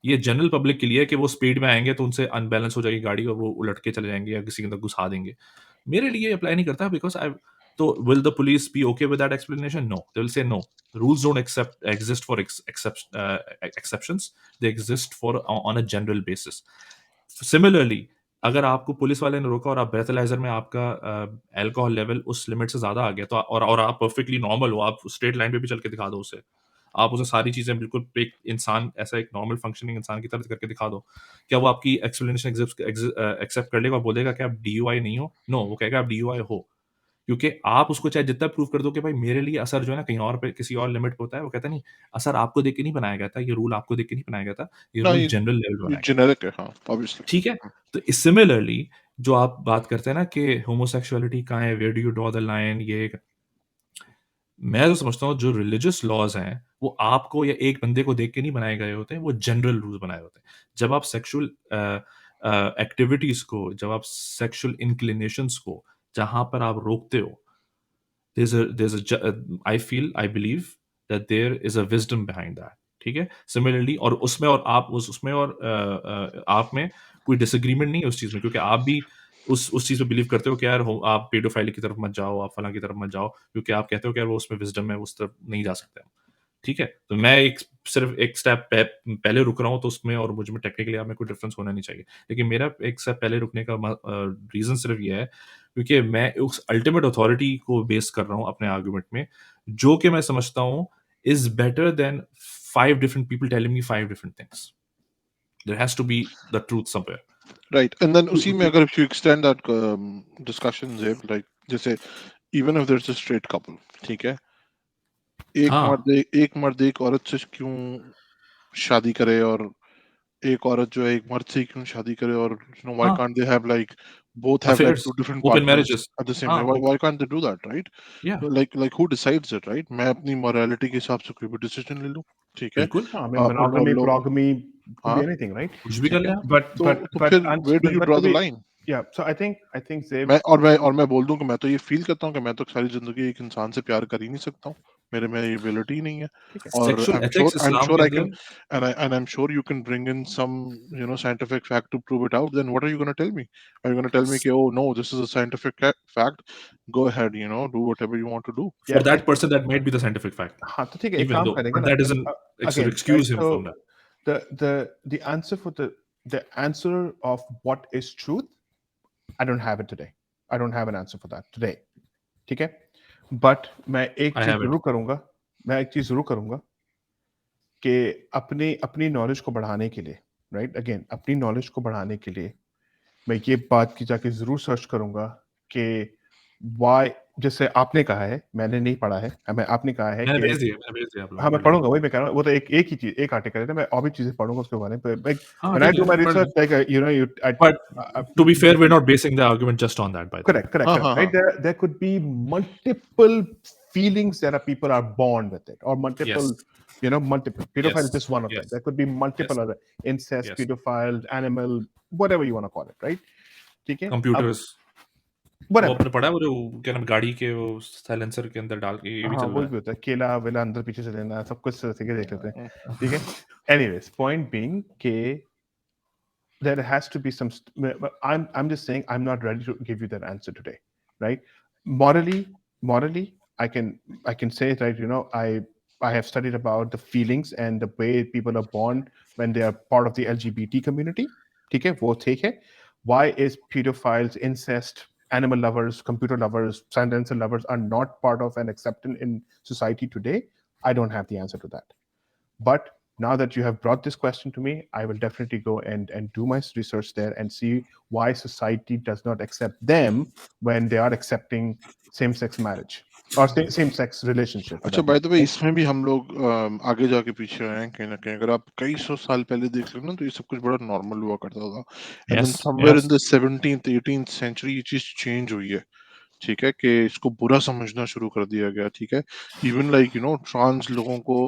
ये जनरल पब्लिक के लिए है कि वो स्पीड में आएँगे तो उनसे अनबैलेंस हो जाएगी गाड़ी और वो उलट के चले जाएँगे या किसी के अंदर घुसा देंगे। मेरे लिए अप्लाई नहीं करता बिकॉज़ आई तो will the police be okay with that explanation? No, they will say no. Rules don't exist for exceptions. They exist for on a general basis. Similarly, अगर आपको पुलिस वाले ने रोका और आप ब्रेथालाइज़र में आपका अल्कोहल लेवल उस लिमिट से ज़्यादा आ गया तो और आप परफेक्टली नॉर्मल हो, आप स्ट्रेट लाइन पे भी चल के दिखा दो उसे। आप उसे सारी चीज़ें बिल्कुल एक इंसान ऐसा एक नॉर्मल फंक्शनिंग इंसान की तरह करके दिखा दो। क्या वो आपकी एक्सप्लेनेशन एक्सेप्ट कर लेगा और बोलेगा कि आप डीयूआई नहीं हो? नो, वो कहेगा आप डीयूआई हो। क्योंकि आप उसको चाहे जितना प्रूव कर दो कि भाई मेरे लिए असर जो है ना कहीं और पे किसी और लिमिट पे होता है, वो कहता है नहीं, असर आपको देख के नहीं बनाया गया था, ये रूल आपको देख के नहीं बनाया गया था, ये ना रूल जनरल लेवल पे ये बनाया गया था। जेनेरिक है, हाँ, ऑब्वियसली। ठीक है? तो सिमिलरली जो आप बात करते हैं ना कि होमोसेक्सुअलिटी कहाँ है, where do you draw the line, ये मैं तो समझता हूँ जो रिलिजियस लॉज़ हैं, वो आपको या एक बंदे को देख के नहीं बनाए गए होते हैं, वो जनरल रूल्स बनाए होते हैं। जब आप सेक्सुअल एक्टिविटीज़ को, जब आप सेक्सुअल इंक्लिनेशंस को, जहाँ पर आप रोकते हो, I feel, I believe that there is a wisdom behind that. ठीक है? Similarly और उसमें और आप उसमें और आप में कोई डिसएग्रीमेंट नहीं है उस चीज़ में क्योंकि आप भी उस चीज़ में बिलीव करते हो कि यार हो आप पेडोफाइली की तरफ मत जाओ, आप फलाँ की तरफ मत जाओ क्योंकि आप कहते हो कि यार वो उसमें विज़डम है, उस तरफ नहीं जा सकते हम। ठीक है? तो मैं सिर्फ़ एक स्टेप पहले रुक रहा हूँ तो उसमें और मुझ में टेक्निकली आप में कोई डिफ़रेंस होना नहीं चाहिए। लेकिन मेरा एक स्टेप पहले रुकने का रीज़न सिर्फ़ ये है क्योंकि मैं उस अल्टीमेट अथॉरिटी को बेस कर रहा हूँ अपने आर्गुमेंट में, जो कि मैं समझता हूँ is better than 5 different people telling me 5 different things. There has to be the truth somewhere. Right, and then उसी में अगर if you extend that discussion Zeb, like जैसे even if there is a straight couple, ठीक है? हाँ, एक मर्द एक औरत से क्यों शादी करे, और एक औरत जो है एक मर्द से क्यों शादी करे, और व्हाई हाँ, can't they have like both have like affairs, two different open partners marriages at the same हाँ, time? Op Why can't they do that, right? या Like who decides it, right? मैं अपनी morality के हिसाब से कोई भी decision ले लूं, ठीक है? बिल्कुल, I mean, और monogamy, लोग, polygamy could be हाँ, anything, right? कुछ भी कर ठीक लें है? आप। तो फिर where do you But draw to the be, line? yeah. So I think Zaib, मैं बोल दूं कि मैं तो ये फील करता हूँ कि मैं तो सारी जिंदगी एक इंसान से प्यार कर ही नहीं सकता हूँ, मेरे में ये एबिलिटी ही नहीं है, ठीक है. और sexual ethics I'm Islam sure के I can, अंदर and I'm sure you can bring in some scientific fact to prove it out. Then what are you going to tell me? Are you going to tell me कि, oh no, this is a scientific fact, go ahead, do whatever you want to do? For Yeah. That person that might be the scientific fact हाँ, तो ठीक है, एक even काम दो करेंगे but ना. That doesn't Again, right? Excuse him So from that. the answer for the answer of what is truth, I don't have it today. I don't have an answer for that today. ठीक है? But मैं एक आई चीज have it. जरूर करूंगा. मैं एक चीज जरूर करूंगा कि अपनी अपनी नॉलेज को बढ़ाने के लिए, राइट, अगेन अपनी नॉलेज को बढ़ाने के लिए मैं ये बात की जाके जरूर सर्च करूंगा कि वाई, जैसे आपने कहा है, मैंने नहीं पढ़ा है, हमें आपने कहा है कि मैंने भेज दिया आप लोगों हाँ को, मैं पढ़ लेना। पढ़ूंगा, वही मैं कह रहा हूँ, वो तो एक ही चीज, एक आर्टिकल है ना, मैं और भी चीजें पढ़ूंगा उसके बारे में, like हाँ, when I ठीक do है, my but research, like you but I to be fair we are not basing the argument just on that by the way. correct, correct, हाँ, correct, हाँ, right? हाँ, There could be multiple feelings that are people are born with it, or multiple, yes, multiple. Pedophile is yes, just one of them. Yes, There could be yes, multiple other incest, yes. pedophile, animal, whatever you want to call it, right? ठीक है? अब computers वो whatever. आपने पढ़ा है वो जो क्या नाम गाड़ी के वो साइलेंसर के अंदर डाल के ये भी हाँ, चल वो रहा भी होता है, केला वेला अंदर पीछे से लेना, सब कुछ से देख लेते हैं, हाँ, ठीक है? Anyways, point being कि there has to be some I'm just saying I'm not ready to give you that answer today, right? Morally I can say that, I have studied about the feelings and the way people are born when they are part of the LGBT community. ठीक है, वो ठीक है. Why is pedophiles, incest, animal lovers, computer lovers, silencer lovers are not part of and accepted in society today? I don't have the answer to that. But now that you have brought this question to me, I will definitely go and do my research there and see why society does not accept them when they are accepting same-sex marriage or same-sex relationship for अच्छा, that by the matter, way right? इसमें भी हम लोग आगे जाके पीछे आए हैं कहीं ना कहीं, अगर आप कई सौ साल पहले देख लो ना, तो ये सब कुछ बड़ा नॉर्मल हुआ करता था, and then yes, somewhere yes. In the 17th 18th century ये चीज चेंज हुई है, ठीक है, कि इसको बुरा समझना शुरू कर दिया गया, ठीक है, इवन लाइक ट्रांस लोगों को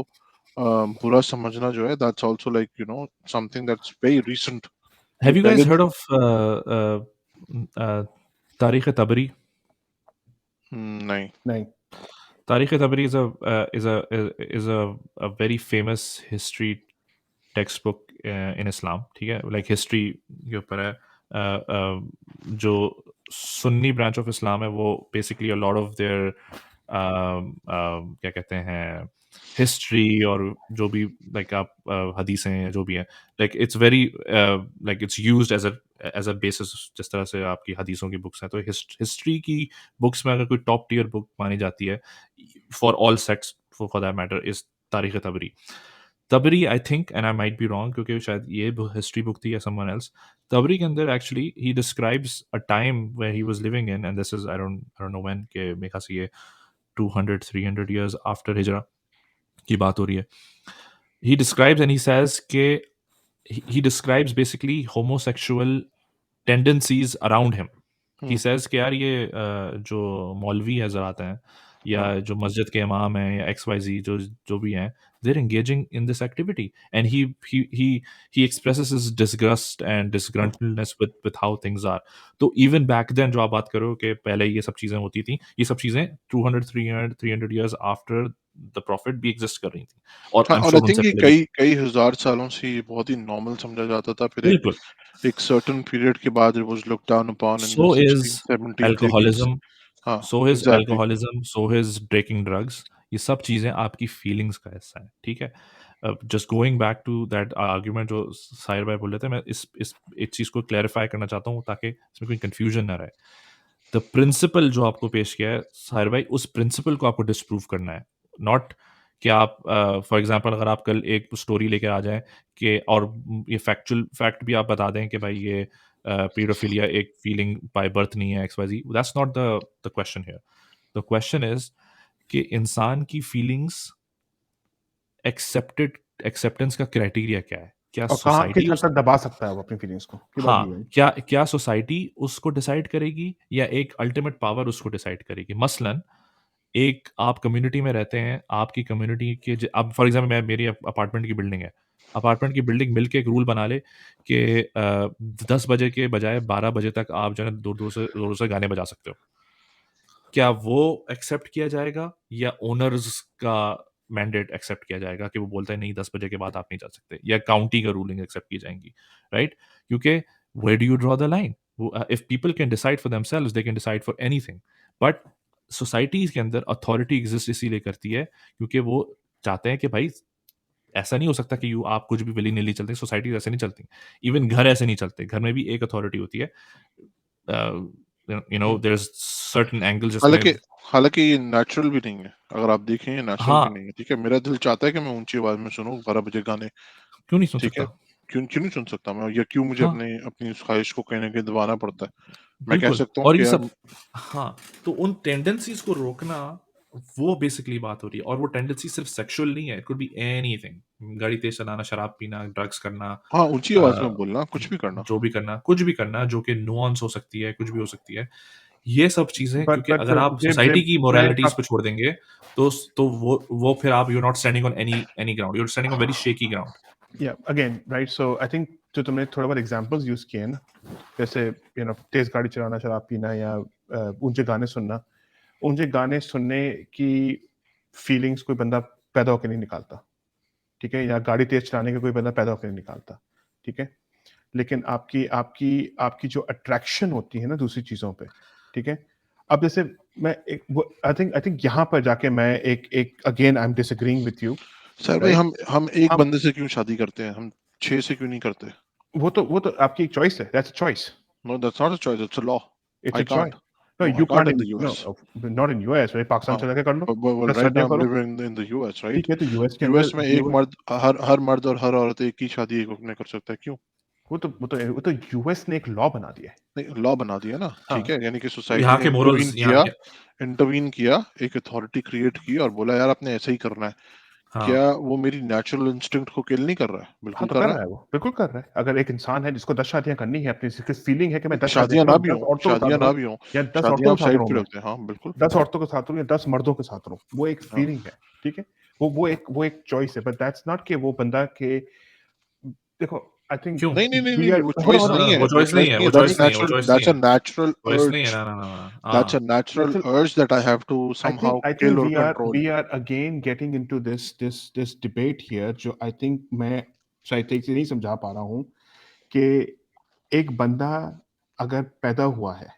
बुरा समझना जो है, that's also like something that's very recent, जो हैव यू पहले गाइस हर्ड ऑफ तारीख तबरी? नहीं। नहीं. तारीख तबरी is a is a very famous history textbook इन इस्लाम, ठीक है, लाइक हिस्ट्री के ऊपर है। जो सुन्नी ब्रांच ऑफ इस्लाम है वो basically a lot of their क्या कहते हैं हिस्ट्री और जो भी लाइक आप हदीसें हैं जो भी हैं, like it's very like it's used as a basis, जिस तरह से आपकी हदीसों की बुक्स हैं। तो हिस्ट्री की बुक्स में अगर कोई टॉप टियर बुक मानी जाती है for all sects, for that matter, is Tarikh Tabari. Tabari I think, and I might be wrong क्योंकि शायद ये हिस्ट्री बुक थी या समवन एल्स, तबरी के अंदर actually he describes a time where he was living in, and this is I don't know when, के मेरे ख्याल से ये 200-300 years आफ्टर हिजरा की बात हो रही है। He describes and he says कि he describes basically homosexual tendencies around him. He says कि यार ये जो मौलवी हजरात हैं या जो मस्जिद के इमाम हैं या XYZ जो जो भी हैं, they're engaging in this activity, and he expresses his disgust and disgruntledness with how things are. तो even back then जो आप बात करो कि पहले ये सब चीज़ें होती थी, ये सब चीज़ें 200-300 years after the prophet भी एग्जिस्ट कर रही थी, और हाँ, I'm और आई sure थिंक उनसे ये पहले भी। कई कई हजार सालों से ये बहुत ही नॉर्मल समझा जाता था, फिर बिल्कुल। एक सर्टेन पीरियड के बाद it was looked down upon in the So is 16th 17th 18th। alcoholism, हाँ, so is exactly. alcoholism, so is breaking drugs. ये सब चीज़ें आपकी फीलिंग्स का हिस्सा है, ठीक है। Just going back to that argument जो साहिर भाई बोल रहे थे, मैं इस एक चीज़ को क्लैरिफाई करना चाहता हूँ ताकि इसमें कोई कंफ्यूजन ना रहे। द प्रिंसिपल जो आपको पेश किया है साहिर भाई, उस प्रिंसिपल को आपको डिस्प्रूव करना है, नॉट कि आप फॉर एग्जांपल अगर आप कल एक स्टोरी लेकर आ जाएं कि और ये फैक्चुअल फैक्ट भी आप बता दें कि भाई ये पीडोफिलिया एक फीलिंग बाय बर्थ नहीं है, XYZ, that's not the question here. The question is कि इंसान की फीलिंग्स एक्सेप्टेंस का क्राइटेरिया क्या है? क्या और कहाँ किस सोसाइटी हद तक दबा सकता है वो अपनी फीलिंग्स को, की बात ये है। क्या क्या सोसाइटी उसको डिसाइड करेगी या एक अल्टीमेट पावर उसको डिसाइड करेगी? मसलन एक आप कम्युनिटी में रहते हैं, आपकी कम्युनिटी के अब फॉर एग्जांपल मैं मेरी अपार्टमेंट की बिल्डिंग है, अपार्टमेंट की बिल्डिंग मिलके एक रूल बना ले कि 10 बजे के बजाय 12 बजे तक आप जो है दूर दूर से गाने बजा सकते हो। क्या वो एक्सेप्ट किया जाएगा या ओनर्स का मैंडेट एक्सेप्ट किया जाएगा कि वो बोलता है नहीं 10 बजे के बाद आप नहीं जा सकते, या काउंटी का रूलिंग एक्सेप्ट की जाएंगी, राइट? क्योंकि where do you draw the line? If people can decide for themselves they can decide for anything, but societies के अंदर अथॉरिटी एग्जिस्ट इसीलिए करती है क्योंकि वो चाहते हैं कि भाई ऐसा नहीं हो सकता कि यू आप कुछ भी विली निली चलते, सोसाइटीज ऐसे नहीं चलती, इवन घर ऐसे नहीं चलते, घर में भी एक अथॉरिटी होती है। देयर इज सर्टेन एंगल जिसमें हालांकि हालांकि ये नेचुरल भी नहीं है, अगर आप देखें ये नेचुरल भी हाँ, नहीं है। ठीक है, मेरा दिल चाहता है कि मैं ऊंची आवाज में सुनूं 12 बजे गाने। क्यों नहीं सुन ठीक है, सकता? क्यों क्यों नहीं सुन सकता मैं, या क्यों मुझे हाँ, अपने अपनी उस ख्वाहिश को कहीं ना कहीं दबाना पड़ता है? मैं कह बिल्कुल। सकता हूँ और कि ये यार सब, हाँ, तो उन टेंडेंसीज को रोकना, वो बेसिकली बात हो रही है। और वो टेंडेंसी सिर्फ सेक्सुअल नहीं है, इट कुड बी एनीथिंग, गाड़ी तेज चलाना, शराब पीना, ड्रग्स करना, हाँ, ऊंची आवाज में बोलना, कुछ भी करना। जो भी करना, कुछ भी करना जो कि नुआंस हो सकती है, कुछ भी हो सकती है। ये सब चीजें, बट क्योंकि बट अगर आप जेब सोसाइटी जेब की मैं मोरालिटीज पे छोड़ देंगे तो वो फिर आप, you not standing on any ground, you are standing on very shaky ground. या again right, so I think जो तुमने थोड़ा बहुत एग्जांपल्स यूज किए हैं ना, जैसे तेज गाड़ी चलाना, शराब पीना, या ऊंचे गाने सुनना, ऊंचे गाने सुनने की फीलिंग्स कोई बंदा पैदा होकर नहीं निकालता, ठीक है, या गाड़ी तेज चलाने का कोई बंदा पैदा होकर नहीं निकालता, ठीक है। लेकिन आपकी आपकी आपकी जो अट्रैक्शन होती है ना दूसरी चीजों पे, ठीक है। अब जैसे मैं एक आई थिंक यहाँ पर जाके मैं एक एक again I am disagreeing with you, sir भाई, राइट। हम एक हम बंदे से क्यों शादी करते हैं? हम 6 से क्यों नहीं करते? वो तो आपकी एक चॉइस है, that's a choice, no, that's not a choice, it's a law. It's I a choice. Can't. No no, you I can't can't in the in, no, US. Not in US, Pakistan हाँ, चला के कर लो, well, 10 right now शादियां I'm करो, living in the US, right? ठीक है। तो US के यूएस अंदर में एक यूएस, मर्द, हर मर्द और हर औरत एक ही शादी एक वक्त में कर सकता है, क्यों? वो तो यूएस ने एक लॉ बना दिया है। नहीं, लॉ बना दिया ना, ठीक हाँ, है, यानी कि तो सोसाइटी यहाँ ने के मोरल्स, यहाँ के, इंटरवीन किया, एक अथॉरिटी क्रिएट की और बोला यार आपने ऐसे ही करना है। हाँ, क्या वो मेरी नेचुरल इंस्टिंक्ट को किल नहीं कर रहा है? हाँ, बिल्कुल तो कर कर रहा रहा है, वो बिल्कुल कर रहा है। अगर एक इंसान है जिसको 10 शादियां करनी है, अपनी फीलिंग है कि मैं है। 10 शादियां करूं, 10 औरतों के साथ शादियां रहूं, ना भी हो, या 10 शादियां औरतों आप के साथ साइड रहूं, पे मैं रखते हैं, हाँ बिल्कुल। 10 औरतों के साथ रहूं या 10 मर्दों के साथ रहूं, वो एक हाँ। फीलिंग है, ठीक है। वो एक चॉइस है, बट दैट्स नॉट कि वो बंदा के, देखो आई थिंक क्यों? नहीं नहीं नहीं वी नहीं, आर, वो होल्ड चॉइस No, no, नहीं no, है, वो वो चॉइस नहीं चॉइस है, नहीं वो है, चॉइस नहीं है, वो चॉइस नहीं दैट्स है, अ नेचुरल चॉइस नहीं है, अर्ज। ना ना ना ना, That's a हाँ, natural urge that I have to somehow I kill think or control. We are again getting into this this this debate here, जो आई थिंक मैं शायद ठीक से नहीं समझा पा रहा हूँ कि एक बंदा अगर पैदा हुआ है,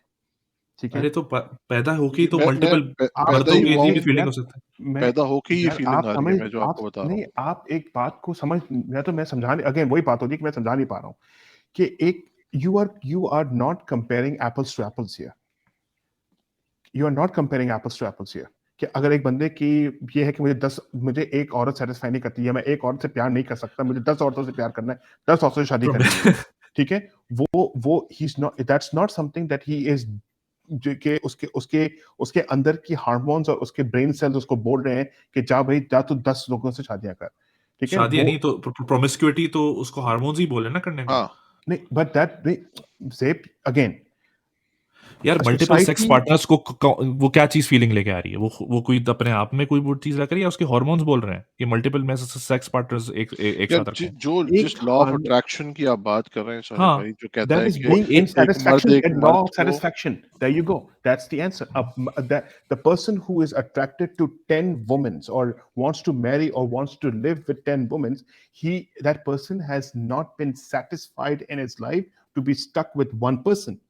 ठीक है, अरे तो पैदा होके ही तो मैं मल्टीपल आप पैदा मर्दों ही के हुआ लिए हूँ, भी फीलिंग यार, हो सकता है। मैं पैदा होके ही यार फीलिंग आप आ रही है, समझ मैं जो आप आपको बता रहा नहीं, हूँ। आप एक बात को समझ, मैं समझाने, अगेन वही बात होती है कि मैं समझा नहीं पा रहा हूँ कि एक you are not comparing apples to apples here. You are not comparing apples to apples here. कि अगर एक बंदे की ये है कि मुझे एक औरत सेटिस्फाई नहीं करती है, मैं एक औरत से प्यार नहीं कर सकता, मुझे 10 औरतों से प्यार करना है, 10 औरतों से शादी करनी है, ठीक है, वो he's not, that's not something that he is, जो कि उसके अंदर की हार्मोन्स और उसके ब्रेन सेल्स उसको बोल रहे हैं कि जा भाई जा, तू 10 लोगों से शादियां कर, ठीक है, शादी वो नहीं तो प्रोमिस्क्यूटी तो उसको हार्मोन्स ही बोले ना करने को। हाँ, नहीं, बट दैट Zaib, अगेन यार मल्टीपल सेक्स सोसाइटी, पार्टनर्स को वो क्या चीज फीलिंग लेके आ रही है? वो कोई अपने आप में कोई वो चीज लग रही है या उसके हार्मोन्स बोल रहे हैं कि मल्टीपल में सेक्स पार्टनर्स एक यार साथ रखें? जिस एक लॉ ऑफ हार्मोन अट्रैक्शन की आप बात कर रहे हैं साहिर हाँ, भाई, जो कहता that है is कि being in एक मर्द satisfaction, एक that law मर्द of को, satisfaction, there you go, that's the answer. The person who is attracted to 10 women or wants to marry or wants to live with 10 women, that person has not been satisfied in his life to be stuck with one person,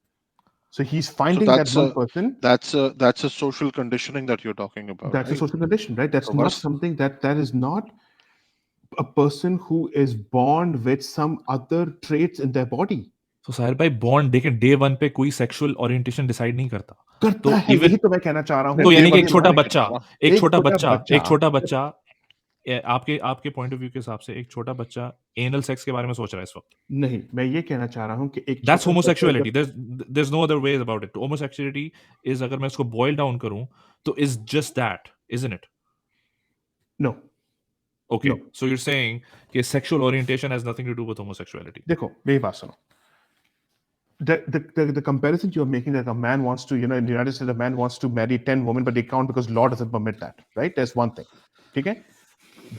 so he's so finding that one person. that's a social conditioning that you're talking about, That's a right? social condition, right? That's तो not बस something that is not a person who is born with some other traits in their body. तो साहिर भाई bond देखें, day one पे कोई sexual orientation decide नहीं करता। करता तो है, इवन यही तो मैं कहना चाह रहा हूँ तो डे यानी कि वन एक पे छोटा नहीं बच्चा, करता ना। एक एक छोटा छोटा बच्चा, बच्चा, एक छोटा बच्चा आपके आपके पॉइंट ऑफ व्यू के हिसाब से एक छोटा बच्चा एनल सेक्स के बारे में सोच रहा है इस वक्त। नहीं, मैं ये कहना चाह रहा हूँ कि एक दैट्स छोटा बच्चा होमोसेक्सुअलिटी, जब, there's no other ways about it. Homosexuality is, अगर मैं इसको बॉयल डाउन करूं तो is just that, isn't it? No Okay, no, so you're saying कि sexual orientation has nothing to do with homosexuality. देखो मेरी बात सुनो, the comparison you're making, that a man wants to, in the United States, a man wants to marry 10 women, but they can't because law doesn't permit that, right? That's one thing. Okay?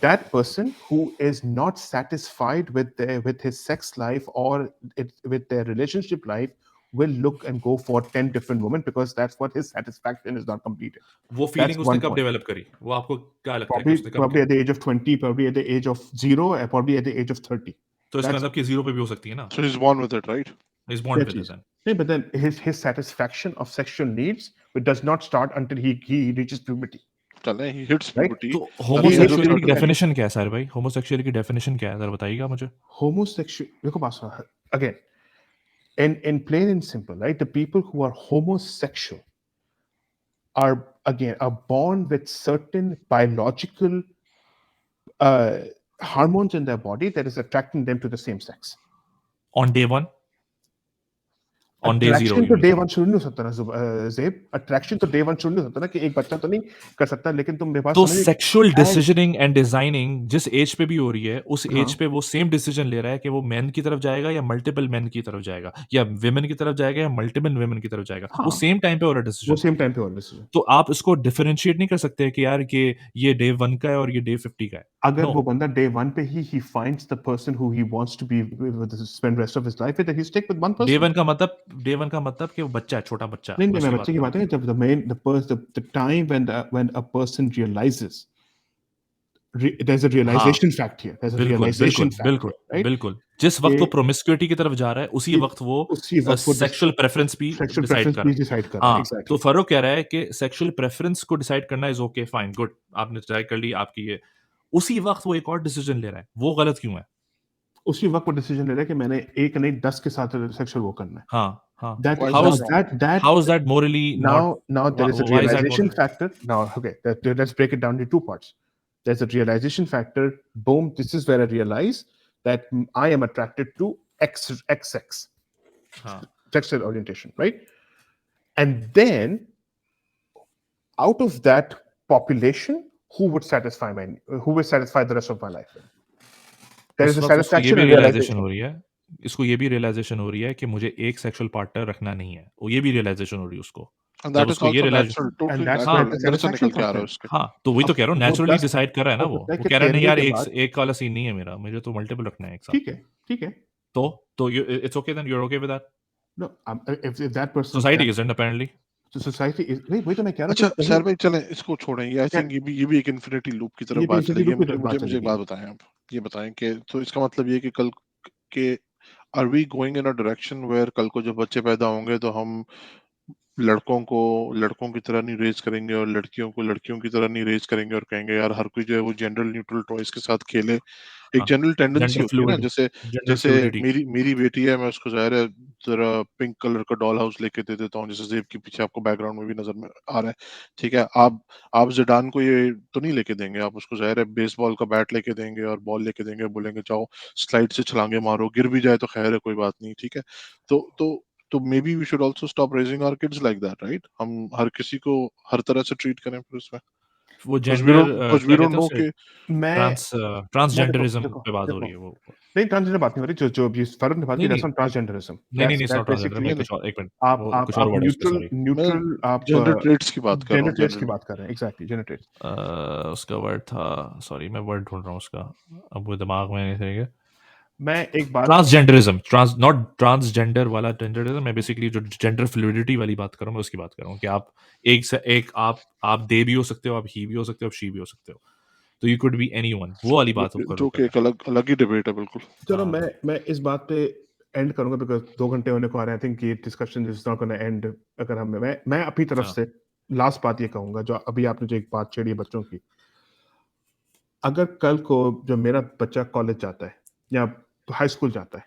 That person who is not satisfied with his sex life or with their relationship life will look and go for 10 different women because that's what his satisfaction is not completed. वो That's feeling उसने one कब point. Develop करी? वो आपको क्या लगता है कि Probably उसने कब? probably at the age of 20, probably at the age of 0, and probably at the age of 30. तो इसका That's मतलब कि जीरो पे भी हो सकती है ना? So he's born with it, right? Is born that with it is. then. Yeah, but then his satisfaction of sexual needs, it does not start until he reaches puberty, चलें, he hits right? puberty तो at the age of homosexuality की 30. Definition क्या है sir भाई? Homosexuality की definition क्या है? जरा बताइएगा मुझे। Homosexual, देखो बात सुनो, again, in plain and simple, right? The people who are homosexual are born with certain biological hormones in their body that is attracting them to the same sex. On day one? On day zero, attraction you तो mean? Day one शुरू नहीं हो सकता ना ज़ेब, attraction तो day one शुरू नहीं हो सकता ना कि एक बच्चा तो नहीं कर सकता, लेकिन तुम मेरे पास तो समझ, सेक्सुअल डिसीजनिंग एंड डिजाइनिंग जिस एज पे भी हो रही है, उस हाँ, एज पे वो सेम डिसीजन ले रहा है कि वो मेन की तरफ जाएगा या मल्टीपल मेन की तरफ जाएगा, या विमेन की तरफ जाएगा या मल्टीपल विमेन की तरफ जाएगा। वो हाँ, सेम टाइम पे हो रहा है वो डिसीजन। सेम टाइम पे हो रहा है। तो आप इसको डिफरेंशिएट नहीं कर सकते कि यार कि ये डे 1 का है और ये डे 50 का है। अगर नो, वो बंदा डे वन पे ही finds the person who he wants to be with, spend rest of his life with, then he stick with one day person. 1 का मतलब कि वो बच्चा है, छोटा बच्चा, नहीं मैं नहीं, मैं उसकी बच्चे बात की कर रहा बात हूँ। है, जब the time when a person realizes, there's a हाँ, realization fact here, there's a बिल्कुल, realization बिल्कुल, fact बिल्कुल, here, right? बिल्कुल। जिस वक्त वो ये प्रोमिस्क्यूटी की तरफ जा रहा है, उसी ये वक्त वो उसी वक्त वो सेक्सुअल प्रेफरेंस भी सेक्सुअल डिसाइड प्रेफरेंस कर भी रहा है। डिसाइड कर रहा है, हाँ, तो एग्जैक्टली। फरूक कह रहा है कि सेक्सुअल प्रेफरेंस को डिसाइड करना इज ओके, फाइन, गुड, आपने डिसाइड कर ली, आपकी ये। उसी वक्त वो एक और डिसीजन ले रहा है, वो गलत क्यों है? उसी वक्त वो डिसीजन ले रहा है कि मैंने एक नहीं 10 के साथ सेक्सुअल वो करना है। हाँ, हाँ। That Why is now that how is wrong? that morally not? now there is a Why is that realization morally? factor. Now, okay, let's break it down into two parts. There's a realization factor. Boom, this is where I realize that I am attracted to X sex, हाँ, sexual orientation, right? And then out of that population, who would satisfy the rest of my life? There is उस a वक्त उसको ये satisfaction भी and realisation realization. हो रही है, इसको ये भी रियलाइजेशन हो रही है कि मुझे एक सेक्सुअल पार्टनर रखना नहीं है, वो ये भी रियलाइजेशन हो रही है उसको। And जब that is उसको ये also realize natural, And totally that's हाँ, where natural. the अंदर से satisfaction निकल के आ comes रहा है in. उसके। हाँ, तो वही तो कह रहा हूँ, अब वो नेचुरली 10 डिसाइड कर रहा है ना हो वो। सकता है वो कि कह रहा है नहीं तैरने यार, के एक बाद, एक वाला सीन नहीं है मेरा, मुझे तो मल्टीपल रखना है एक साथ। ठीक है। तो it's okay then, you are okay with that? No, if that person society isn't apparently. तो सोसाइटी वही तो मैं कह रहा हूँ अच्छा कि कहीं सर भाई, चलें इसको छोड़ें, ये आई थिंक ये भी एक इन्फिनिटी लूप की तरफ ये भी बात इन्फिनिटी चलेगी। लूप की मुझे तरफ मुझे बात मुझे एक चलेगी। बात बताएं आप। ये बताएं कि तो इसका मतलब ये कि कल के are we going in a direction where कल को जब बच्चे पैदा होंगे तो हम लड़कों को लड़कों की तरह नहीं रेज करेंगे और लड़कियों को लड़कियों की तरह नहीं रेज करेंगे और कहेंगे यार हर कोई जो है वो जेंडर न्यूट्रल टॉयज के साथ खेले। एक हाँ, जनरल टेंडेंसी जेंडर होती है ना, फ्लूइड, जैसे जेंडर जैसे फ्लूइडिटी। मेरी बेटी है, मैं उसको ज़ाहिर है जरा पिंक कलर का डॉल हाउस लेके दे देता हूँ, जैसे ज़ेब के पीछे आपको बैकग्राउंड में भी नजर में आ रहा है। ठीक है, आप जिडान को ये तो नहीं लेके देंगे, आप उसको ज़ाहिर है बेसबॉल का बैट लेके देंगे और बॉल लेके देंगे, बोलेंगे जाओ स्लाइड से छलांगे मारो, गिर भी जाए तो खैर है, कोई बात नहीं। ठीक है, तो maybe we should also stop raising our kids like that, right? हम हर किसी को हर तरह से ट्रीट करें फिर उसमें, वो because we gender don't because we क्या कहते don't हैं know उसे, कि मैं देखो ट्रांसजेंडरिज्म देखो पे बात हो देखो रही है वो। नहीं, ट्रांसजेंडर बात नहीं हो रही, जो जो अभी फर्क ने बात की, नहीं, नहीं, दैट्स नॉट ट्रांसजेंडरिज्म, नहीं, नहीं, नहीं, it's that's not transgender, basically मैं नहीं नहीं कुछ और, एक मिनट, आप वो आप कुछ और आप वर्ड है उसका, न्यूट्रल सॉरी। मैं न्यूट्रल आप जेंडर ट्रेट्स की बात कर रहा जेंडर हूँ ट्रेड्स की जनरली। बात कर रहे हैं, एग्जैक्टली जेंडर ट्रेड्स। उसका वर्ड था, सॉरी मैं वर्ड ढूंढ रहा हूँ उसका, अब वो दिमाग में नहीं रहेगा। मैं एक बात ट्रांसजेंडरिज्म, नॉट ट्रांसजेंडर वाला जेंडरिज्म, मैं बेसिकली जो जेंडर फ्लूइडिटी वाली बात कर रहा हूँ, मैं उसकी बात कर रहा हूँ कि आप एक से एक, आप दे भी हो सकते हो, आप ही भी हो सकते हो, आप शी भी हो सकते हो, तो यू कुड बी एनीवन, वो वाली बात ऊपर वो जो कर कि रहा एक अलग अलग ही डिबेट है बिल्कुल। चलो, हाँ। मैं इस बात पे एंड करूंगा, बिकॉज 2 घंटे होने को आ रहे हैं। आई थिंक ये discussion is not gonna and. अगर हम मैं अपनी तरफ हाँ, से लास्ट बात ये कहूंगा, जो अभी आपने जो एक बात छेड़ी है बच्चों की, अगर कल को जो मेरा बच्चा कॉलेज जाता है या हाई स्कूल जाता है,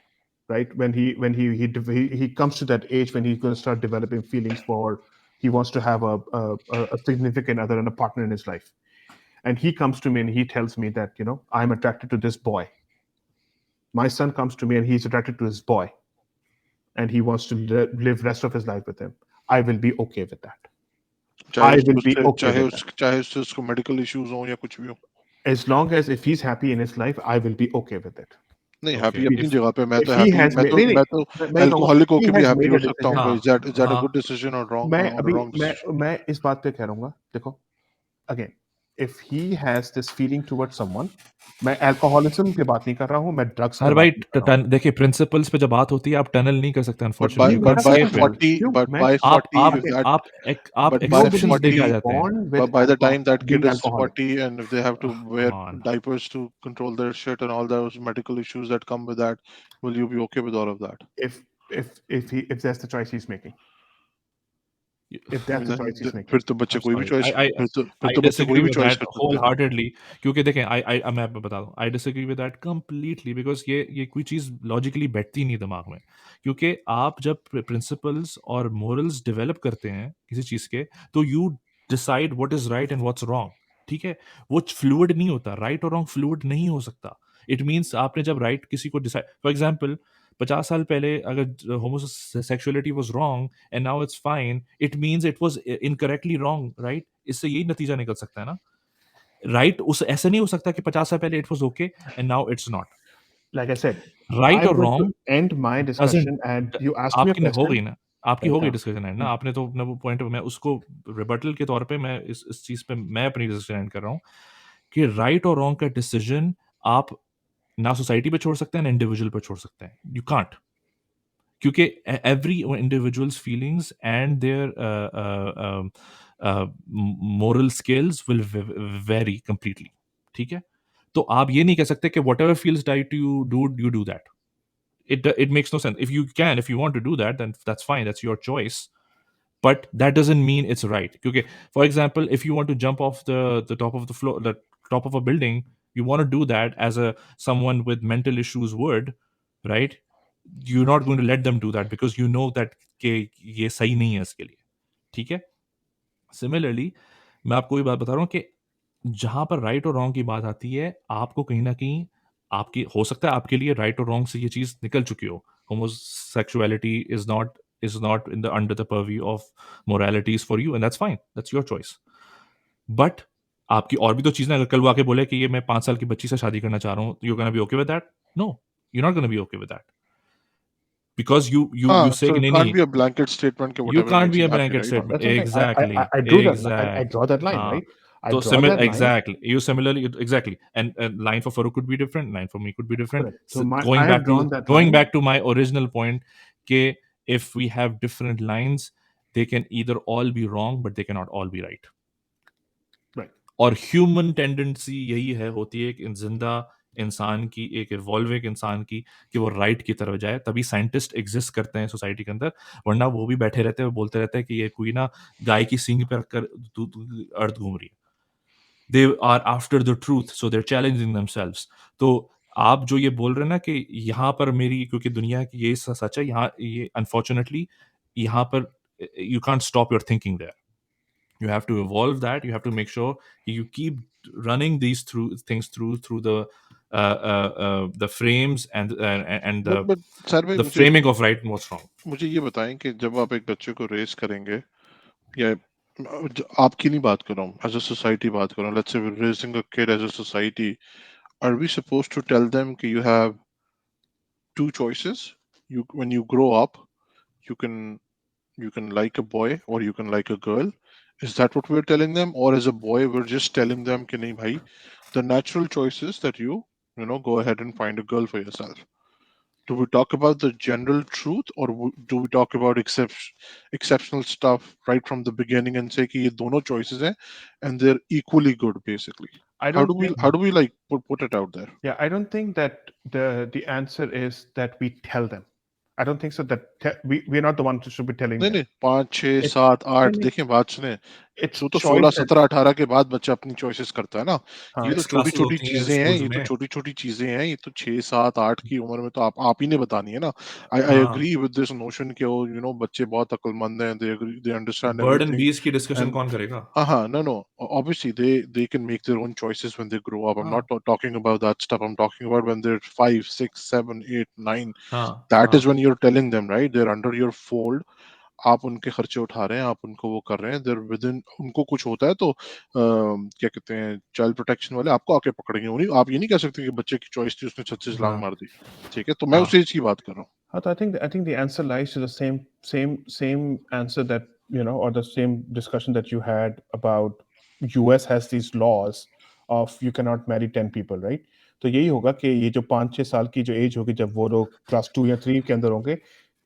right, when he comes to that age when he's going to start developing feelings for, he wants to have a significant other and a partner in his life, and he comes to me and he tells me that, I'm attracted to this boy. My son comes to me and he's attracted to this boy, and he wants to live rest of his life with him. I will be okay with that. I will be okay with that. चाहे उससे उसको medical issues हो या कुछ भी हो। As long as if he's happy in his life, I will be okay with it. नहीं, okay, happy अपनी इफ जगह पे, If he has made, नहीं नहीं, मैं तो मैं ये कहूंगा, अल्कोहलिक he होके भी has हैप्पी made हो a सकता हूँ। decision. हाँ, इज दैट अ हाँ, गुड डिसीजन और मैं रॉन्ग अभी रॉन्ग डिसीजन? मैं इस बात पे कह रहूंगा, देखो, again, if he has this feeling towards someone, मैं अल्कोहलिज्म की बात नहीं कर रहा हूँ, मैं ड्रग्स का हर बात भाई नहीं कर रहा हूँ। देखिए, प्रिंसिपल्स पे जब बात होती है आप टनल नहीं कर सकते अनफॉर्चुनेटली, यू मैं कांट कर सकता स्केप हूँ, इट। क्यों? but मैं by आप 40 आप if अगेन, that आप but by nobody exceptions is देके आ 40 जाते हैं। born with by the alcohol time that being kid is alcoholic. 40 and if they have to come wear on, diapers to control their shit and all those medical issues that come with that, will you be okay with all of that? If that's the choice he's making, if I that's mean the then, choice he's फिर making. तो बच्चे I'm कोई भी sorry. Choice I फिर I तो बच्चे कोई disagree भी with चॉइस that कर सकते हैं। wholeheartedly, क्योंकि देखें, मैं आपको बता दूं, I disagree with that completely, because ये कोई चीज़ लॉजिकली बैठती नहीं दिमाग में, क्योंकि आप जब प्रिंसिपल्स और मोरल्स डेवलप करते हैं किसी चीज़ के, तो you decide what is right and what's wrong. ठीक है, वो फ्लूइड नहीं होता, राइट और रॉन्ग फ्लूइड नहीं हो सकता। इट मीन्स आपने जब राइट किसी को डिसाइड, फॉर एग्जाम्पल 50 साल पहले अगर homosexuality was wrong and now it's fine, it means it was incorrectly wrong, right? इससे यही नतीजा निकल सकता है ना, राइट? उस ऐसा नहीं हो सकता कि 50 साल पहले it was okay and now it's not. Like I said, right I'm और going to wrong end my doesn't, discussion, and you asked me a आपकी हो question, गई ना, आपकी right? हो गई डिस्कशन एंड ना, आपने तो अपना वो पॉइंट, मैं उसको रिबटल के तौर पे मैं इस चीज पे मैं अपनी डिस्कशन एंड कर रहा हूँ कि राइट और रॉन्ग का डिसीजन आप ना सोसाइटी पे छोड़ सकते हैं ना इंडिविजुअल पे छोड़ सकते हैं, यू कांट, क्योंकि every individual's feelings and their moral skills will very completely. ठीक है, तो आप ये नहीं कह सकते कि whatever feels right to you do that. It makes no sense. If you want to do that, then that's fine, that's your choice, but that doesn't mean it's right. Okay, for example, if you want to jump off the top of the floor, the top of a building, you want to do that as a someone with mental issues would, right? You're not going to let them do that because you know that कि ये सही नहीं है इसके लिए। ठीक है, similarly मैं आपको ये बात बता रहा हूँ कि जहां पर राइट और रॉन्ग की बात आती है, आपको कहीं ना कहीं आपकी हो सकता है आपके लिए राइट और रॉन्ग से ये चीज निकल चुकी हो, homosexuality is not in the under the purview of moralities for you, and that's fine, that's your choice. But आपकी और भी तो चीजें, अगर कल वो आके बोले कि ये मैं 5 साल की बच्ची से शादी करना चाह रहा हूँ, you gonna be okay with that? No, you not gonna be okay with that, because you हाँ, से so कि it नहीं can't नहीं, be a blanket statement कि you whatever can't makes be him a happy, blanket right? No, statement. that's what Exactly, I drew that line. I exactly. draw that line, हाँ, right? I so draw that line. exactly. You similarly, exactly, and line for Farooq could be different. Line for me could be different. Correct. So So I have drawn that line. going back to my original point, कि if we have different lines, they can either all be wrong, but they cannot all be right. Right. और human tendency यही है, होती है कि जिंदा इंसान की, एक इवॉल्विंग इंसान की, कि वो राइट की तरफ जाए, तभी साइंटिस्ट एग्जिस्ट करते हैं सोसाइटी के अंदर। वरना वो भी बैठे रहते हैं, बोलते रहते हैं कि ये कोई ना गाय की सींग पे रखकर अर्थ घूम रही है। They are after the truth, so they're challenging themselves. तो आप जो ये बोल रहे हैं ना कि यहाँ पर मेरी, क्योंकि दुनिया की ये सच है, यहाँ ये अनफॉर्चुनेटली यहाँ पर you can't stop your thinking there. You have to evolve that. You have to make sure you keep running these through the frames and but sir भाई the framing of right and what's wrong. मुझे ये बताएं कि जब आप एक बच्चे को रेस करेंगे, या आपकी नहीं बात कर रहा हूँ, एज अ सोसाइटी बात कर रहा हूँ, let's say raising a kid as a society, are we supposed to tell them कि you have two choices, you when you grow up you can like a boy or you can like a girl? Is that what we're telling them? Or as a boy we're just telling them कि नहीं भाई, the natural choice is that you know, go ahead and find a girl for yourself? Do we talk about the general truth, or do we talk about exceptional stuff right from the beginning and say कि ये दोनों choices हैं and they're equally good basically? I How don't do we think, how do we like put it out there? yeah, I don't think that the answer is that we tell them. I don't think so that we're not the ones who should be telling नहीं them. नहीं, 5 6 It's 7 8, नहीं, देखिए बात सुने, it's तो 16 choices. 17 18 के बाद बच्चा अपनी चॉइसेस करता है ना। ये हाँ, तो Next छोटी classes छोटी होती हैं चीजें हैं, schools ये तो में। छोटी छोटी चीजें हैं, ये तो 6 7 8 की उम्र में तो आप ही ने बतानी है ना। आई हाँ, एग्री विद दिस नोशन कि वो यू नो बच्चे बहुत अक्लमंद हैं, they understand bird and everything बीस की डिस्कशन एंड कौन करेगा? no, obviously they can make their own choices when they grow up. I'm हाँ, not talking about that stuff. I'm talking about when they're 5 6 7 8 9. हाँ, That हाँ। is when you're telling them, right? They're under your fold, आप उनके खर्चे उठा रहे हैं, आप उनको वो कर रहे हैं, देयर विद इन उनको कुछ होता है तो क्या कहते हैं, चाइल्ड प्रोटेक्शन वाले आपको आके पकड़ेंगे। उन्हीं आप ये नहीं कह सकते कि बच्चे की चॉइस थी, उसने छत से छलांग हाँ, मार दी। ठीक है, तो मैं हाँ। उस एज की बात कर रहा हूँ। I think the answer lies to the same answer that or the same discussion that you had about US has these laws of you cannot marry 10 people, right? तो यही होगा कि ये जो 5-6 साल की जो एज होगी जब वो लोग क्लास 2 या 3 के अंदर होंगे,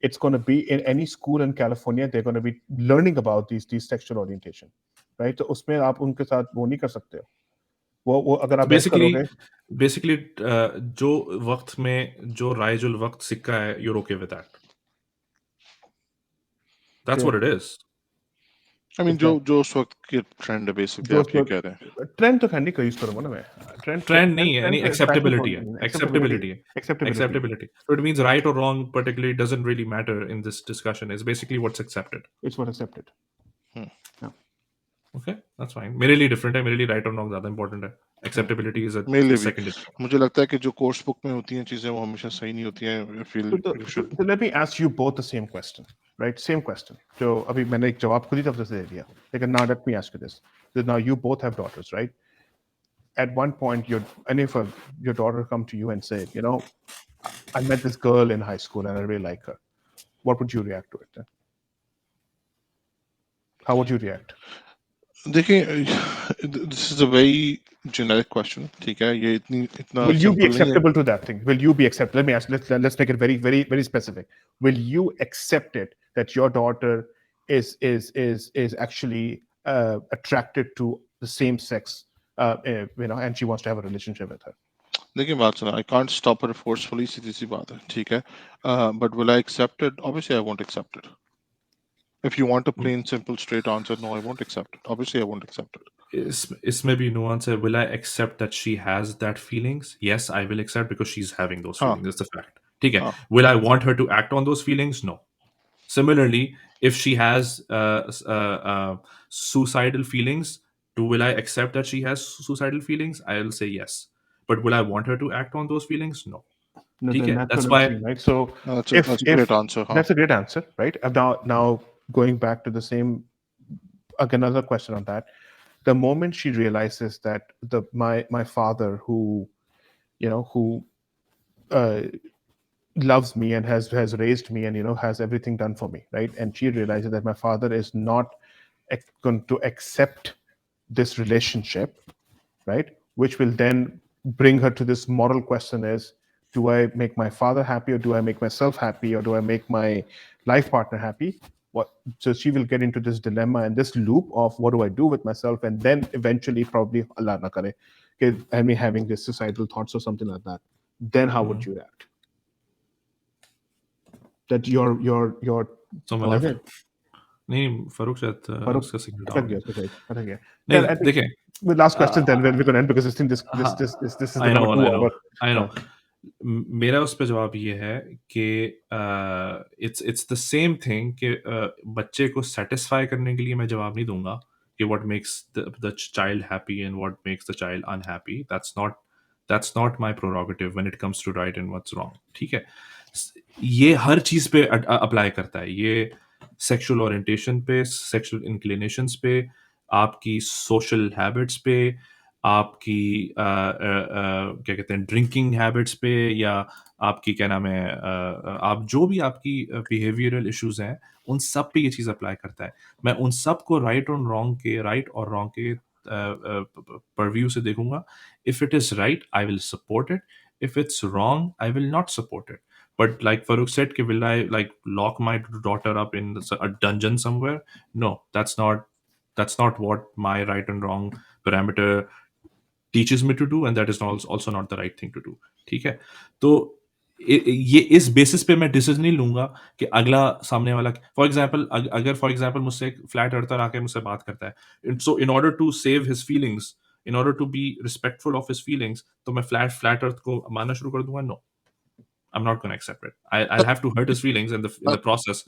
it's going to be in any school in California they're going to be learning about these sexual orientation, right? तो उसमें आप उनके साथ वो नहीं कर सकते हो। वो अगर तो आप ऐसा करोगे, बेसिकली जो वक्त में जो राइजुल वक्त सिक्का है, you're okay with that. That's what it is. I mean जो उस वक्त के ट्रेंड है, बेसिकली जो आप ये कह रहे हैं। ट्रेंड तो खैर नहीं यूज करूंगा ना मैं, ट्रेंड ट्रेंड नहीं है, ट्रेंड नहीं, तो फैशन एक्सेप्टेबिलिटी है, एक्सेप्टेबिलिटी एक्सेप्टेबिलिटी है, acceptability acceptability. So it means right or wrong particularly doesn't really matter in this discussion. It's basically what's accepted. It's what accepted. Okay, that's fine. मेरे लिए different है, मेरे लिए right or wrong ज़्यादा important है। Acceptability is मेरे लिए a भी secondary. मुझे लगता है कि जो कोर्स बुक में होती हैं चीजें वो हमेशा सही नहीं होती हैं। I feel you should So let me ask you both the same question, right? Same question. जो अभी मैंने एक जवाब खुद ही तरफ से दे दिया, लेकिन now let me ask you this. So now you both have daughters, right? At one point, your daughter come to you and say, I met this girl in high school and I really like her. What would you react to it then? How would you react? देखिए, this is a very generic question. ठीक है, ये इतना Will you be simple नहीं है। acceptable to that thing? Will you be accepted? Let me ask. Let's make it very very very specific. Will you accept it that your daughter is actually attracted to the same sex, and she wants to have a relationship with her? देखिए बात सुना, I can't stop her forcefully, सीधी सी बात है। ठीक है, but will I accept it? Obviously I won't accept it. If you want a plain, simple, straight answer, no, I won't accept it. Obviously, I won't accept it. इसमें भी nuance है. Will I accept that she has that feelings? Yes, I will accept because she's having those हाँ, feelings. It's a fact. ठीक है. हाँ, Will I want her to act on those feelings? No. Similarly, if she has suicidal feelings, will I accept that she has suicidal feelings? I'll say yes. But will I want her to act on those feelings? No. No, ठीक then है. that's what That's I'm why. saying, right? So that's a great answer. हाँ, that's a great answer, right? Now going back to the same, again, another question on that. The moment she realizes that my father, who who uh, loves me and has raised me and has everything done for me, right? And she realizes that my father is not going to accept this relationship, right? Which will then bring her to this moral question: is, do I make my father happy, or do I make myself happy, or do I make my life partner happy? So she will get into this dilemma and this loop of what do I do with myself, and then eventually probably Allah na kare, and me having this suicidal thoughts or something like that. Then how would you react? That your Someone cause left. है? नहीं फरूक शायद Farooq, उसका signal अटक down गया है उसका शायद, अटक गया. नहीं Yeah, I think देखें the last question then we're going to end because this thing this हाँ is I become no a 2 hour. I know मेरा उस पर जवाब ये है कि इट्स द सेम थिंग कि बच्चे को सेटिस्फाई करने के लिए मैं जवाब नहीं दूंगा कि what makes the child happy and what makes the child unhappy. That's not my prerogative when it comes to right and what's wrong. ठीक है, ये हर चीज पे अप्लाई करता है. ये सेक्सुअल ओरिएंटेशन पे, सेक्सुअल इंक्लिनेशंस पे, आपकी सोशल हैबिट्स पे, आपकी क्या कहते हैं ड्रिंकिंग हैबिट्स पे, या आपकी क्या नाम है आप जो भी आपकी बिहेवियरल इश्यूज हैं उन सब पे ये चीज़ अप्लाई करता है. मैं उन सब को राइट और रॉन्ग के परव्यू से देखूंगा. If it is right I will support it. If it's wrong I will not support it. But like Farooq said, will I like lock my daughter up in a dungeon somewhere? No, that's not what my right and wrong parameter teaches me to do, and that is also not the right thing to do. ठीक है, तो ये इस basis पे मैं decision नहीं लूंगा कि अगला सामने वाला फॉर एग्जांपल अगर फॉर एग्जांपल मुझसे एक फ्लैट अर्थर आके मुझसे बात करता है, so in order to save his feelings, in order to be respectful of his feelings, तो मैं फ्लैट अर्थ को मानना शुरू कर दूंगा. नो, I'm not going to accept it. I'll have to hurt his feelings in the process,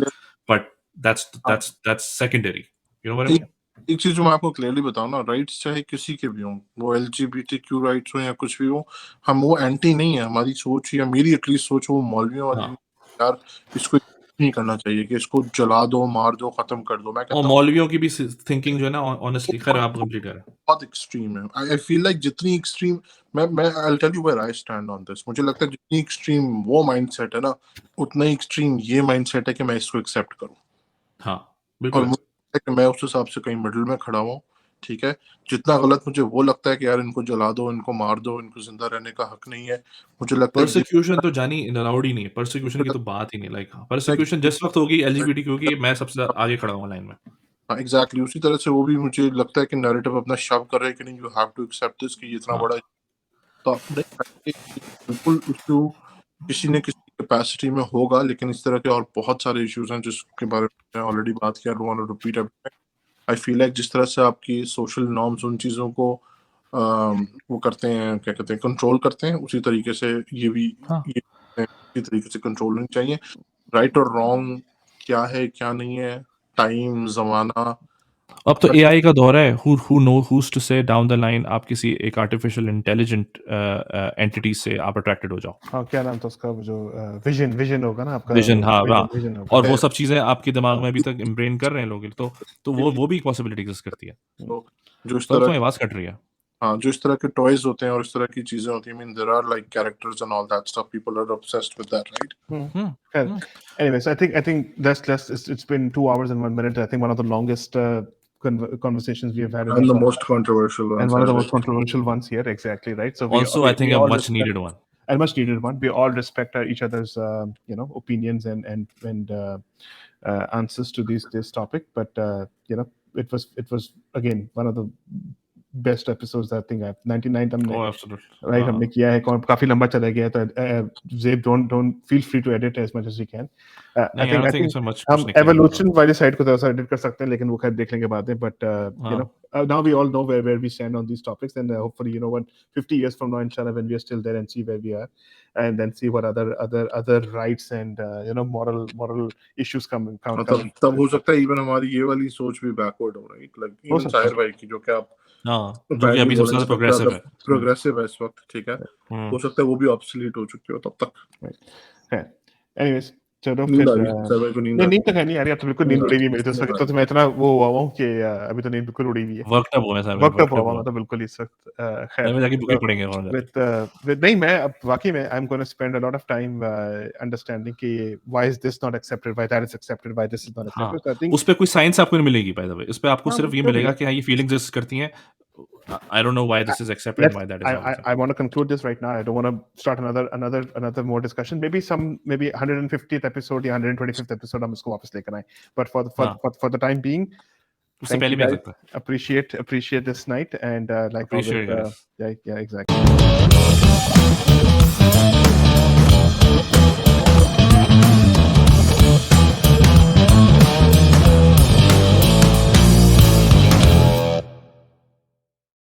but that's secondary. You know what I mean? एक चीज जो मैं आपको क्लियरली बताऊं ना, राइट्स चाहे किसी के भी हों, वो LGBTQ राइट्स हो या कुछ भी हो, हम वो एंटी नहीं है. हमारी सोच या मेरी एटलीस्ट सोच वो मौलवियों वाली यार इसको नहीं करना चाहिए कि इसको जला दो, मार दो, खत्म कर दो. मैं कहता हूं मौलवियों की भी थिंकिंग जो है ना, ऑनेस्टली खैर आप कंप्लीट करें, बहुत एक्सट्रीम है. आई फील लाइक जितनी एक्सट्रीम मैं I will tell you where I stand on this. मुझे लगता है जितनी एक्सट्रीम वो माइंडसेट है ना, उतना ही एक्सट्रीम ये माइंडसेट है कि मैं इसको एक्सेप्ट करूं. हाँ और बिल्कुल. मुझे लगता है कि मैं उस हिसाब से कहीं मिडिल में खड़ा हूँ. ठीक है, जितना गलत मुझे वो लगता है कि यार इनको जला दो, इनको मार दो, इनको जिंदा रहने का हक नहीं है, मुझे लगता है परसिक्यूशन तो जानी अलाउड ही नहीं है. परसिक्यूशन की तो बात ही नहीं. लाइक परसिक्यूशन जिस वक्त होगी LGBT क्योंकि मैं सबसे आगे खड़ा हूँ लाइन में. हाँ एग्जैक्टली उसी तरह से वो भी मुझे लगता है कि नैरेटिव अपना शव कर रहे हैं कि नहीं, you have to accept this कि ये इतना बड़ा. तो नहीं, बिल्कुल इशू किसी न किसी कैपेसिटी में होगा, लेकिन इस तरह के और बहुत सारे इश्यूज हैं जिसके बारे में ऑलरेडी बात किया. रिपीट आई फील लाइक जिस तरह से आपकी सोशल नॉर्म्स उन चीज़ों को वो करते हैं, क्या कहते हैं, कंट्रोल करते हैं, उसी तरीके से ये भी ये इसी तरीके से कंट्रोल होनी चाहिए. राइट और रॉन्ग क्या है क्या नहीं है, टाइम जमाना. अब तो AI का दौर है. who know who's to say down the line आप किसी एक आर्टिफिशियल इंटेलिजेंट एंटिटी से आप अट्रैक्टेड हो जाओ. हाँ, क्या नाम था उसका, वो जो विजन होगा ना आपका, विजन. हाँ विजन होगा. और वो सब चीजें आपके दिमाग में अभी तक इम्ब्रेन कर रहे हैं लोग, तो वो भी एक पॉसिबिलिटी एग्जिस्ट करती है. तो जो इस तो तरह आवाज कट रही है. हाँ, जो इस तरह के टॉयज होते हैं और इस तरह की चीजें होती हैं, I mean there are like characters and all that stuff, people are obsessed with that, right? Anyways, I think it's been 2 hours and 1 minute. I think one of the longest conversations we have had, And the most controversial ones, and one of the most controversial ones here, exactly, right? So Also, I think a much needed one. And much needed one. We all respect each other's opinions and answers to this topic, but it was again one of the best episodes I think I've 99 हमने absolutely. Right, हमने किया है, काफी लंबा चला गया, तो Zaib, don't feel free to edit as much as you can. I think हम evolution वाली side को थोड़ा सा edit कर सकते हैं, लेकिन वो खैर देख लेंगे बाद में. But now we all know where we stand on these topics, and hopefully 50 years from now, inshallah, when we are still there, and see where we are, and then see what other rights and moral issues come. तब हो सकता है even हमारी ये वाली सोच भी backward हो, right? Like even साहिर भाई की जो कि आप जो कि अभी सबसे ज्यादा प्रोग्रेसिव है इस वक्त, ठीक है, हो सकता है वो भी ऑब्सोलीट हो चुकी हो तब तक. Anyways, चलो नींद आ फिर रही, नींद तक है नहीं आ रही. अब तो बिल्कुल नींद उड़ी हुई है मेरी तो मैं इतना वो हुआ हूँ कि अभी तो नींद बिल्कुल उड़ी हुई है. वर्कअप हुआ है सर, वर्कअप हुआ मैं तो बिल्कुल इस वक्त. खैर मैं जाके बुकें पढ़ेंगे with नहीं, मैं अब वाकई में I'm going to spend a lot of time understanding कि why is this not accepted, why that is accepted, why this is not accepted. So I think उस पे कोई साइंस आपको नहीं मिलेगी, बाय द वे. इस पे आपको सिर्फ ये मिलेगा कि हाँ ये फीलिंग्स एग्जिस्ट करती हैं, I don't know why this is accepted and why that is not accepted. I want to conclude this right now. I don't want to start another more discussion. Maybe 150th episode या 125th episode हम इसको वापस लेकर आए. But for the time being, उससे thank पहले you भी आ guys. सकता है. Appreciate this night and like Appreciate always. guys. Yeah, exactly.